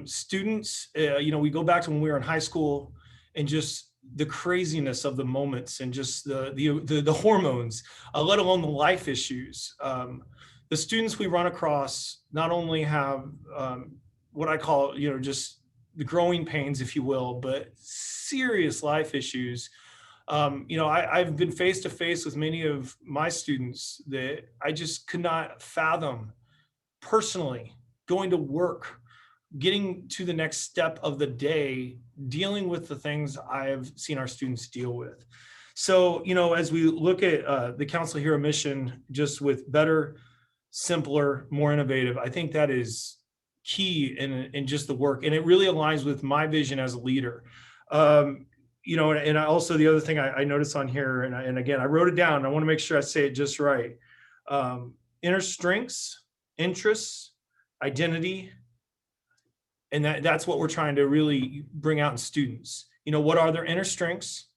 Speaker 7: Students, we go back to when we were in high school, and just the craziness of the moments, and just the hormones, let alone the life issues. The students we run across not only have what I call, just the growing pains, if you will, but serious life issues. I've been face to face with many of my students that I just could not fathom personally going to work, getting to the next step of the day, dealing with the things I've seen our students deal with. So, as we look at the CounselHero mission, just with better, simpler, more innovative, I think that is key in just the work. And it really aligns with my vision as a leader. And I also, the other thing I noticed on here, and again, I wrote it down, I want to make sure I say it just right. Inner strengths, interests, identity, and that's what we're trying to really bring out in students. What are their inner strengths?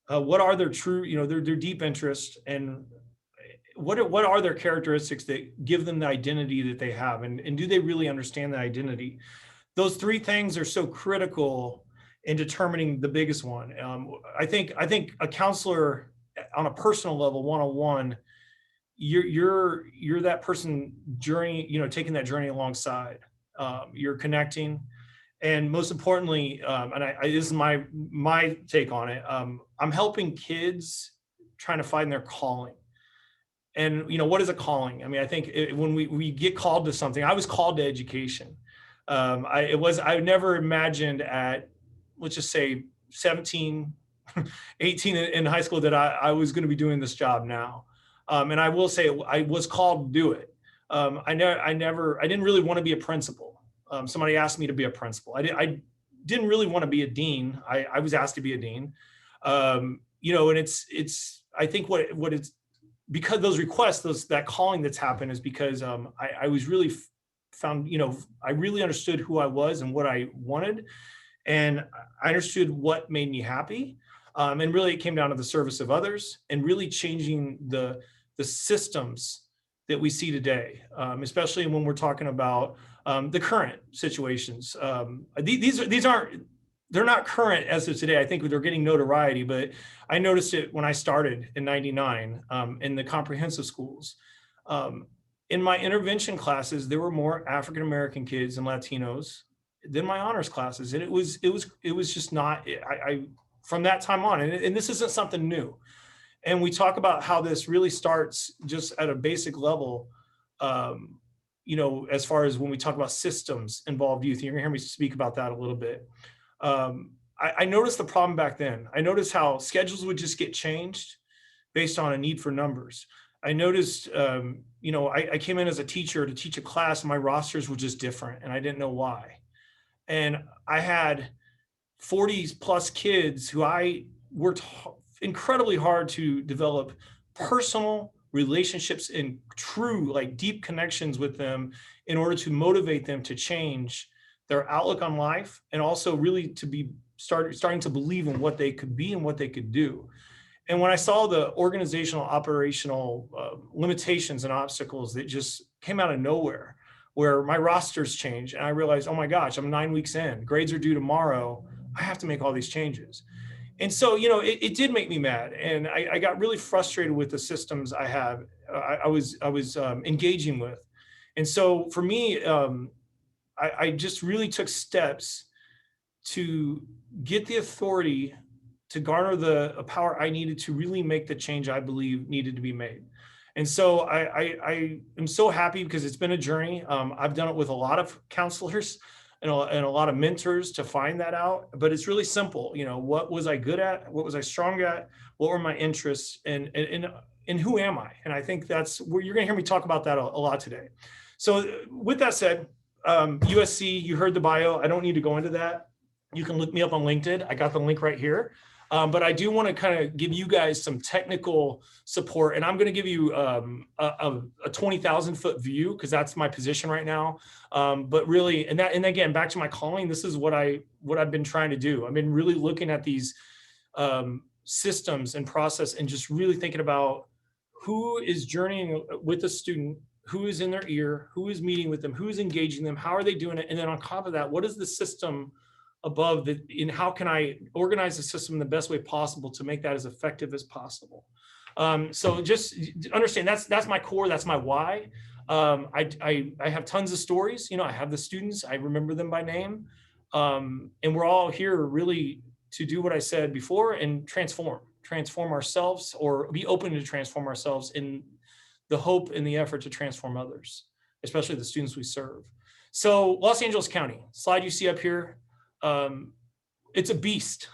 Speaker 7: What are their true, their deep interests, and what are their characteristics that give them the identity that they have, and do they really understand the identity? Those three things are so critical in determining the biggest one. I think a counselor on a personal level, one-on-one, you're that person journey, taking that journey alongside. You're connecting, and most importantly, and this is my take on it. I'm helping kids trying to find their calling. And what is a calling? I mean, I think when we get called to something, I was called to education. I never imagined at, let's just say 17, 18 in high school that I was going to be doing this job now. And I will say I was called to do it. I didn't really want to be a principal. Somebody asked me to be a principal. I didn't really want to be a dean. I was asked to be a dean. And it's I think what it's, because those requests, that calling that's happened is because I was really found, I really understood who I was and what I wanted. And I understood what made me happy. And really it came down to the service of others and really changing the systems that we see today, especially when we're talking about the current situations. They're not current as of today. I think they're getting notoriety, but I noticed it when I started in '99 in the comprehensive schools. In my intervention classes, there were more African-American kids and Latinos than my honors classes. And it was just not, from that time on, and this isn't something new. And we talk about how this really starts just at a basic level, as far as when we talk about systems involved youth. You're gonna hear me speak about that a little bit. I noticed the problem back then. I noticed how schedules would just get changed based on a need for numbers. I noticed, I came in as a teacher to teach a class and my rosters were just different and I didn't know why. And I had 40 plus kids who I worked incredibly hard to develop personal relationships and true, like, deep connections with them in order to motivate them to change their outlook on life, and also really to be starting to believe in what they could be and what they could do. And when I saw the organizational, operational limitations and obstacles that just came out of nowhere, where my rosters changed, and I realized, oh my gosh, I'm 9 weeks in, grades are due tomorrow, I have to make all these changes. And so, it did make me mad, and I got really frustrated with the systems I was engaging with. And so for me, I just really took steps to get the authority to garner the power I needed to really make the change I believe needed to be made. And so I am so happy because it's been a journey. I've done it with a lot of counselors and a lot of mentors to find that out, but it's really simple. What was I good at? What was I strong at? What were my interests? And who am I? And I think that's where you're going to hear me talk about that a lot today. So with that said, USC, you heard the bio. I don't need to go into that. You can look me up on LinkedIn. I got the link right here. But I do want to kind of give you guys some technical support, and I'm going to give you a 20,000 foot view because that's my position right now. But really, and again, back to my calling, this is what I've been trying to do. I've been really looking at these systems and process, and just really thinking about who is journeying with a student, who is in their ear, who is meeting with them, who is engaging them, how are they doing it, and then on top of that, what is the system above that, and how can I organize the system in the best way possible to make that as effective as possible. So just understand that's my core, that's my why. I have tons of stories. I have the students, I remember them by name, and we're all here really to do what I said before and transform ourselves, or be open to transform ourselves in the hope and the effort to transform others, especially the students we serve. So Los Angeles County, slide you see up here, it's a beast.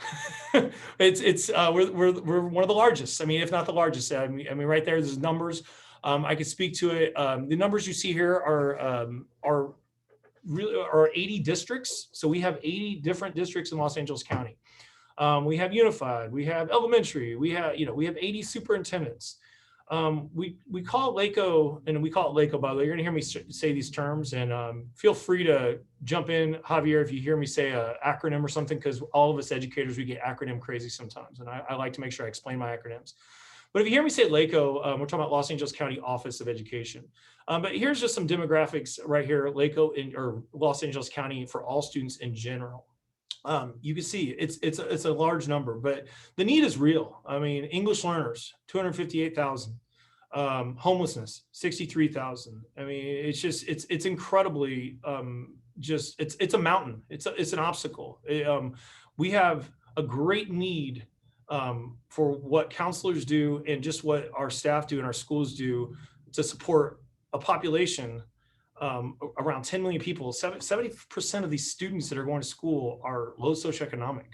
Speaker 7: We're one of the largest. I mean, if not the largest. I mean, right there's numbers. I could speak to it. The numbers you see here are really 80 districts. So we have 80 different districts in Los Angeles County. We have unified, we have elementary, we have 80 superintendents. We call it LACO, and we call it LACO, by the way. You're gonna hear me say these terms, and feel free to jump in, Javier, if you hear me say an acronym or something, because all of us educators, we get acronym crazy sometimes, and I like to make sure I explain my acronyms. But if you hear me say LACO, we're talking about Los Angeles County Office of Education. But here's just some demographics right here, LACO or Los Angeles County for all students in general. You can see it's a large number, but the need is real. I mean, English learners, 258,000, homelessness, 63,000. I mean, it's incredibly, it's a mountain. It's an obstacle. We have a great need for what counselors do and just what our staff do and our schools do to support a population around 10 million people. 70% of these students that are going to school are low socioeconomic.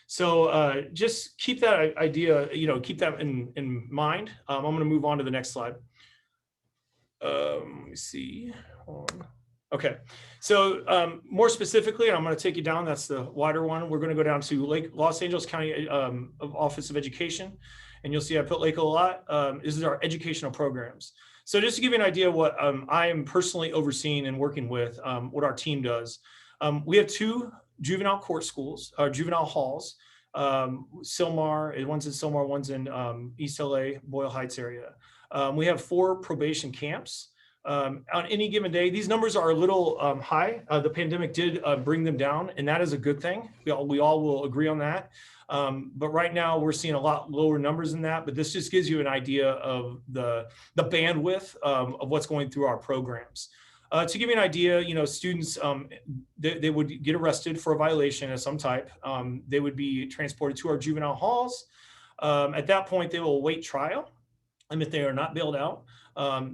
Speaker 7: So just keep that idea, keep that in mind. I'm going to move on to the next slide. Let me see. Okay, so more specifically, I'm going to take you down. That's the wider one. We're going to go down to Los Angeles County Office of Education, and you'll see I put LACO a lot. This is our educational programs. So just to give you an idea of what I am personally overseeing and working with, what our team does. We have 2 juvenile court schools, or juvenile halls, Sylmar, one's in Sylmar, one's in East LA, Boyle Heights area. We have 4 probation camps. On any given day, these numbers are a little high. The pandemic did bring them down, and that is a good thing. We all will agree on that. But right now we're seeing a lot lower numbers than that, but this just gives you an idea of the bandwidth of what's going through our programs. To give you an idea, students, they would get arrested for a violation of some type. They would be transported to our juvenile halls. At that point, they will await trial. And if they are not bailed out,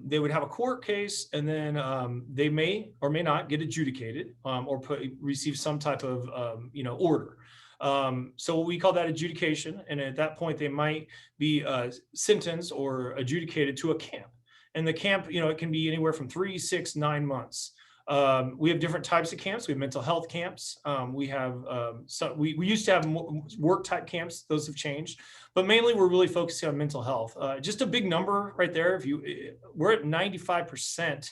Speaker 7: they would have a court case, and then they may or may not get adjudicated or receive some type of order. So we call that adjudication. And at that point, they might be sentenced or adjudicated to a camp. And the camp, it can be anywhere from 3, 6, 9 months. We have different types of camps. We have mental health camps. We have we used to have work type camps. Those have changed, but mainly we're really focusing on mental health. Just a big number right there. We're at 95%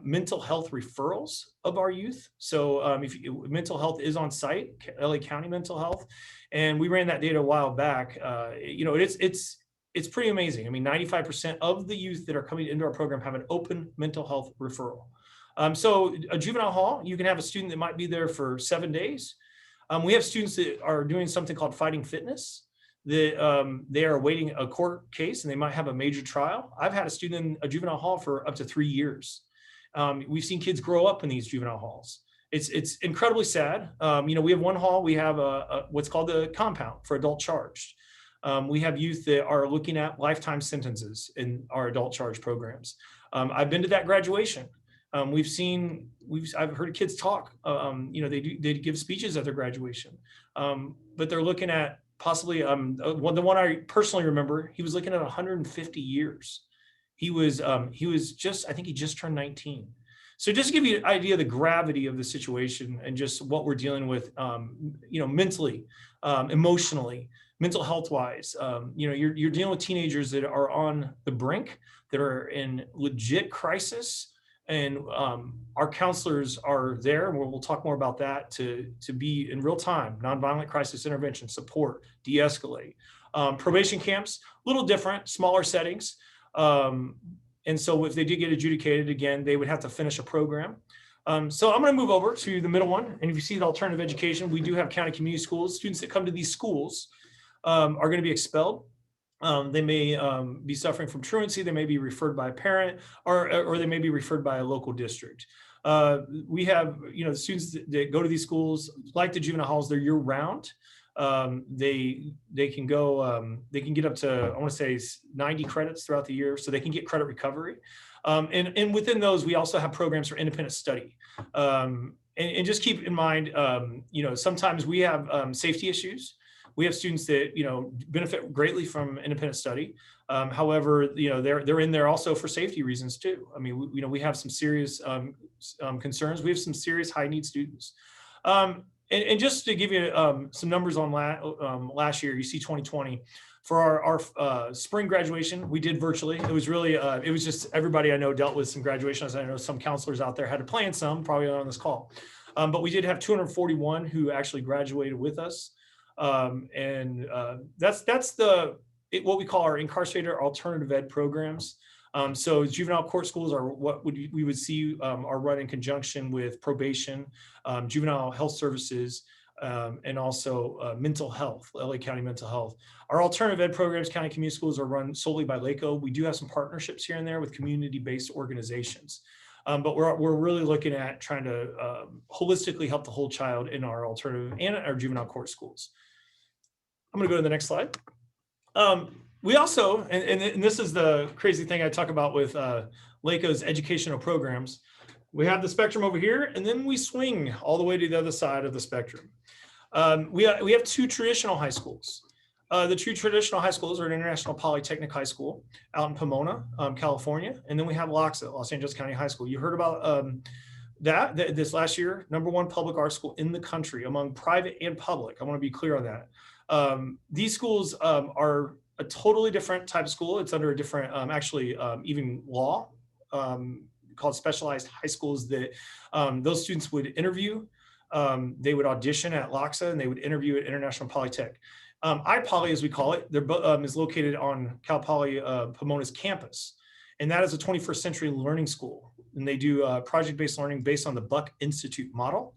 Speaker 7: mental health referrals of our youth. So mental health is on site, LA County Mental Health, and we ran that data a while back. It's pretty amazing. I mean, 95% of the youth that are coming into our program have an open mental health referral. So a juvenile hall, you can have a student that might be there for 7 days. We have students that are doing something called fighting fitness, that they are awaiting a court case and they might have a major trial. I've had a student in a juvenile hall for up to 3 years. We've seen kids grow up in these juvenile halls. It's incredibly sad. We have one hall, we have what's called the compound for adult charged. We have youth that are looking at lifetime sentences in our adult charge programs. I've been to that graduation. I've heard kids talk, they give speeches at their graduation, but they're looking at possibly, the one I personally remember, he was looking at 150 years. I think he just turned 19. So just to give you an idea of the gravity of the situation and just what we're dealing with, mentally, emotionally, mental health wise, you're dealing with teenagers that are on the brink, that are in legit crisis. And our counselors are there, and we'll talk more about that, to be in real time, nonviolent crisis intervention, support, de-escalate. Probation camps, a little different, smaller settings. And so if they did get adjudicated, again, they would have to finish a program. So I'm going to move over to the middle one. And if you see the alternative education, we do have county community schools. Students that come to these schools are going to be expelled. They may be suffering from truancy. They may be referred by a parent, or they may be referred by a local district. We have, the students that go to these schools, like the juvenile halls, they're year round. They can go, they can get up to, I want to say 90 credits throughout the year, so they can get credit recovery. And within those, we also have programs for independent study. And just keep in mind, sometimes we have safety issues. We have students that, benefit greatly from independent study. However, they're in there also for safety reasons too. I mean, we have some serious concerns. We have some serious high need students. And just to give you some numbers on last year, you see 2020. For our spring graduation, we did virtually. It was really, it was just everybody I know dealt with some graduations. I know some counselors out there had to plan some, probably on this call. But we did have 241 who actually graduated with us. That's what we call our incarcerated alternative ed programs. So juvenile court schools are what we would see are run in conjunction with probation, juvenile health services, and also mental health, LA County Mental Health. Our alternative ed programs, county community schools, are run solely by LACO. We do have some partnerships here and there with community-based organizations. But we're really looking at trying to holistically help the whole child in our alternative and our juvenile court schools. I'm going to go to the next slide. We also, and this is the crazy thing I talk about with LACO's educational programs. We have the spectrum over here, and then we swing all the way to the other side of the spectrum. We have two traditional high schools. The two traditional high schools are an International Polytechnic High School out in Pomona, California. And then we have LACSA, Los Angeles County High School. You heard about this last year, #1 public art school in the country among private and public. I want to be clear on that. These schools are a totally different type of school. It's under a different, even law called specialized high schools that those students would interview. They would audition at LACSA and they would interview at International Polytech. iPoly, as we call it, is located on Cal Poly Pomona's campus. And that is a 21st century learning school. And they do project-based learning based on the Buck Institute model.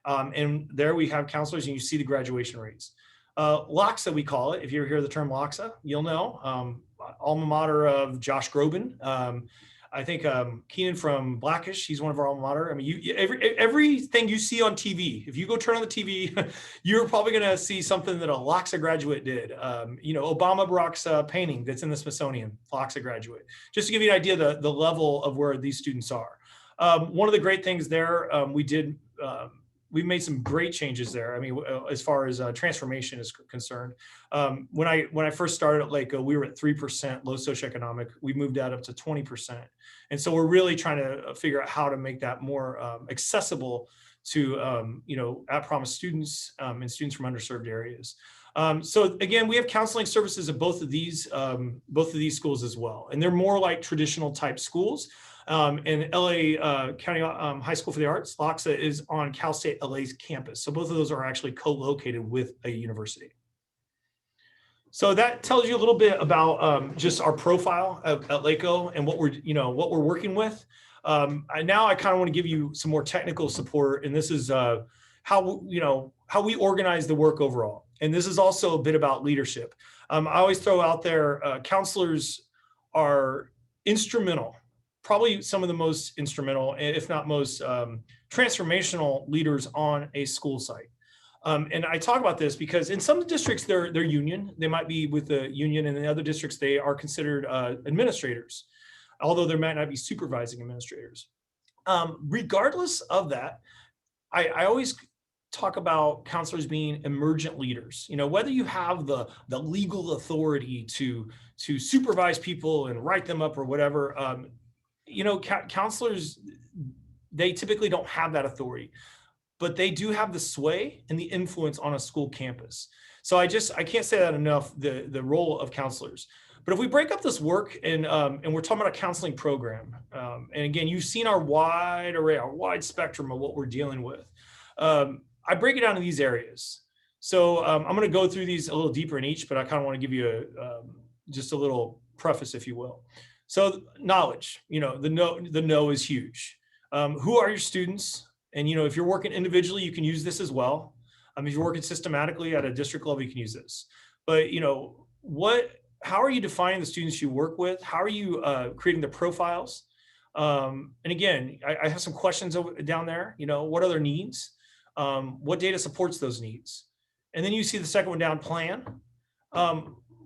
Speaker 7: And there we have counselors and you see the graduation rates. LACSA, we call it. If you ever hear the term LACSA, you'll know. Alma mater of Josh Groban. I think Keenan from Blackish, he's one of our alma mater. I mean, everything you see on TV, if you go turn on the TV, you're probably going to see something that a LACSA graduate did. Obama Barack's painting that's in the Smithsonian, LACSA graduate. Just to give you an idea of the level of where these students are. One of the great things there, we've made some great changes there. I mean, as far as transformation is concerned. When I first started at LACO, we were at 3% low socioeconomic. We moved that up to 20%. And so we're really trying to figure out how to make that more accessible to, at-promise students and students from underserved areas. So again, we have counseling services at both of these schools as well. And they're more like traditional type schools. And LA County High School for the Arts, LACSA, is on Cal State LA's campus. So both of those are actually co-located with a university. So that tells you a little bit about just our profile at LACO and what we're working with. Now I kind of want to give you some more technical support, and this is how we organize the work overall. And this is also a bit about leadership. I always throw out there, counselors are instrumental. Probably some of the most instrumental, if not most transformational leaders on a school site. And I talk about this because in some districts, they're union. They might be with the union, and in other districts, they are considered administrators, although there might not be supervising administrators. Regardless of that, I always talk about counselors being emergent leaders. Whether you have the legal authority to supervise people and write them up or whatever, counselors, they typically don't have that authority, but they do have the sway and the influence on a school campus. So I can't say that enough, the role of counselors. But if we break up this work and we're talking about a counseling program, and again, you've seen our wide array, our wide spectrum of what we're dealing with. I break it down in these areas. So I'm going to go through these a little deeper in each, but I kind of want to give you just a little preface, if you will. So knowledge, the know is huge. Who are your students? And, if you're working individually, you can use this as well. If you're working systematically at a district level, you can use this. But, how are you defining the students you work with? How are you creating the profiles? And again, I have some questions down there. What are their needs? What data supports those needs? And then you see the second one down, plan.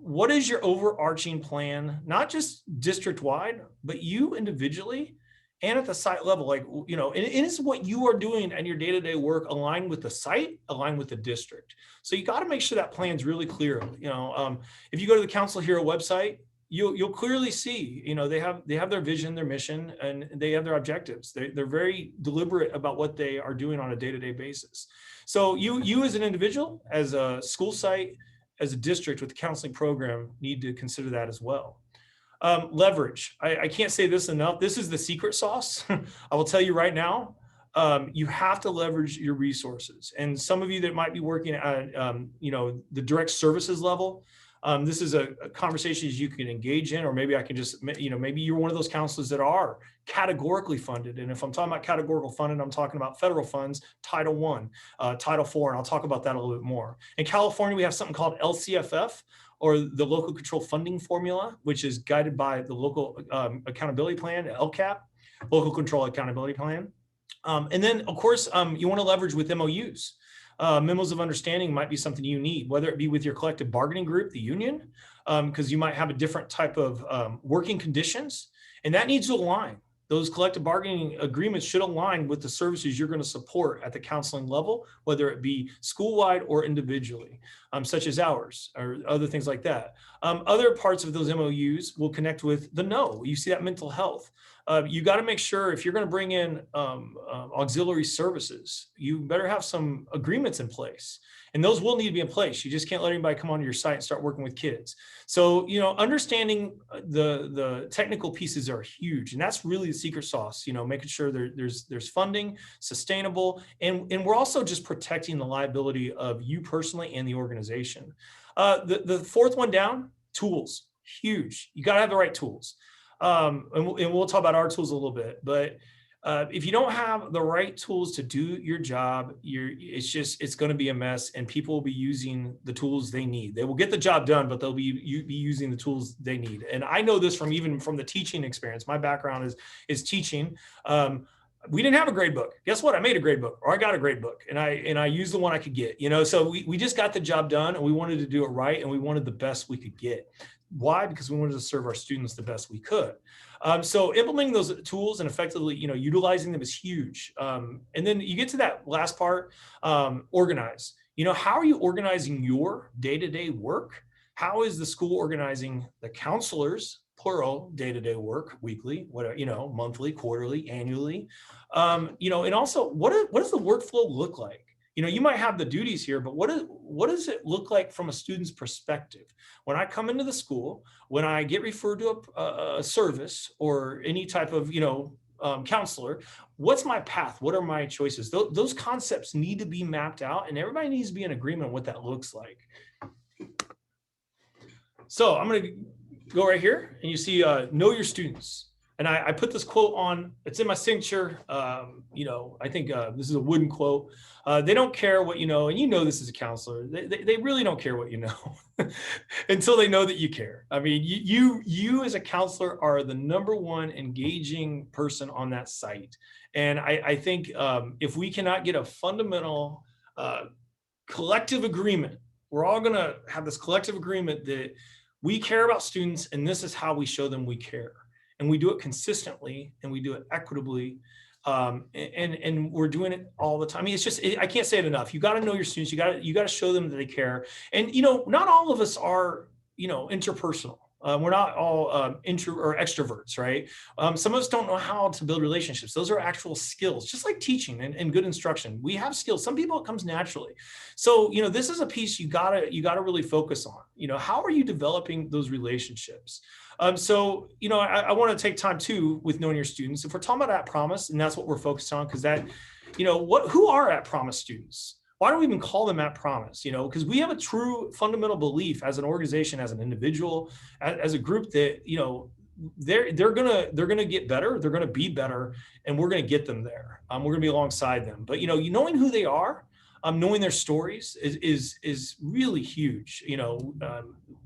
Speaker 7: what is your overarching plan, not just district-wide, but you individually and at the site level, like, you know, and is what you are doing and your day-to-day work aligned with the site, aligned with the district. So you got to make sure that plan's really clear. You know, if you go to the CounselHero website, you'll clearly see, you know, they have their vision, their mission, and they have their objectives. They're very deliberate about what they are doing on a day-to-day basis. So you as an individual, as a school site, as a district with the counseling program, need to consider that as well. Leverage. I can't say this enough. This is the secret sauce. I will tell you right now, you have to leverage your resources. And some of you that might be working at, you know, the direct services level, this is a conversation you can engage in, or maybe I can just, you know, maybe you're one of those counselors that are categorically funded. And if I'm talking about categorical funded, I'm talking about federal funds, Title I, Title IV, and I'll talk about that a little bit more. In California, we have something called LCFF, or the Local Control Funding Formula, which is guided by the Local Accountability Plan, LCAP, Local Control Accountability Plan. And then, of course, you want to leverage with MOUs. Memos of understanding might be something you need, whether it be with your collective bargaining group, the union, because you might have a different type of working conditions, and that needs to align. Those collective bargaining agreements should align with the services you're going to support at the counseling level, whether it be school-wide or individually, such as ours or other things like that. Other parts of those MOUs will connect with the no. You see that mental health. You got to make sure if you're going to bring in auxiliary services, you better have some agreements in place. And those will need to be in place. You just can't let anybody come onto your site and start working with kids. So, you know, understanding the technical pieces are huge. And that's really the secret sauce, you know, making sure there's funding, sustainable, and we're also just protecting the liability of you personally and the organization. The fourth one down, tools, huge. You got to have the right tools. And we'll talk about our tools a little bit, but if you don't have the right tools to do your job, it's going to be a mess, and people will be using the tools they need. They will get the job done, but they'll be using the tools they need. And I know this even from the teaching experience. My background is teaching. We didn't have a grade book. Guess what? I made a grade book, or I got a grade book, and I used the one I could get. You know, so we just got the job done, and we wanted to do it right, and we wanted the best we could get. Why? Because we wanted to serve our students the best we could. So implementing those tools and effectively, you know, utilizing them is huge. And then you get to that last part, organize. You know, how are you organizing your day-to-day work? How is the school organizing the counselors, plural, day-to-day work, weekly, whatever, you know, monthly, quarterly, annually? You know, and also, what does the workflow look like? You know, you might have the duties here, but what does it look like from a student's perspective? When I come into the school, when I get referred to a service or any type of, you know, counselor, what's my path? What are my choices? Those concepts need to be mapped out, and everybody needs to be in agreement on what that looks like. So I'm going to go right here, and you see know your students. And I put this quote on, it's in my signature. You know, I think this is a wooden quote. They don't care what you know, and you know this as a counselor. They really don't care what you know until they know that you care. I mean, you as a counselor are the #1 engaging person on that site. And I think if we cannot get a fundamental collective agreement, we're all going to have this collective agreement that we care about students, and this is how we show them we care. And we do it consistently, and we do it equitably, and we're doing it all the time. I mean, it's just, I can't say it enough. You got to know your students. You got to show them that they care. And, you know, not all of us are, you know, interpersonal. We're not all intro or extroverts, right? Some of us don't know how to build relationships. Those are actual skills, just like teaching and good instruction. We have skills. Some people, it comes naturally. So, you know, this is a piece you gotta really focus on. You know, how are you developing those relationships? So, you know, I want to take time too with knowing your students. If we're talking about at promise, and that's what we're focused on, because that, you know, who are at promise students? Why do we even call them at promise? You know, because we have a true fundamental belief as an organization, as an individual, as a group that, you know, they're gonna get better, they're gonna be better, and we're gonna get them there. We're gonna be alongside them. But you know, knowing who they are, knowing their stories is really huge. You know,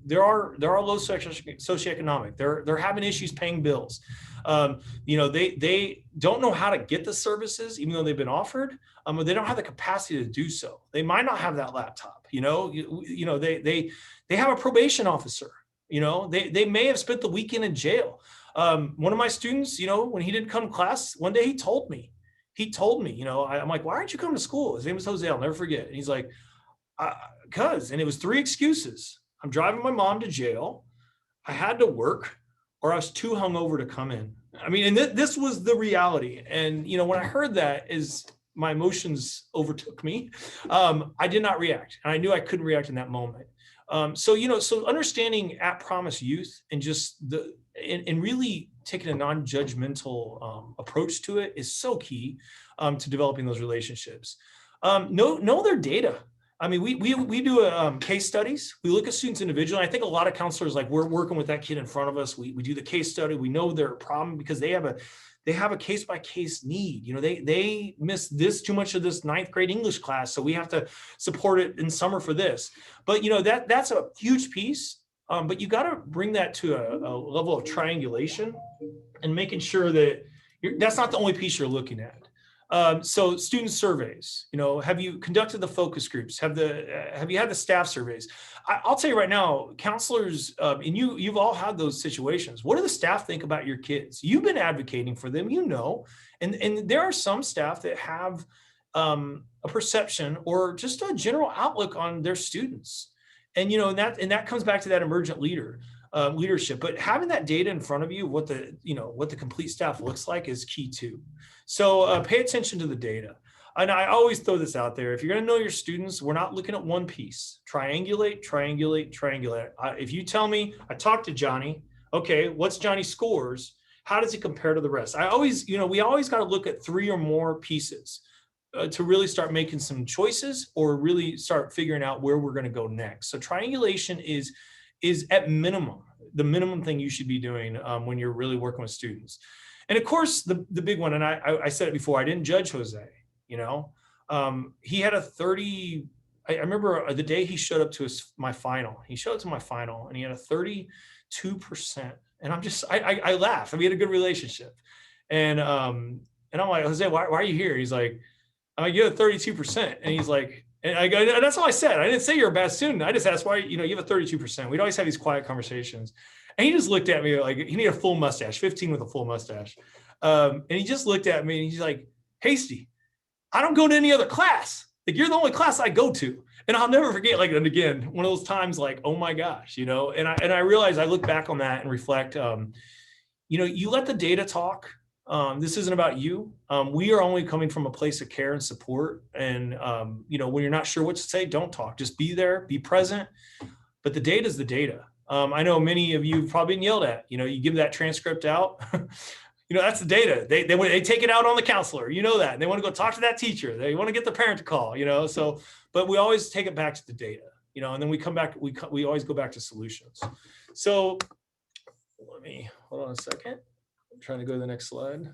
Speaker 7: there are low socioeconomic. They're having issues paying bills. You know, they don't know how to get the services, even though they've been offered. Or they don't have the capacity to do so. They might not have that laptop. You know, they have a probation officer. You know, they may have spent the weekend in jail. One of my students, you know, when he didn't come to class, one day he told me, you know, I'm like, why aren't you coming to school? His name was Jose, I'll never forget. And he's like, cause, and it was 3 excuses. I'm driving my mom to jail. I had to work, or I was too hungover to come in. I mean, and this was the reality. And, you know, when I heard that, my emotions overtook me. I did not react. And I knew I couldn't react in that moment. So, you know, so understanding At Promise Youth and just and really taking a non-judgmental approach to it is so key to developing those relationships. Know their data. I mean, we do case studies. We look at students individually. I think a lot of counselors, like, we're working with that kid in front of us. We do the case study. We know their problem because they have a case-by-case need. You know, they miss this too much of this 9th grade English class, so we have to support it in summer for this. But, you know, that's a huge piece. But you got to bring that to a level of triangulation and making sure that that's not the only piece you're looking at. So student surveys, you know, have you conducted the focus groups? Have you had the staff surveys? I'll tell you right now, counselors, and you've all had those situations. What do the staff think about your kids? You've been advocating for them, you know, and there are some staff that have a perception or just a general outlook on their students. And, you know, and that comes back to that emergent leadership, but having that data in front of you, what the complete staff looks like is key too. So pay attention to the data. And I always throw this out there. If you're going to know your students, we're not looking at one piece. Triangulate. If you tell me, I talked to Johnny, okay, what's Johnny's scores? How does he compare to the rest? We always got to look at 3 or more pieces to really start making some choices or really start figuring out where we're going to go next. So triangulation is at minimum, the minimum thing you should be doing when you're really working with students. And of course, the big one, and I said it before, I didn't judge Jose, you know. He had a 30, I remember the day he showed up to my final, and he had a 32%. And I laugh. I mean, we had a good relationship. And I'm like, Jose, why are you here? He's like, you have a 32%. And he's like, and I go, and that's all I said. I didn't say you're a bad student. I just asked why, you know, you have a 32%. We'd always have these quiet conversations. And he just looked at me like he needed a full mustache, 15 with a full mustache. And he just looked at me and he's like, Hasty, I don't go to any other class. Like, you're the only class I go to. And I'll never forget, like, and again, one of those times like, oh my gosh, you know, and I realized, I look back on that and reflect, you know, you let the data talk. This isn't about you. We are only coming from a place of care and support. And, you know, when you're not sure what to say, don't talk, just be there, be present. But the data is the data. I know many of you have probably been yelled at, you know, you give that transcript out, you know, that's the data. They take it out on the counselor, you know that, and they want to go talk to that teacher. They want to get the parent to call, you know, so, but we always take it back to the data, you know, and then we come back, we always go back to solutions. So let me, hold on a second. I'm trying to go to the next slide.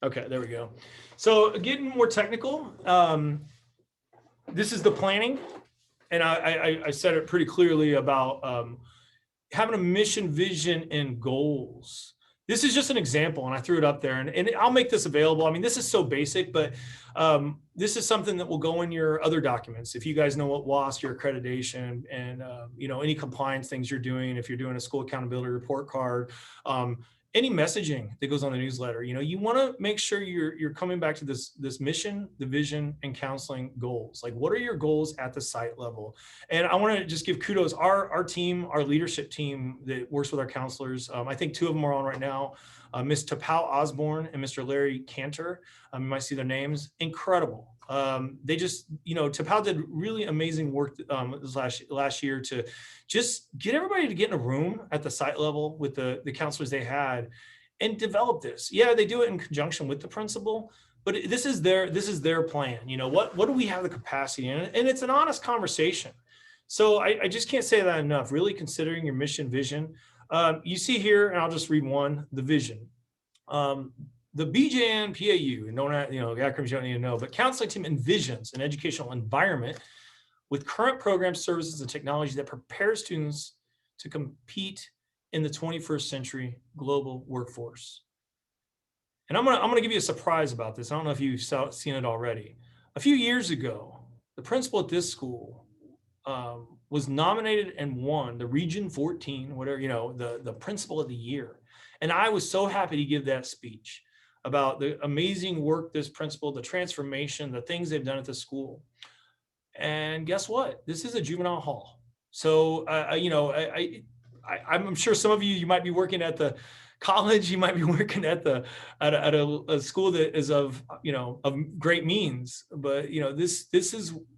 Speaker 7: Okay, there we go. So getting more technical, this is the planning. And I said it pretty clearly about having a mission, vision, and goals. This is just an example, and I threw it up there, and I'll make this available. I mean, this is so basic, but this is something that will go in your other documents. If you guys know what WASP, your accreditation, and you know, any compliance things you're doing, if you're doing a school accountability report card, any messaging that goes on the newsletter, you know, you want to make sure you're coming back to this mission, the vision, and counseling goals. Like, what are your goals at the site level? And I want to just give kudos. Our team, our leadership team that works with our counselors. I think 2 of them are on right now. Ms. Tapao Osborne and Mr. Larry Cantor. You might see their names. Incredible. They just, you know, Tapao did really amazing work this last year to just get everybody to get in a room at the site level with the counselors they had and develop this. Yeah, they do it in conjunction with the principal, but this is their plan. You know, what do we have the capacity in? And it's an honest conversation. So I just can't say that enough. Really considering your mission, vision. You see here, and I'll just read one, the vision. the BJN PAU, and don't, the acronyms you don't need to know, but counseling team envisions an educational environment with current programs, services, and technology that prepare students to compete in the 21st century global workforce. And I'm gonna give you a surprise about this. I don't know if you've seen it already. A few years ago, the principal at this school was nominated and won the Region 14, whatever, the principal of the year. And I was so happy to give that speech about the amazing work this principal, the transformation, the things they've done at the school. And guess what? This is a juvenile hall. So, I'm sure some of you might be working at the college, you might be working at a school that is of great means, but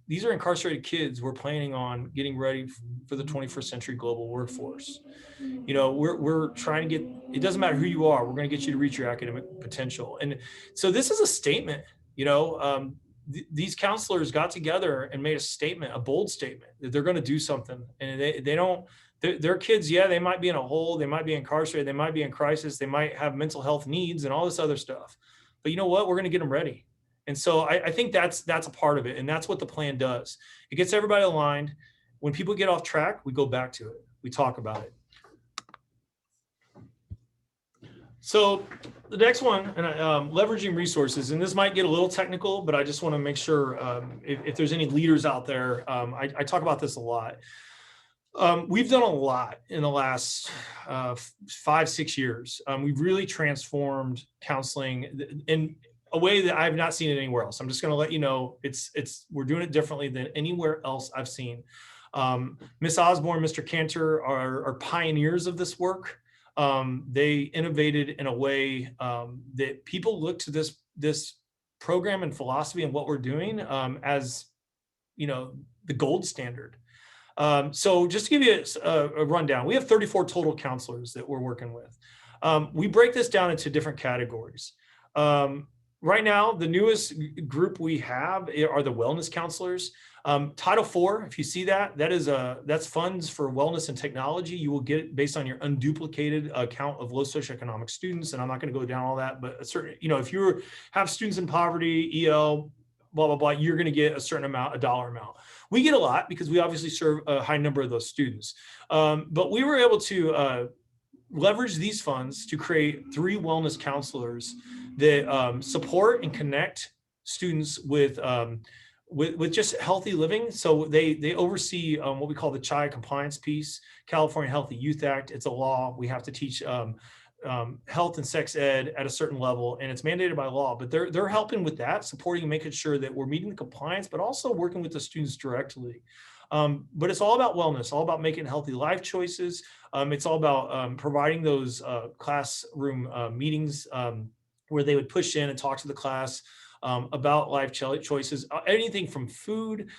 Speaker 7: these are incarcerated kids we're planning on getting ready for the 21st century global workforce. We're trying to get, it doesn't matter who you are, we're going to get you to reach your academic potential. And so this is a statement, these counselors got together and made a statement, a bold statement, that they're going to do something. And their kids, they might be in a hole, they might be incarcerated, they might be in crisis, they might have mental health needs and all this other stuff. But you know what? We're going to get them ready. And so I think that's a part of it. And that's what the plan does. It gets everybody aligned. When people get off track, we go back to it. We talk about it. So the next one, and leveraging resources, and this might get a little technical, but I just want to make sure if there's any leaders out there, I talk about this a lot. We've done a lot in the last 5-6 years. We've really transformed counseling in a way that I've not seen it anywhere else. I'm just going to let you know we're doing it differently than anywhere else I've seen. Miss Osborne, Mr. Cantor are pioneers of this work. They innovated in a way that people look to this program and philosophy and what we're doing as the gold standard. So just to give you a rundown, we have 34 total counselors that we're working with. We break this down into different categories. Right now, the newest group we have are the wellness counselors. Title IV, if you see that's funds for wellness and technology. You will get it based on your unduplicated account of low socioeconomic students. And I'm not going to go down all that, but if you have students in poverty, EL, blah, blah, blah, you're going to get a certain amount, a dollar amount. We get a lot because we obviously serve a high number of those students. But we were able to leverage these funds to create 3 wellness counselors that support and connect students with just healthy living. So they oversee what we call the CHI compliance piece, California Healthy Youth Act. It's a law. We have to teach health and sex ed at a certain level, and it's mandated by law, but they're helping with that, supporting and making sure that we're meeting the compliance, but also working with the students directly. But it's all about wellness, all about making healthy life choices. It's all about providing those classroom meetings where they would push in and talk to the class about life choices, anything from food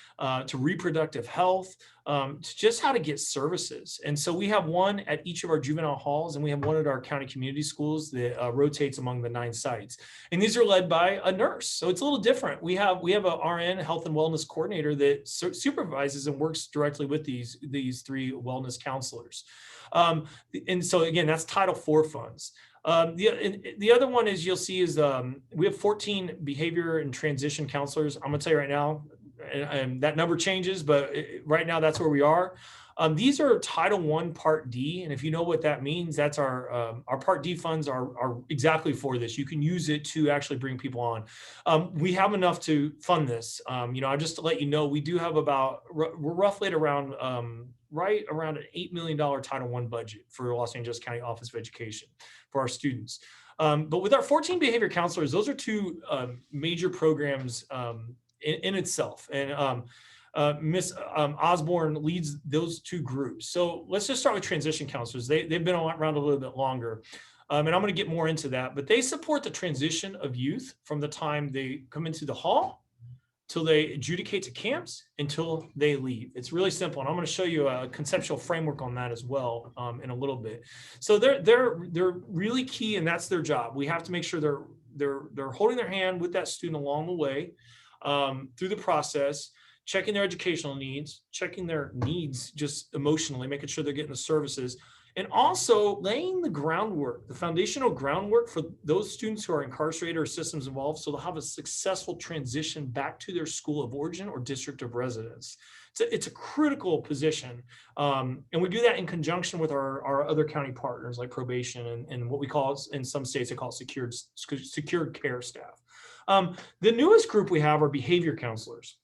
Speaker 7: to reproductive health, to just how to get services. And so we have one at each of our juvenile halls, and we have one at our county community schools that rotates among the 9 sites. And these are led by a nurse. So it's a little different. We have a RN, health and wellness coordinator, that supervises and works directly with these 3 wellness counselors. And so again, that's Title IV funds. The other one is you'll see is we have 14 behavior and transition counselors. I'm going to tell you right now, and that number changes, but right now that's where we are. These are Title I Part D, and if you know what that means, that's our Part D funds are exactly for this. You can use it to actually bring people on. We have enough to fund this. Just to let you know, we do have we're roughly at around right around an $8 million Title I budget for the Los Angeles County Office of Education for our students. But with our 14 behavior counselors, those are 2 major programs in itself. And Miss Osborne leads those 2 groups. So let's just start with transition counselors. They've been around a little bit longer. And I'm going to get more into that, but they support the transition of youth from the time they come into the hall till they adjudicate to camps until they leave. It's really simple. And I'm going to show you a conceptual framework on that as well in a little bit. So they're really key, and that's their job. We have to make sure they're holding their hand with that student along the way through the process, checking their educational needs, checking their needs just emotionally, making sure they're getting the services. and also laying the groundwork, the foundational groundwork for those students who are incarcerated or systems involved, so they'll have a successful transition back to their school of origin or district of residence. It's a critical position. And we do that in conjunction with our other county partners like probation and what we call, in some states, they call it secured care staff. The newest group we have are behavior counselors.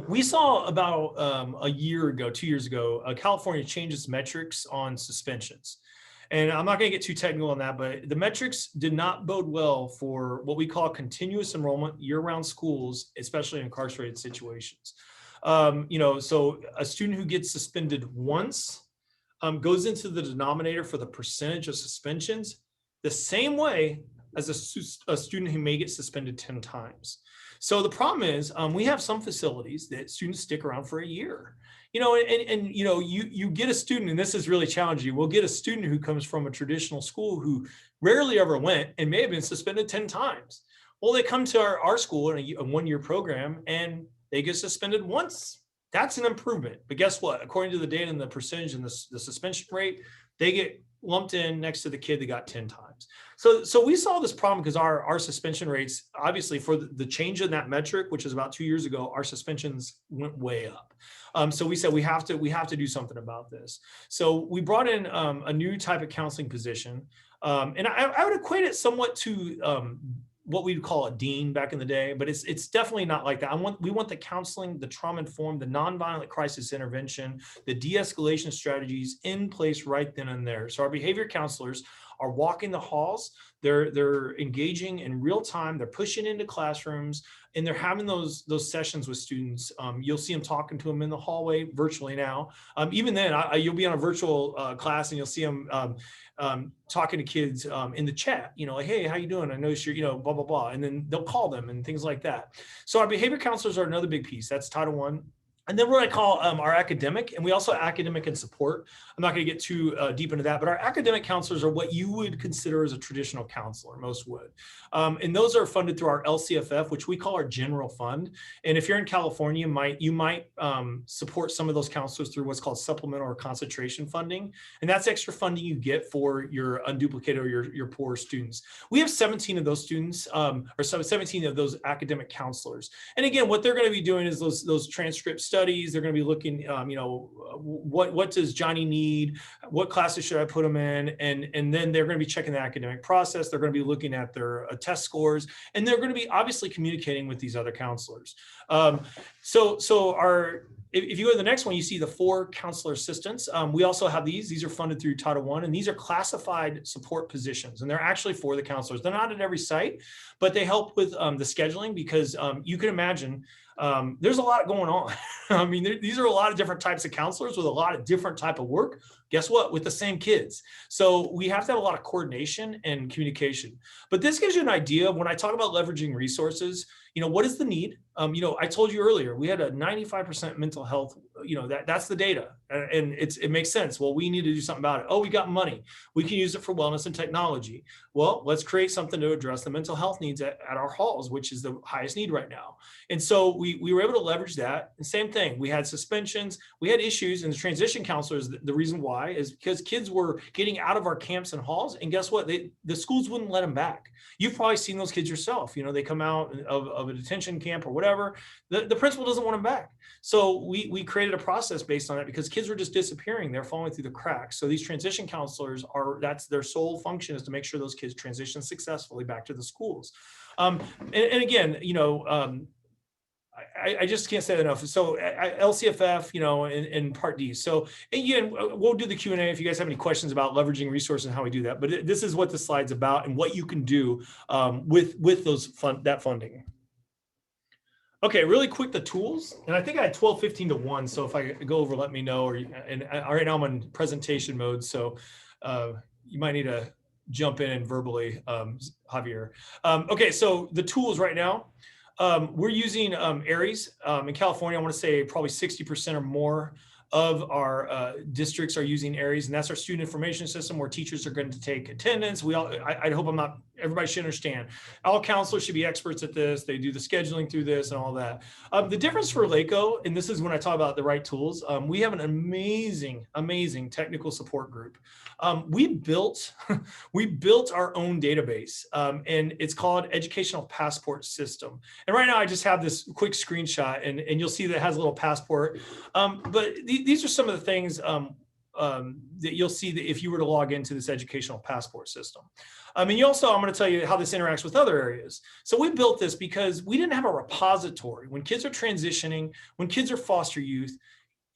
Speaker 7: We saw about a year ago, 2 years ago, California changed its metrics on suspensions. And I'm not going to get too technical on that, but the metrics did not bode well for what we call continuous enrollment year-round schools, especially in incarcerated situations. So a student who gets suspended once goes into the denominator for the percentage of suspensions the same way as a student who may get suspended 10 times. So the problem is we have some facilities that students stick around for a year, you get a student, and this is really challenging. We'll get a student who comes from a traditional school who rarely ever went and may have been suspended 10 times. Well, they come to our school in a one-year program and they get suspended once. That's an improvement. But guess what? According to the data and the percentage and the suspension rate, they get lumped in next to the kid that got 10 times. So we saw this problem because our suspension rates, obviously for the change in that metric, which is about 2 years ago, our suspensions went way up. So we said we have to do something about this. So we brought in a new type of counseling position. And I would equate it somewhat to what we'd call a dean back in the day, but it's definitely not like that. We want the counseling, the trauma-informed, the nonviolent crisis intervention, the de-escalation strategies in place right then and there. So our behavior counselors are walking the halls, they're engaging in real time, they're pushing into classrooms, and they're having those sessions with students. You'll see them talking to them in the hallway virtually now. Even then, you'll be on a virtual class and you'll see them talking to kids in the chat, like, hey, how you doing? I noticed you're, blah, blah, blah. And then they'll call them and things like that. So our behavior counselors are another big piece. That's Title I. And then what I call our academic, and we also have academic and support. I'm not going to get too deep into that, but our academic counselors are what you would consider as a traditional counselor, most would. And those are funded through our LCFF, which we call our general fund. And if you're in California, you might support some of those counselors through what's called supplemental or concentration funding. And that's extra funding you get for your unduplicated or your poor students. We have 17 of those students, or 17 of those academic counselors. And again, what they're going to be doing is those transcript studies. They're going to be looking, what does Johnny need? What classes should I put him in? And then they're going to be checking the academic process. They're going to be looking at their test scores, and they're going to be obviously communicating with these other counselors. If you go to the next one, you see the 4 counselor assistants. We also have these. These are funded through Title I, and these are classified support positions, and they're actually for the counselors. They're not at every site, but they help with the scheduling because you can imagine there's a lot going on. I mean, these are a lot of different types of counselors with a lot of different type of work. Guess what? With the same kids. So we have to have a lot of coordination and communication. But this gives you an idea of when I talk about leveraging resources, what is the need? I told you earlier, we had a 95% mental health, that's the data. And it makes sense. Well, we need to do something about it. Oh, we got money. We can use it for wellness and technology. Well, let's create something to address the mental health needs at our halls, which is the highest need right now. And so we were able to leverage that. And same thing, we had suspensions, we had issues, and the transition counselors, the reason why is because kids were getting out of our camps and halls. And guess what? The schools wouldn't let them back. You've probably seen those kids yourself. They come out of a detention camp or whatever. The principal doesn't want them back. So we created a process based on it because kids were just disappearing. They're falling through the cracks. So these transition counselors that's their sole function, is to make sure those kids transition successfully back to the schools. And again, I just can't say that enough. So LCFF, in Part D. So again, we'll do the Q&A if you guys have any questions about leveraging resources and how we do that. But this is what the slide's about and what you can do with that funding. Okay, really quick, the tools. And I think I had 12, 15 to 1. So if I go over, let me know. And right now I'm in presentation mode. So you might need to jump in and verbally, Javier. Okay, so the tools right now. We're using ARIES. In California, I want to say probably 60% or more of our districts are using ARIES, and that's our student information system where teachers are going to take attendance. I hope I'm not everybody should understand. All counselors should be experts at this. They do the scheduling through this and all that. The difference for LACO, and this is when I talk about the right tools, we have an amazing, amazing technical support group. We built our own database, and it's called Educational Passport System. And right now I just have this quick screenshot, and you'll see that it has a little passport. But these are some of the things that you'll see that if you were to log into this educational passport system. And you also, I'm going to tell you how this interacts with other areas. So we built this because we didn't have a repository. When kids are transitioning, when kids are foster youth,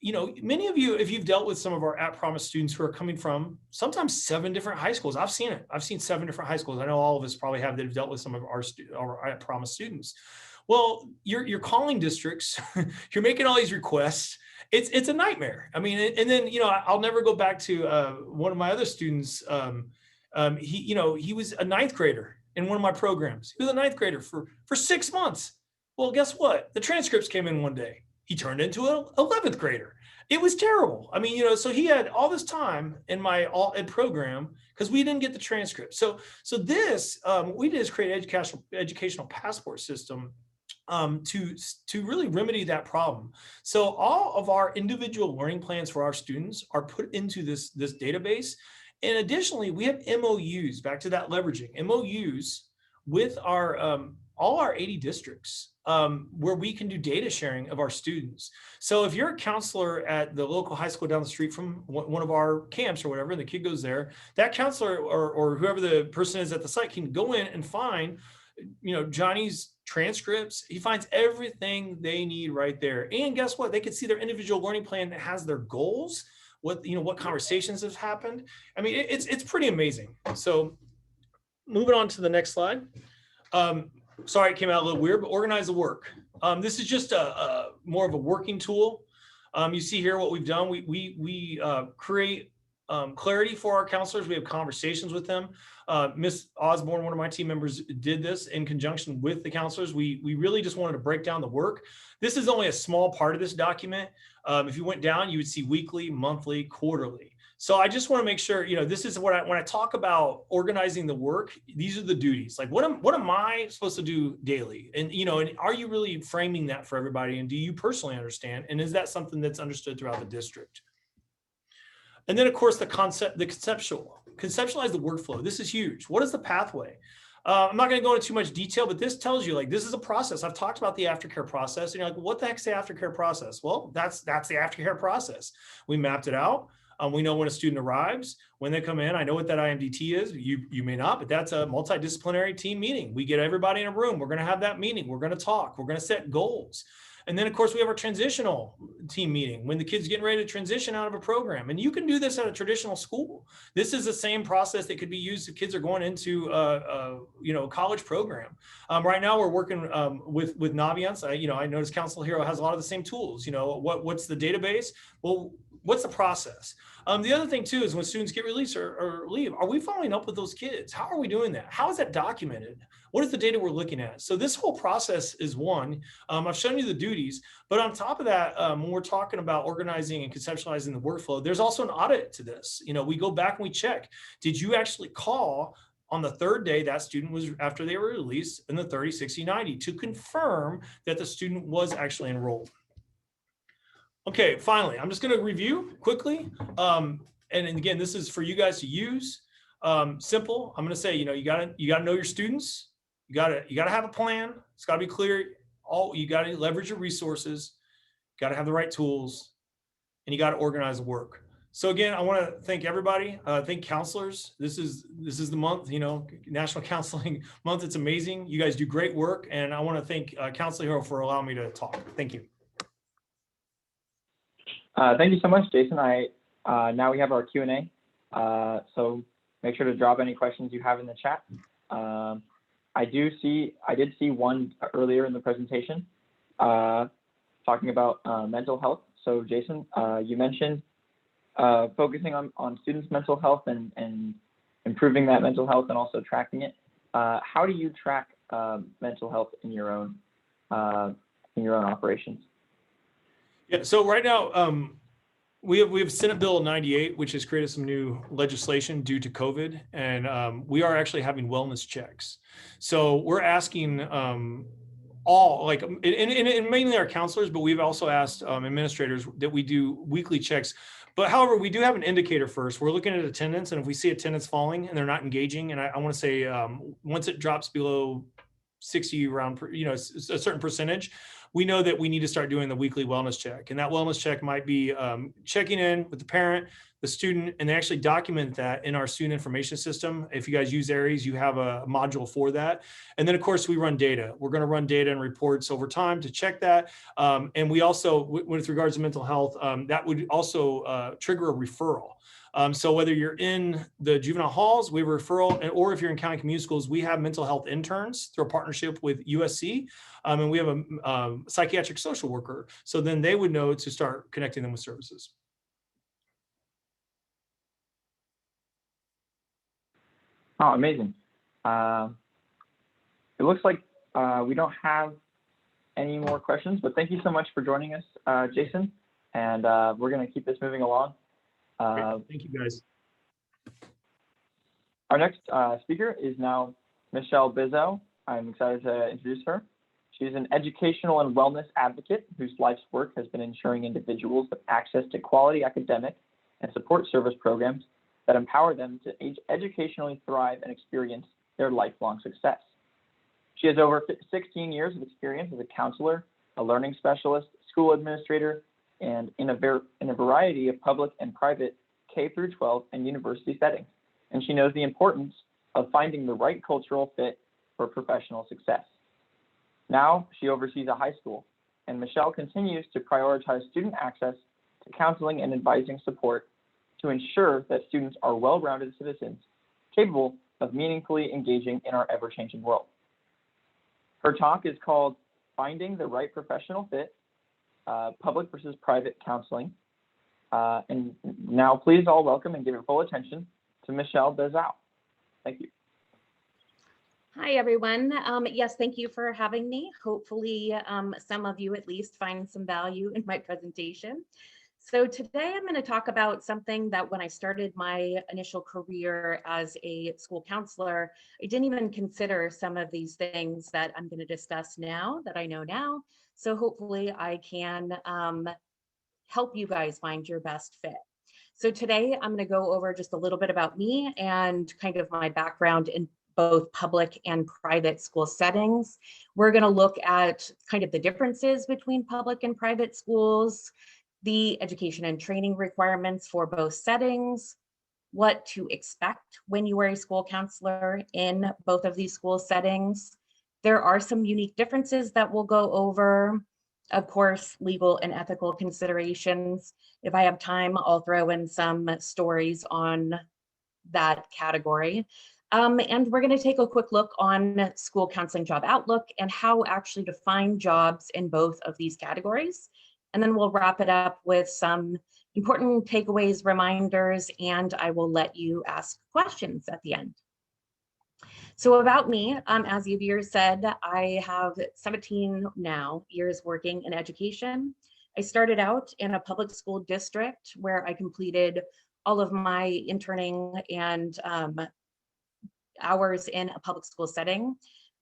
Speaker 7: you know, many of you, if you've dealt with some of our At Promise students who are coming from sometimes 7 different high schools, I've seen it. I've seen 7 different high schools. I know all of us probably have that have dealt with some of our At Promise students. Well, you're calling districts, you're making all these requests. It's a nightmare. I mean, and then, you know, I'll never go back to one of my other students. He was a 9th grader in one of my programs. He was a 9th grader for 6 months. Well, guess what? The transcripts came in one day. He turned into an 11th grader. It was terrible. I mean, you know, so he had all this time in my all-ed program because we didn't get the transcript. So this, we did is create an educational passport system to really remedy that problem. So all of our individual learning plans for our students are put into this database. And additionally, we have MOUs, back to that leveraging, MOUs with our all our 80 districts where we can do data sharing of our students. So if you're a counselor at the local high school down the street from one of our camps or whatever, and the kid goes there, that counselor or whoever the person is at the site can go in and find, you know, Johnny's transcripts. He finds everything they need right there. And guess what? They can see their individual learning plan that has their goals, what conversations have happened. I mean, it's pretty amazing. So moving on to the next slide. Sorry, it came out a little weird, but organize the work. This is just a more of a working tool. You see here what we've done. We create clarity for our counselors. We have conversations with them. Miss Osborne, one of my team members, did this in conjunction with the counselors. We really just wanted to break down the work. This is only a small part of this document. If you went down, you would see weekly, monthly, quarterly. So I just want to make sure, you know, this is what when I talk about organizing the work, these are the duties. Like, what am I supposed to do daily? And, you know, and are you really framing that for everybody? And do you personally understand? And is that something that's understood throughout the district? And then, of course, conceptualize the workflow. This is huge. What is the pathway? I'm not going to go into too much detail, but this tells you, like, this is a process. I've talked about the aftercare process, and you're like, what the heck's the aftercare process? Well, that's the aftercare process. We mapped it out. We know when a student arrives, when they come in. I know what that IMDT is. You may not, but that's a multidisciplinary team meeting. We get everybody in a room. We're going to have that meeting. We're going to talk. We're going to set goals. And then, of course, we have our transitional team meeting when the kid's getting ready to transition out of a program. And you can do this at a traditional school. This is the same process that could be used if kids are going into a college program. Right now, we're working with Naviance. I noticed CounselHero has a lot of the same tools. You know, what's the database? Well, what's the process? The other thing, too, is when students get released or leave, are we following up with those kids? How are we doing that? How is that documented? What is the data we're looking at? So this whole process is one. I've shown you the duties, but on top of that, when we're talking about organizing and conceptualizing the workflow, there's also an audit to this. You know, we go back and we check, did you actually call on the 3rd day that student was after they were released in the 30, 60, 90 to confirm that the student was actually enrolled? Okay, finally, I'm just going to review quickly. And again, this is for you guys to use. Simple. I'm going to say, you got to know your students. You got to have a plan. It's got to be clear. You got to leverage your resources. You got to have the right tools, and you got to organize the work. So again, I want to thank everybody. Thank counselors. This is the month, National Counseling Month. It's amazing. You guys do great work, and I want to thank CounselHero for allowing me to talk. Thank you.
Speaker 1: Thank you so much, Jason. Now we have our Q&A. So make sure to drop any questions you have in the chat. I did see one earlier in the presentation talking about mental health. So Jason, you mentioned focusing on students' mental health and improving that mental health and also tracking it. How do you track mental health in your own operations?
Speaker 7: Yeah, so right now, We have Senate Bill 98, which has created some new legislation due to COVID, and we are actually having wellness checks. So we're asking all, like, and mainly our counselors, but we've also asked administrators that we do weekly checks. But however, we do have an indicator first. We're looking at attendance, and if we see attendance falling and they're not engaging, and I want to say once it drops below 60 around, a certain percentage, we know that we need to start doing the weekly wellness check. And that wellness check might be checking in with the parent, the student, and they actually document that in our student information system. If you guys use Aries, you have a module for that. And then of course we run data. We're going to run data and reports over time to check that. And we also, with regards to mental health, that would also trigger a referral. So whether you're in the juvenile halls, we have a referral, or if you're in county community schools, we have mental health interns through a partnership with USC, and we have a psychiatric social worker. So then they would know to start connecting them with services.
Speaker 1: Oh, amazing. It looks like we don't have any more questions, but thank you so much for joining us, Jason. And we're going to keep this moving along.
Speaker 7: Thank you, guys.
Speaker 1: Our next speaker is now Michelle Bizeau. I'm excited to introduce her. She's an educational and wellness advocate whose life's work has been ensuring individuals with access to quality academic and support service programs that empower them to educationally thrive and experience their lifelong success. She has over 16 years of experience as a counselor, a learning specialist, school administrator, and in a variety of public and private K-12 and university settings. And she knows the importance of finding the right cultural fit for professional success. Now she oversees a high school, and Michelle continues to prioritize student access to counseling and advising support to ensure that students are well-rounded citizens capable of meaningfully engaging in our ever-changing world. Her talk is called Finding the Right Professional Fit, Public versus Private Counseling. And now please all welcome and give your full attention to Michelle Bizeau. Thank you.
Speaker 8: Hi, everyone. Yes, thank you for having me. Hopefully, some of you at least find some value in my presentation. So today I'm going to talk about something that when I started my initial career as a school counselor, I didn't even consider some of these things that I'm going to discuss now that I know now. So hopefully I can help you guys find your best fit. So today I'm going to go over just a little bit about me and kind of my background in both public and private school settings. We're going to look at kind of the differences between public and private schools, the education and training requirements for both settings, what to expect when you are a school counselor in both of these school settings. There are some unique differences that we'll go over. Of course, legal and ethical considerations. If I have time, I'll throw in some stories on that category. And we're going to take a quick look on School Counseling Job Outlook and how actually to find jobs in both of these categories. And then we'll wrap it up with some important takeaways, reminders, and I will let you ask questions at the end. So about me, as Yavir said, I have 17 now years working in education. I started out in a public school district where I completed all of my interning and hours in a public school setting.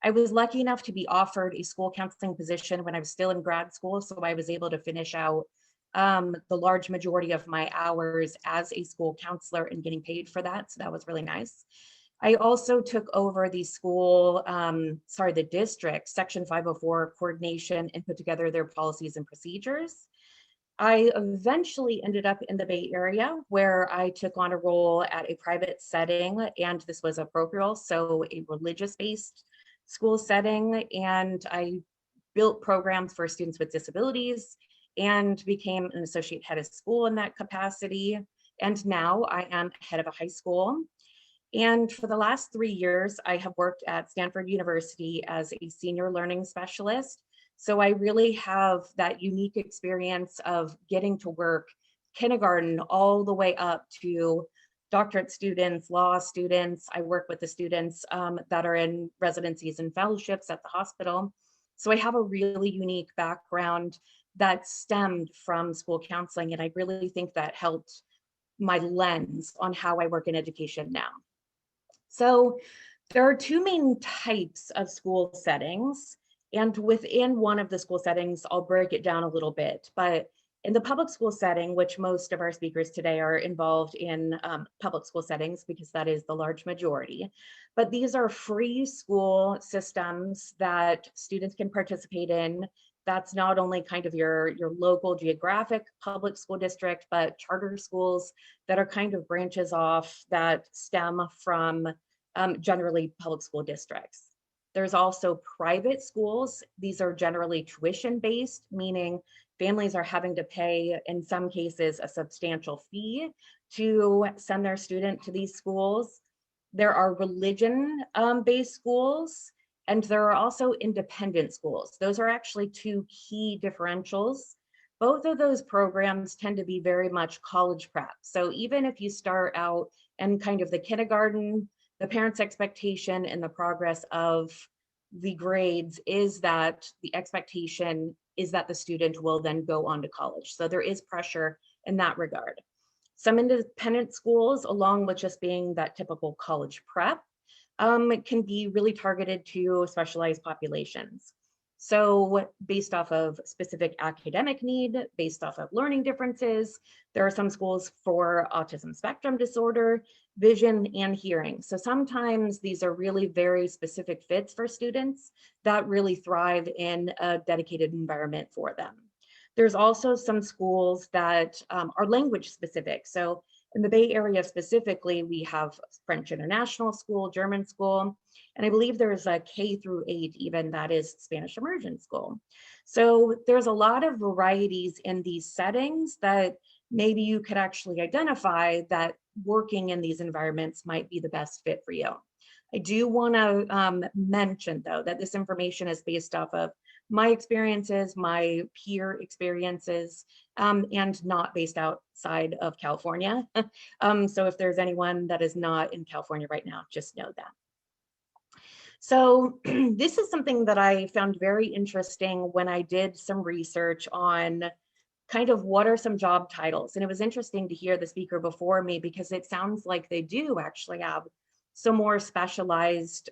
Speaker 8: I was lucky enough to be offered a school counseling position when I was still in grad school, so I was able to finish out the large majority of my hours as a school counselor and getting paid for that, so that was really nice. I also took over the school, the district Section 504 coordination and put together their policies and procedures. I eventually ended up in the Bay Area where I took on a role at a private setting, and this was a parochial, so a religious-based school setting, and I built programs for students with disabilities and became an associate head of school in that capacity. And now I am head of a high school. And for the last 3 years, I have worked at Stanford University as a senior learning specialist. So I really have that unique experience of getting to work kindergarten all the way up to doctorate students, law students. I work with the students that are in residencies and fellowships at the hospital. So I have a really unique background that stemmed from school counseling. And I really think that helped my lens on how I work in education now. So there are two main types of school settings. And within one of the school settings, I'll break it down a little bit. But in the public school setting, which most of our speakers today are involved in public school settings because that is the large majority. But these are free school systems that students can participate in. That's not only kind of your local geographic public school district, but charter schools that are kind of branches off that stem from generally public school districts. There's also private schools. These are generally tuition based, meaning families are having to pay, in some cases, a substantial fee to send their student to these schools. There are religion based schools, and there are also independent schools. Those are actually two key differentials. Both of those programs tend to be very much college prep. So even if you start out in kind of the kindergarten, the parent's expectation and the progress of the grades is that the expectation is that the student will then go on to college. So there is pressure in that regard. Some independent schools, along with just being that typical college prep, can be really targeted to specialized populations. So based off of specific academic need, based off of learning differences, there are some schools for autism spectrum disorder, vision, and hearing. So sometimes these are really very specific fits for students that really thrive in a dedicated environment for them. There's also some schools that are language specific. So in the Bay Area specifically, we have French International School, German School, and I believe there's a K-8 even that is Spanish Immersion School. So there's a lot of varieties in these settings that maybe you could actually identify that working in these environments might be the best fit for you. I do want to mention, though, that this information is based off of my experiences, my peer experiences, and not based outside of California. So if there's anyone that is not in California right now, just know that. So this is something that I found very interesting when I did some research on kind of what are some job titles. And it was interesting to hear the speaker before me because it sounds like they do actually have some more specialized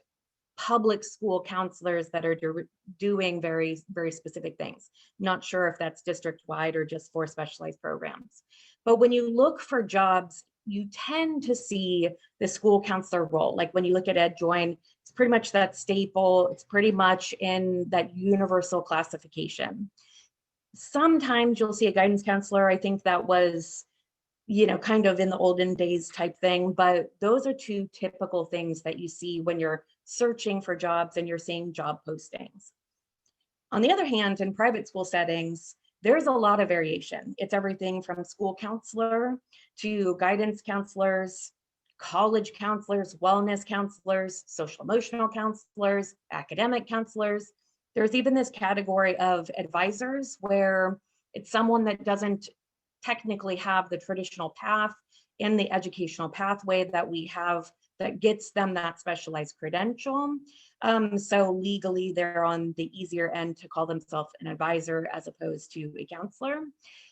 Speaker 8: public school counselors that are doing very, very specific things. Not sure if that's district-wide or just for specialized programs. But when you look for jobs, you tend to see the school counselor role. Like when you look at EdJoin, it's pretty much that staple. It's pretty much in that universal classification. Sometimes you'll see a guidance counselor. I think that was, kind of in the olden days type thing, but those are two typical things that you see when you're searching for jobs and you're seeing job postings. On the other hand, in private school settings, there's a lot of variation. It's everything from school counselor to guidance counselors, college counselors, wellness counselors, social emotional counselors, academic counselors. There's even this category of advisors where it's someone that doesn't technically have the traditional path in the educational pathway that we have that gets them that specialized credential. So legally, they're on the easier end to call themselves an advisor as opposed to a counselor.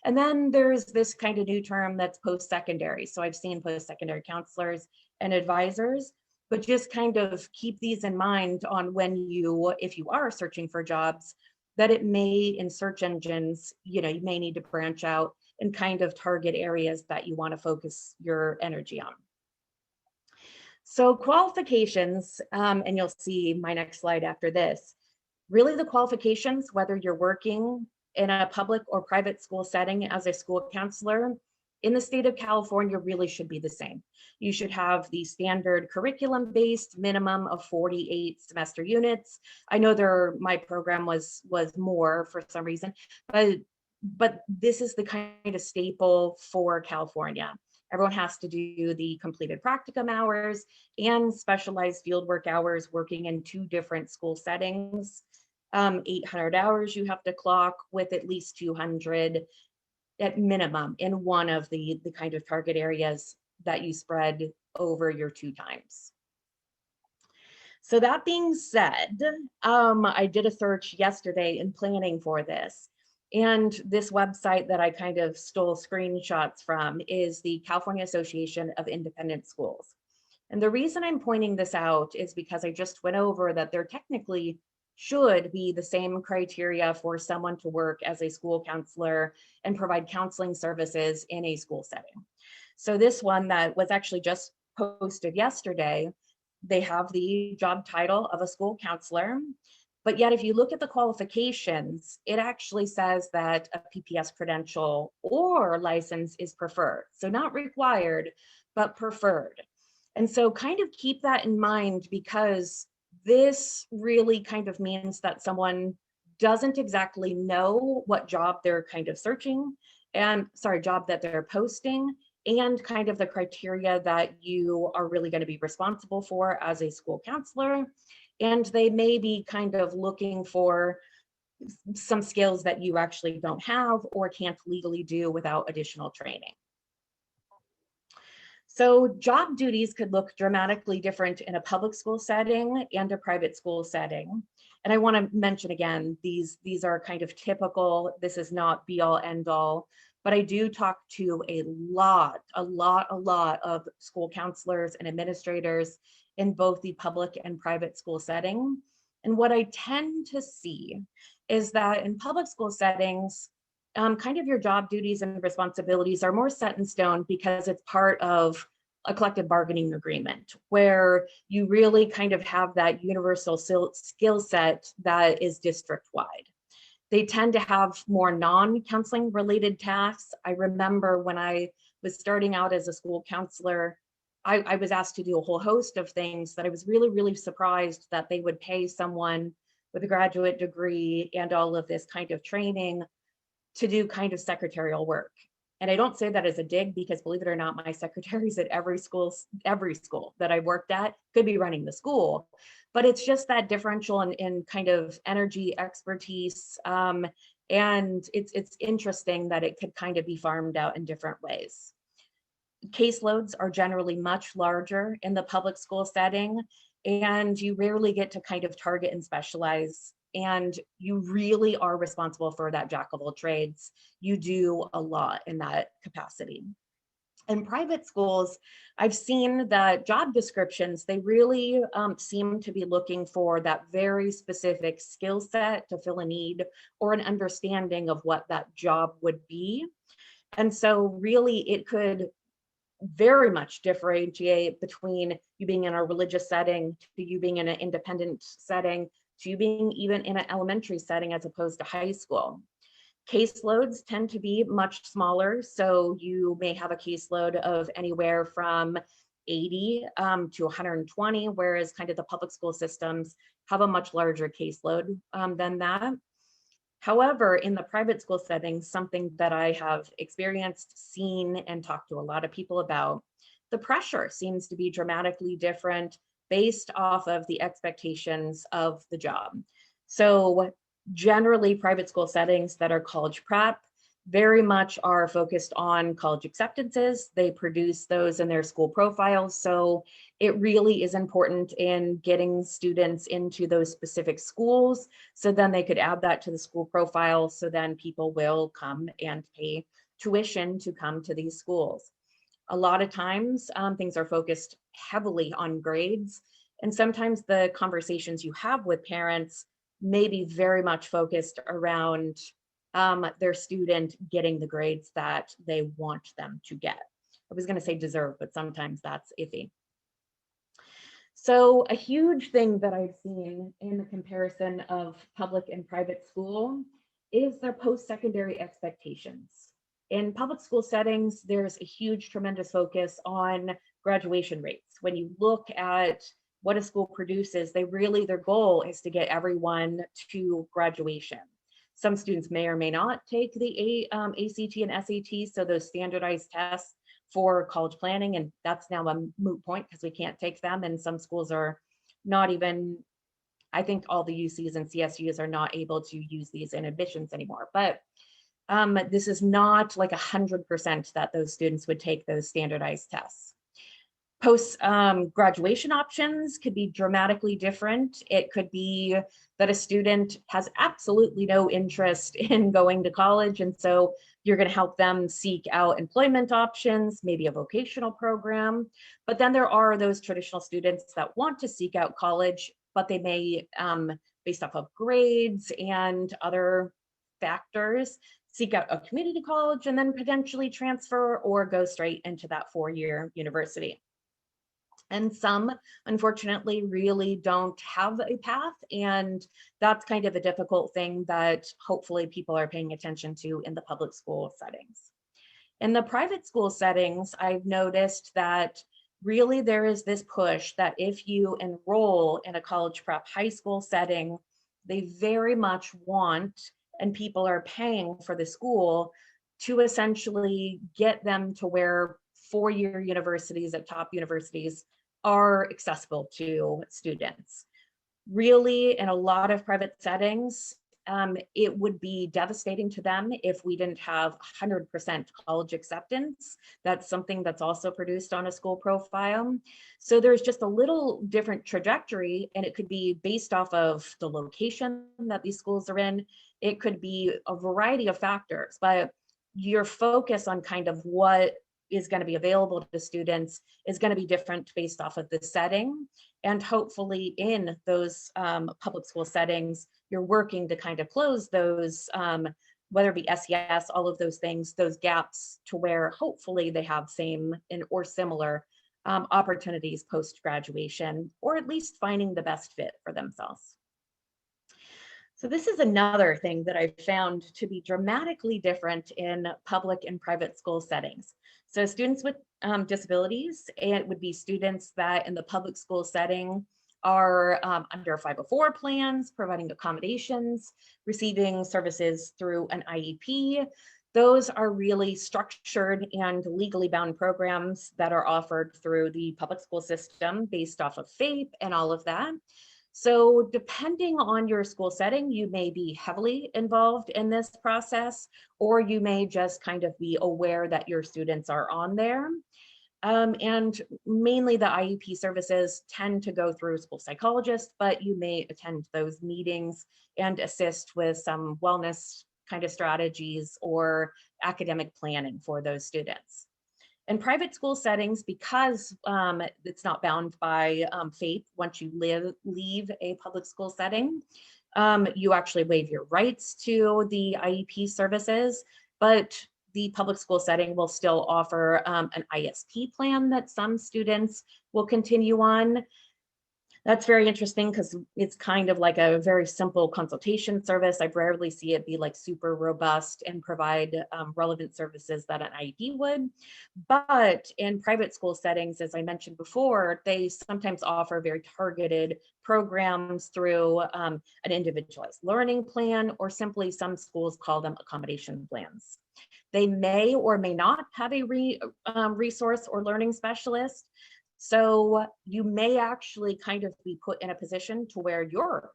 Speaker 8: And then there's this kind of new term that's post-secondary. So I've seen post-secondary counselors and advisors, but just kind of keep these in mind on when if you are searching for jobs, that it may, in search engines, you may need to branch out and kind of target areas that you want to focus your energy on. So qualifications, and you'll see my next slide after this, really the qualifications, whether you're working in a public or private school setting as a school counselor, in the state of California really should be the same. You should have the standard curriculum-based minimum of 48 semester units. I know my program was more for some reason, but this is the kind of staple for California. Everyone has to do the completed practicum hours and specialized fieldwork hours working in two different school settings. 800 hours you have to clock with at least 200 at minimum in one of the kind of target areas that you spread over your 2 times. So that being said, I did a search yesterday in planning for this. And this website that I kind of stole screenshots from is the California Association of Independent Schools. And the reason I'm pointing this out is because I just went over that there technically should be the same criteria for someone to work as a school counselor and provide counseling services in a school setting. So this one that was actually just posted yesterday, they have the job title of a school counselor, but yet if you look at the qualifications, it actually says that a PPS credential or license is preferred. So not required, but preferred. And so kind of keep that in mind, because this really kind of means that someone doesn't exactly know what job they're kind of searching and job that they're posting, and kind of the criteria that you are really going to be responsible for as a school counselor. And they may be kind of looking for some skills that you actually don't have or can't legally do without additional training. So job duties could look dramatically different in a public school setting and a private school setting. And I want to mention again, these are kind of typical. This is not be all end all, but I do talk to a lot of school counselors and administrators in both the public and private school setting. And what I tend to see is that in public school settings, kind of your job duties and responsibilities are more set in stone because it's part of a collective bargaining agreement where you really kind of have that universal skill set that is district-wide. They tend to have more non-counseling related tasks. I remember when I was starting out as a school counselor, I was asked to do a whole host of things that I was really surprised that they would pay someone with a graduate degree and all of this kind of training to do kind of secretarial work. And I don't say that as a dig, because believe it or not, my secretaries at every school that I worked at could be running the school, but it's just that differential in kind of energy, expertise. And it's interesting that it could kind of be farmed out in different ways. Caseloads are generally much larger in the public school setting, and you rarely get to kind of target and specialize. And you really are responsible for that jack of all trades. You do a lot in that capacity. In private schools, I've seen that job descriptions, they really seem to be looking for that very specific skill set to fill a need or an understanding of what that job would be. And so really it could very much differentiate between you being in a religious setting to you being in an independent setting to you being even in an elementary setting as opposed to high school. Caseloads tend to be much smaller, so you may have a caseload of anywhere from 80 to 120, whereas kind of the public school systems have a much larger caseload than that. However, in the private school settings, something that I have experienced, seen, and talked to a lot of people about, the pressure seems to be dramatically different based off of the expectations of the job. So generally private school settings that are college prep very much are focused on college acceptances. They produce those in their school profiles. So it really is important in getting students into those specific schools. So then they could add that to the school profile. So then people will come and pay tuition to come to these schools. A lot of times things are focused heavily on grades. And sometimes the conversations you have with parents may be very much focused around their student getting the grades that they want them to get. I was going to say deserve, but sometimes that's iffy. So a huge thing that I've seen in the comparison of public and private school is their post-secondary expectations. In public school settings, there's a huge, tremendous focus on graduation rates. When you look at what a school produces, their goal is to get everyone to graduation. Some students may or may not take the ACT and SAT, so those standardized tests for college planning, and that's now a moot point because we can't take them, and some schools are not even, I think all the UCs and CSUs are not able to use these in admissions anymore, but this is not like 100% that those students would take those standardized tests. Post graduation options could be dramatically different. It could be that a student has absolutely no interest in going to college, and so you're going to help them seek out employment options, maybe a vocational program. But then there are those traditional students that want to seek out college, but they may, based off of grades and other factors, seek out a community college and then potentially transfer or go straight into that four-year university. And some, unfortunately, really don't have a path. And that's kind of a difficult thing that hopefully people are paying attention to in the public school settings. In the private school settings, I've noticed that really there is this push that if you enroll in a college prep high school setting, they very much want, and people are paying for the school to essentially get them to where four-year universities at top universities are accessible to students. Really, in a lot of private settings, it would be devastating to them if we didn't have 100% college acceptance. That's something that's also produced on a school profile. So there's just a little different trajectory, and it could be based off of the location that these schools are in. It could be a variety of factors, but your focus on kind of what is going to be available to students is going to be different based off of the setting. And hopefully in those public school settings, you're working to kind of close those, whether it be SES, all of those things, those gaps to where hopefully they have same and or similar opportunities post-graduation, or at least finding the best fit for themselves. So this is another thing that I found to be dramatically different in public and private school settings. So students with disabilities, it would be students that in the public school setting are under 504 plans, providing accommodations, receiving services through an IEP. Those are really structured and legally bound programs that are offered through the public school system based off of FAPE and all of that. So depending on your school setting, you may be heavily involved in this process, or you may just kind of be aware that your students are on there. And mainly the IEP services tend to go through school psychologists, but you may attend those meetings and assist with some wellness kind of strategies or academic planning for those students. In private school settings, because it's not bound by FAPE, once you leave a public school setting, you actually waive your rights to the IEP services, but the public school setting will still offer an ISP plan that some students will continue on. That's very interesting because it's kind of like a very simple consultation service. I rarely see it be like super robust and provide relevant services that an IEP would. But in private school settings, as I mentioned before, they sometimes offer very targeted programs through an individualized learning plan, or simply some schools call them accommodation plans. They may or may not have a resource or learning specialist. So you may actually kind of be put in a position to where you're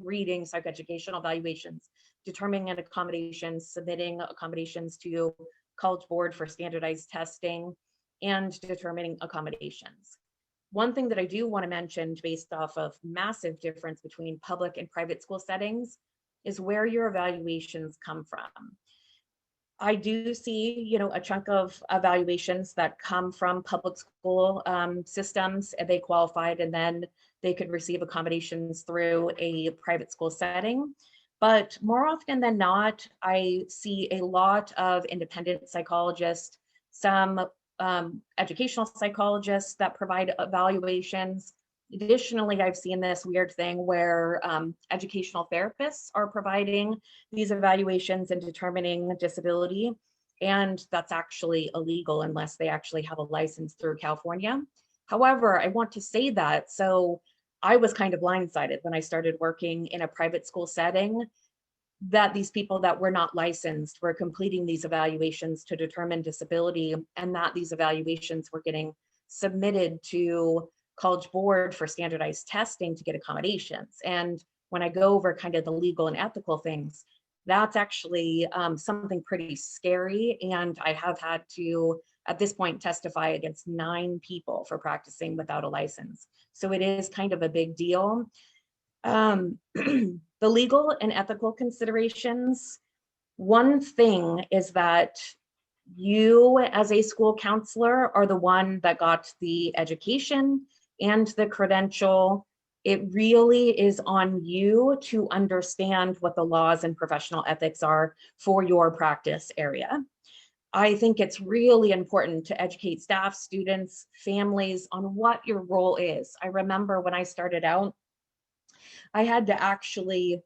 Speaker 8: reading psychoeducational evaluations, determining accommodations, submitting accommodations to College Board for standardized testing, and determining accommodations. One thing that I do want to mention based off of massive difference between public and private school settings is where your evaluations come from. I do see, a chunk of evaluations that come from public school systems, and they qualified, and then they could receive accommodations through a private school setting. But more often than not, I see a lot of independent psychologists, some educational psychologists that provide evaluations. Additionally, I've seen this weird thing where educational therapists are providing these evaluations and determining disability, and that's actually illegal unless they actually have a license through California. However, I want to say that, so I was kind of blindsided when I started working in a private school setting that these people that were not licensed were completing these evaluations to determine disability, and that these evaluations were getting submitted to College Board for standardized testing to get accommodations. And when I go over kind of the legal and ethical things, that's actually something pretty scary. And I have had to at this point testify against 9 people for practicing without a license. So it is kind of a big deal. The legal and ethical considerations, one thing is that you as a school counselor are the one that got the education and the credential. It really is on you to understand what the laws and professional ethics are for your practice area. I think it's really important to educate staff, students, families on what your role is. I remember when I started out, I had to actually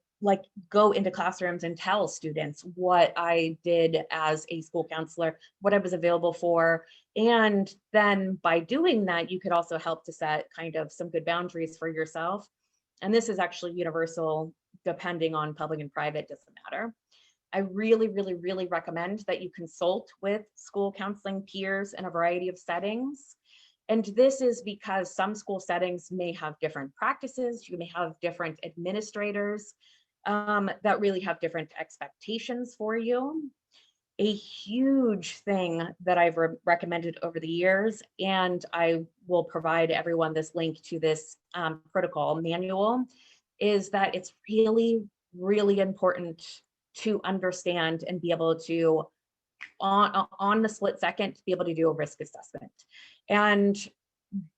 Speaker 8: go into classrooms and tell students what I did as a school counselor, what I was available for. And then by doing that, you could also help to set kind of some good boundaries for yourself. And this is actually universal, depending on public and private, doesn't matter. I really, really, really recommend that you consult with school counseling peers in a variety of settings. And this is because some school settings may have different practices. You may have different administrators that really have different expectations for you. A huge thing that I've recommended over the years, and I will provide everyone this link to this protocol manual, is that it's really, really important to understand and be able to, on the split second, be able to do a risk assessment. And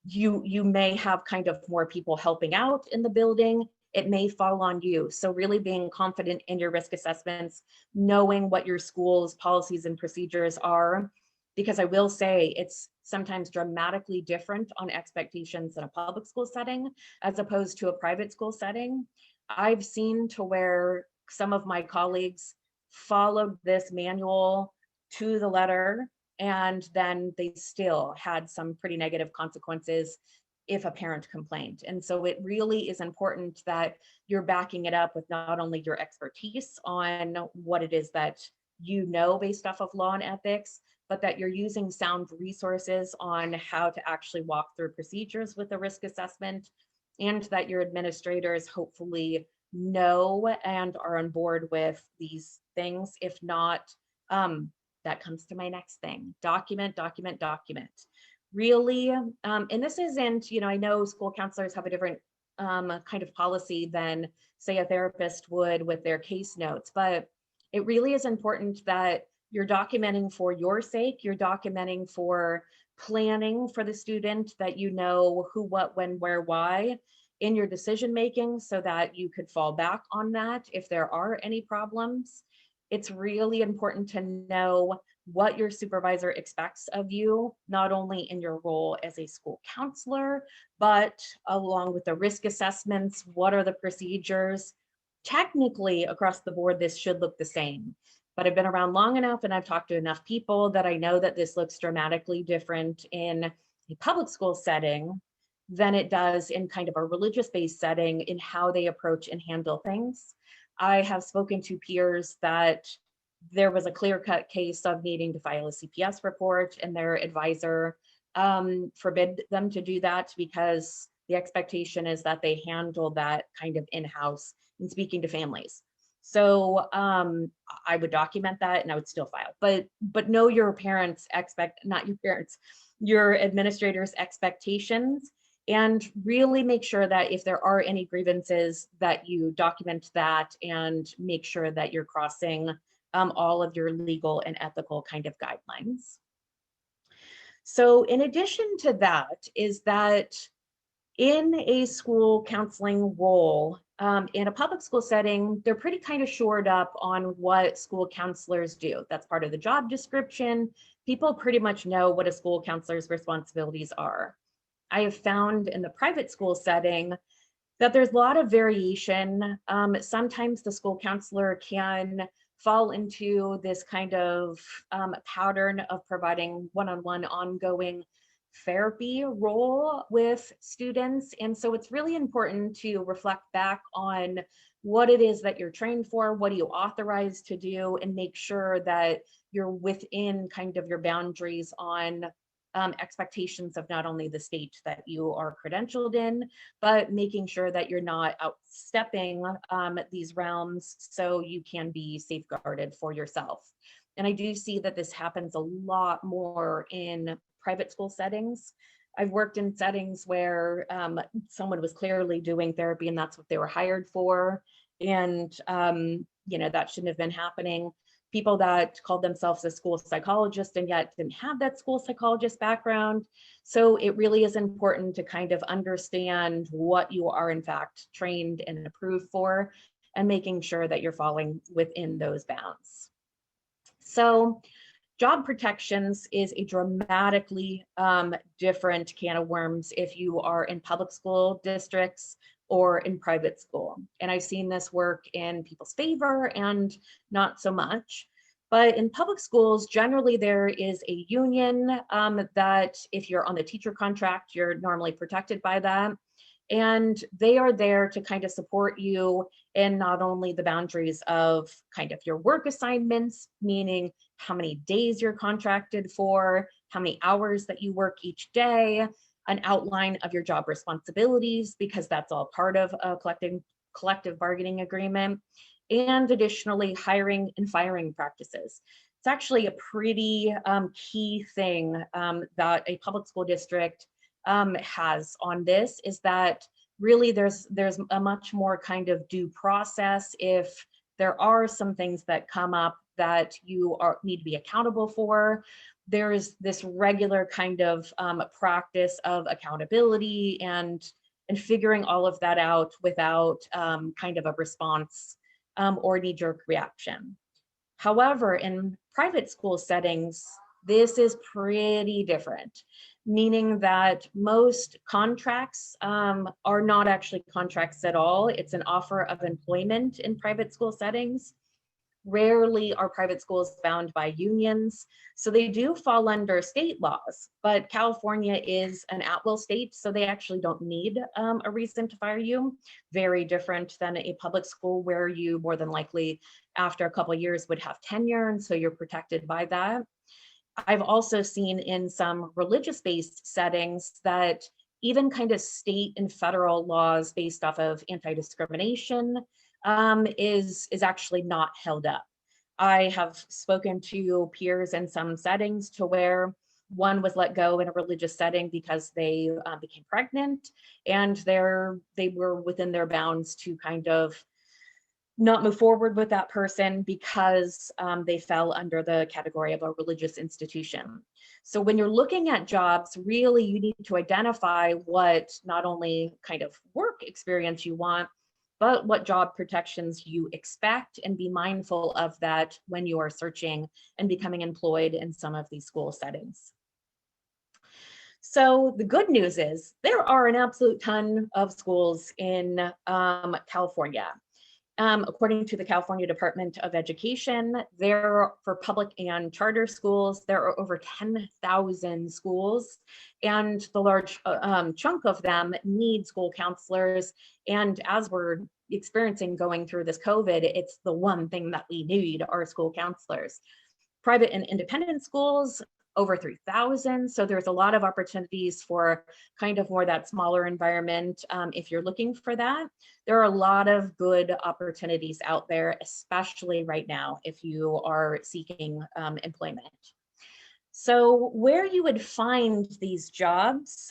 Speaker 8: you may have kind of more people helping out in the building. It may fall on you. So really being confident in your risk assessments, knowing what your school's policies and procedures are, because I will say it's sometimes dramatically different on expectations in a public school setting as opposed to a private school setting. I've seen to where some of my colleagues followed this manual to the letter, and then they still had some pretty negative consequences if a parent complained. And so it really is important that you're backing it up with not only your expertise on what it is that you know based off of law and ethics, but that you're using sound resources on how to actually walk through procedures with a risk assessment, and that your administrators hopefully know and are on board with these things. If not, that comes to my next thing: document, document, document. Really, and this isn't, I know school counselors have a different kind of policy than, say, a therapist would with their case notes, but it really is important that you're documenting for your sake, you're documenting for planning for the student, that you know who, what, when, where, why in your decision making, so that you could fall back on that if there are any problems. It's really important to know what your supervisor expects of you, not only in your role as a school counselor, but along with the risk assessments. What are the procedures? Technically, across the board, this should look the same. But I've been around long enough and I've talked to enough people that I know that this looks dramatically different in a public school setting than it does in kind of a religious-based setting in how they approach and handle things. I have spoken to peers that there was a clear-cut case of needing to file a CPS report, and their advisor forbid them to do that because the expectation is that they handle that kind of in-house in speaking to families. So I would document that and I would still file, but know your parents' not your parents, your administrators' expectations, and really make sure that if there are any grievances that you document that and make sure that you're crossing all of your legal and ethical kind of guidelines. So in addition to that is that in a school counseling role, in a public school setting, they're pretty kind of shored up on what school counselors do. That's part of the job description. People pretty much know what a school counselor's responsibilities are. I have found in the private school setting that there's a lot of variation. Sometimes the school counselor can fall into this kind of pattern of providing one-on-one ongoing therapy role with students. And so it's really important to reflect back on what it is that you're trained for, what are you authorized to do, and make sure that you're within kind of your boundaries on expectations of not only the state that you are credentialed in, but making sure that you're not outstepping these realms so you can be safeguarded for yourself. And I do see that this happens a lot more in private school settings. I've worked in settings where someone was clearly doing therapy and that's what they were hired for. And, that shouldn't have been happening. People that called themselves a school psychologist and yet didn't have that school psychologist background. So it really is important to kind of understand what you are in fact trained and approved for, and making sure that you're falling within those bounds. So job protections is a dramatically different can of worms if you are in public school districts or in private school. And I've seen this work in people's favor and not so much. But in public schools, generally there is a union that if you're on the teacher contract, you're normally protected by that. And they are there to kind of support you in not only the boundaries of kind of your work assignments, meaning how many days you're contracted for, how many hours that you work each day, an outline of your job responsibilities, because that's all part of a collective bargaining agreement, and additionally hiring and firing practices. It's actually a pretty key thing that a public school district has on this, is that really there's a much more kind of due process if there are some things that come up that you need to be accountable for. There's this regular kind of practice of accountability and figuring all of that out without kind of a response or knee-jerk reaction. However, in private school settings, this is pretty different, meaning that most contracts are not actually contracts at all. It's an offer of employment in private school settings. Rarely are private schools bound by unions, so they do fall under state laws, but California is an at-will state, so they actually don't need a reason to fire you. Very different than a public school where you more than likely after a couple of years would have tenure, and so you're protected by that. I've also seen in some religious-based settings that even kind of state and federal laws based off of anti-discrimination is actually not held up. I have spoken to peers in some settings to where one was let go in a religious setting because they became pregnant, and they were within their bounds to kind of not move forward with that person because they fell under the category of a religious institution. So when you're looking at jobs, really you need to identify what not only kind of work experience you want, but what job protections you expect, and be mindful of that when you are searching and becoming employed in some of these school settings. So the good news is there are an absolute ton of schools in California. According to the California Department of Education, for public and charter schools, there are over 10,000 schools, and the large chunk of them need school counselors. And as we're experiencing going through this COVID, it's the one thing that we need are school counselors. Private and independent schools, over 3,000. So there's a lot of opportunities for kind of more that smaller environment if you're looking for that. There are a lot of good opportunities out there, especially right now if you are seeking employment. So where you would find these jobs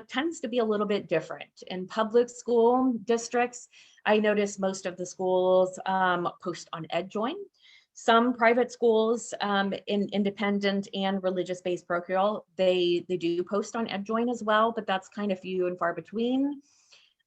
Speaker 8: tends to be a little bit different. In public school districts, I notice most of the schools post on EdJoin. Some private schools in independent and religious-based parochial, they do post on EdJoin as well, but that's kind of few and far between.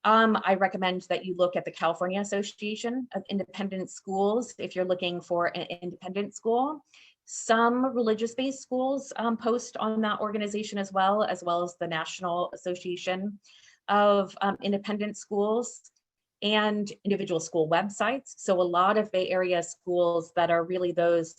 Speaker 8: I recommend that you look at the California Association of Independent Schools if you're looking for an independent school. Some religious-based schools post on that organization as well as the National Association of Independent Schools, and individual school websites. So a lot of Bay Area schools that are really those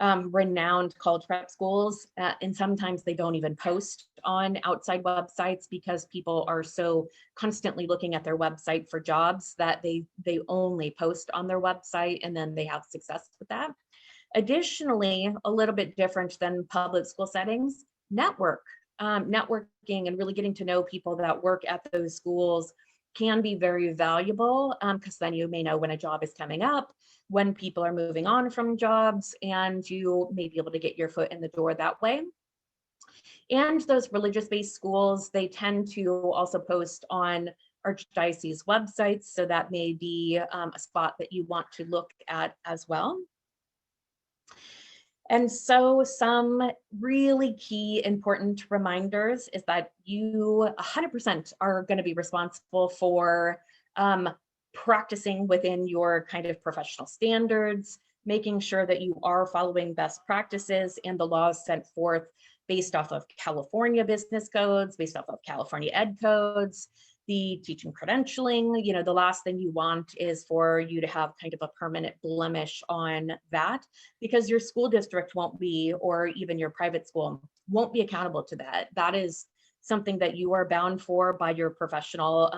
Speaker 8: renowned college prep schools, and sometimes they don't even post on outside websites because people are so constantly looking at their website for jobs that they only post on their website, and then they have success with that. Additionally, a little bit different than public school settings, networking and really getting to know people that work at those schools can be very valuable, because then you may know when a job is coming up, when people are moving on from jobs, and you may be able to get your foot in the door that way. And those religious-based schools, they tend to also post on archdiocese websites, so that may be a spot that you want to look at as well. And so some really key important reminders is that you 100% are going to be responsible for practicing within your kind of professional standards, making sure that you are following best practices and the laws sent forth based off of California business codes, based off of California ed codes, the teaching credentialing. You know, the last thing you want is for you to have kind of a permanent blemish on that, because your school district won't be, or even your private school won't be accountable to that. That is something that you are bound for by your professional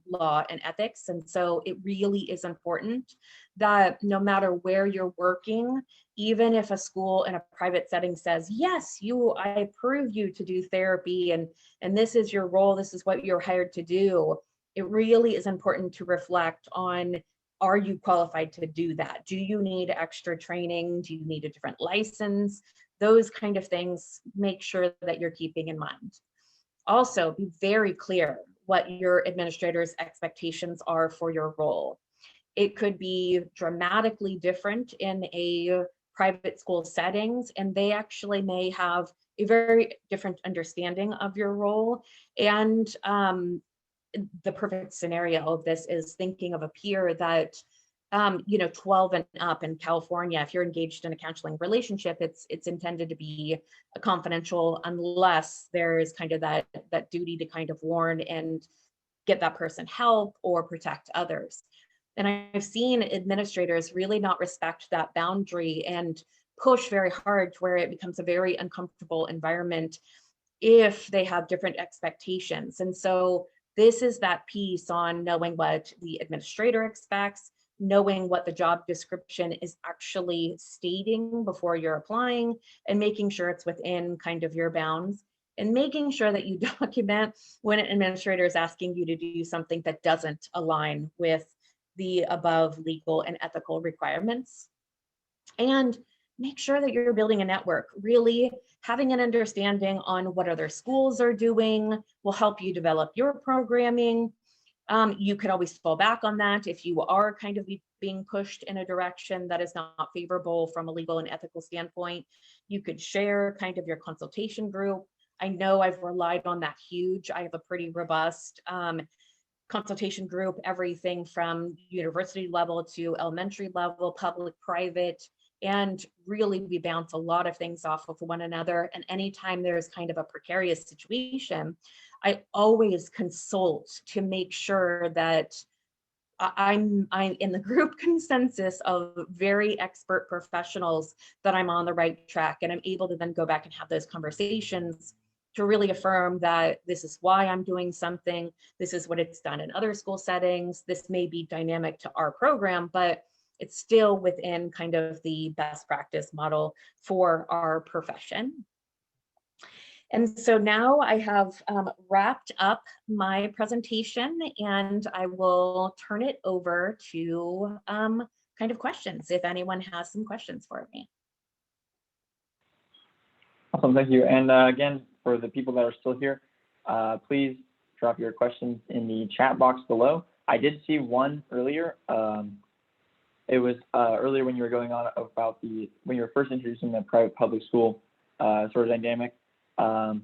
Speaker 8: law and ethics. And so it really is important that no matter where you're working, even if a school in a private setting says, yes, I approve you to do therapy, and this is your role, this is what you're hired to do, it really is important to reflect on, are you qualified to do that? Do you need extra training? Do you need a different license? Those kind of things, make sure that you're keeping in mind. Also, be very clear what your administrator's expectations are for your role. It could be dramatically different in a private school settings, and they actually may have a very different understanding of your role. And the perfect scenario of this is thinking of a peer that, 12 and up in California, if you're engaged in a counseling relationship, it's intended to be confidential unless there is kind of that duty to kind of warn and get that person help or protect others. And I've seen administrators really not respect that boundary and push very hard to where it becomes a very uncomfortable environment if they have different expectations. And so this is that piece on knowing what the administrator expects, knowing what the job description is actually stating before you're applying, and making sure it's within kind of your bounds, and making sure that you document when an administrator is asking you to do something that doesn't align with the above legal and ethical requirements. And make sure that you're building a network. Really having an understanding on what other schools are doing will help you develop your programming. You could always fall back on that if you are kind of being pushed in a direction that is not favorable from a legal and ethical standpoint. You could share kind of your consultation group. I know I've relied on that huge. I have a pretty robust consultation group, everything from university level to elementary level, public, private, and really we bounce a lot of things off of one another. And anytime there's kind of a precarious situation, I always consult to make sure that I'm in the group consensus of very expert professionals, that I'm on the right track, and I'm able to then go back and have those conversations to really affirm that this is why I'm doing something. This is what it's done in other school settings. This may be dynamic to our program, but it's still within kind of the best practice model for our profession. And so now I have wrapped up my presentation, and I will turn it over to kind of questions, if anyone has some questions for me.
Speaker 1: Awesome, thank you. And again, for the people that are still here, please drop your questions in the chat box below. I did see one earlier. It was earlier when you were going on about when you were first introducing the private public school sort of dynamic. And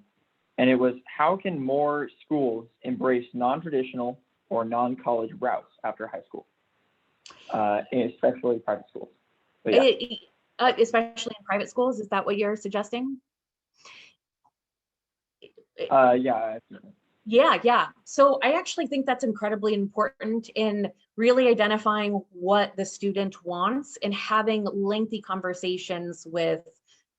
Speaker 1: it was, how can more schools embrace non-traditional or non-college routes after high school, especially private schools? But yeah.
Speaker 8: Especially in private schools, is that what you're suggesting?
Speaker 1: Yeah.
Speaker 8: Yeah. So I actually think that's incredibly important in really identifying what the student wants and having lengthy conversations with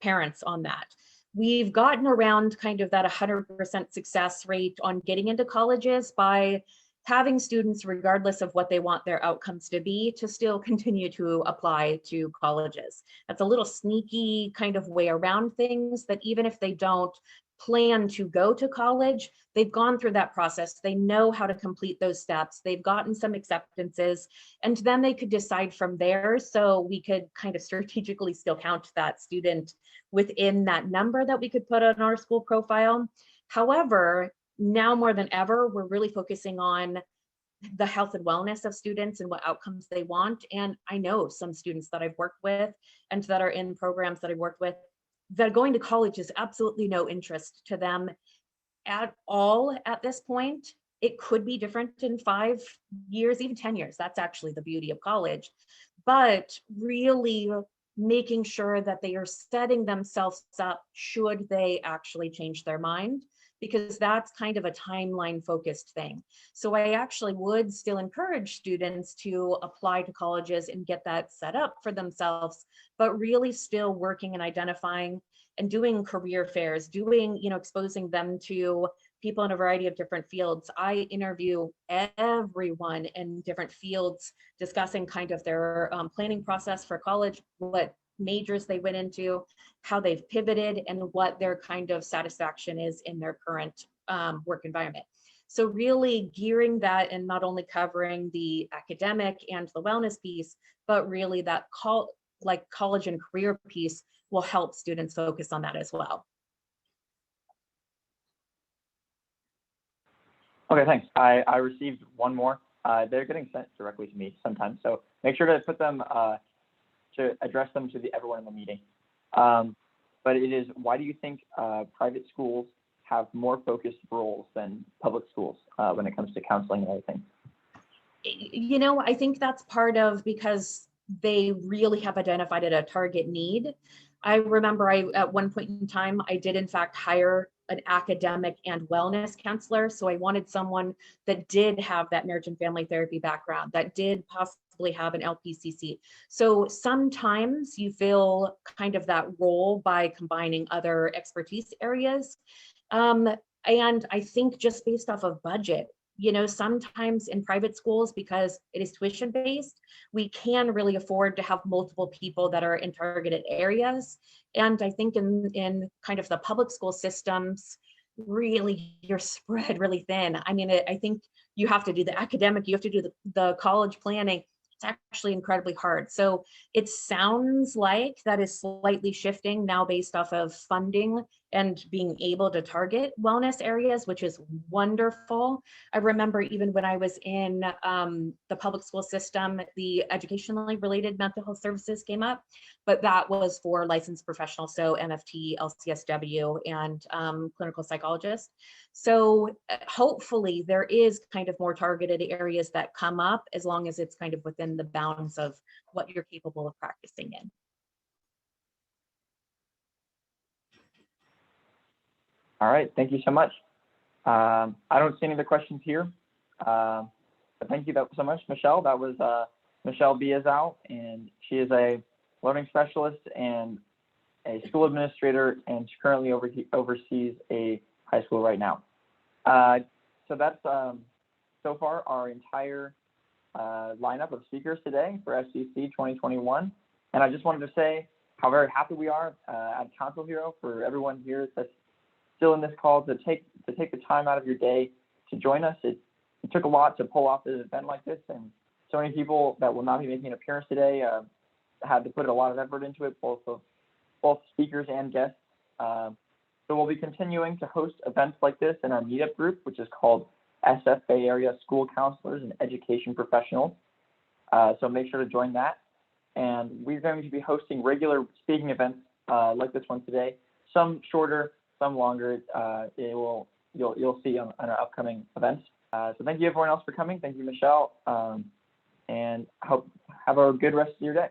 Speaker 8: parents on that. We've gotten around kind of that 100% success rate on getting into colleges by having students, regardless of what they want their outcomes to be, to still continue to apply to colleges. That's a little sneaky kind of way around things, that even if they don't plan to go to college, they've gone through that process. They know how to complete those steps. They've gotten some acceptances, and then they could decide from there. So we could kind of strategically still count that student within that number that we could put on our school profile. However, now more than ever, we're really focusing on the health and wellness of students and what outcomes they want. And I know some students that I've worked with and that are in programs that I've worked with, that going to college is absolutely no interest to them at all at this point. It could be different in 5 years, even 10 years. That's actually the beauty of college. But really making sure that they are setting themselves up should they actually change their mind, because that's kind of a timeline focused thing. So I actually would still encourage students to apply to colleges and get that set up for themselves, but really still working and identifying and doing career fairs, doing, exposing them to people in a variety of different fields. I interview everyone in different fields, discussing kind of their planning process for college, what majors they went into, how they've pivoted, and what their kind of satisfaction is in their current work environment. So really gearing that and not only covering the academic and the wellness piece, but really that college and career piece will help students focus on that as well.
Speaker 1: Okay, thanks. I received one more. They're getting sent directly to me sometimes, so make sure to put them, to address them to everyone in the meeting. But it is, why do you think private schools have more focused roles than public schools when it comes to counseling and everything?
Speaker 8: I think that's part of because they really have identified a target need. I remember at one point in time, I did in fact hire an academic and wellness counselor. So I wanted someone that did have that marriage and family therapy background, that did possibly have an LPCC. So sometimes you fill kind of that role by combining other expertise areas. And I think just based off of budget, sometimes in private schools, because it is tuition based, we can really afford to have multiple people that are in targeted areas. And I think in kind of the public school systems, really you're spread really thin. I mean, I think you have to do the academic, you have to do the college planning. It's actually incredibly hard. So it sounds like that is slightly shifting now based off of funding and being able to target wellness areas, which is wonderful. I remember even when I was in the public school system, the educationally related mental health services came up, but that was for licensed professionals, so MFT, LCSW, and clinical psychologists. So hopefully there is kind of more targeted areas that come up, as long as it's kind of within the bounds of what you're capable of practicing in.
Speaker 1: All right, thank you so much. I don't see any other questions here, but thank you so much, Michelle. That was Michelle Bizeau, and she is a learning specialist and a school administrator, and she currently oversees a high school right now. So that's so far our entire lineup of speakers today for SCC 2021. And I just wanted to say how very happy we are at CounselHero for everyone here that's still in this call to take the time out of your day to join us. It took a lot to pull off an event like this, and so many people that will not be making an appearance today had to put a lot of effort into it, both speakers and guests. So we'll be continuing to host events like this in our meetup group, which is called SF Bay Area School Counselors and Education Professionals. So make sure to join that. And we're going to be hosting regular speaking events like this one today, some shorter, some longer. You'll see on our upcoming events. So thank you everyone else for coming. Thank you, Michelle, and have a good rest of your day.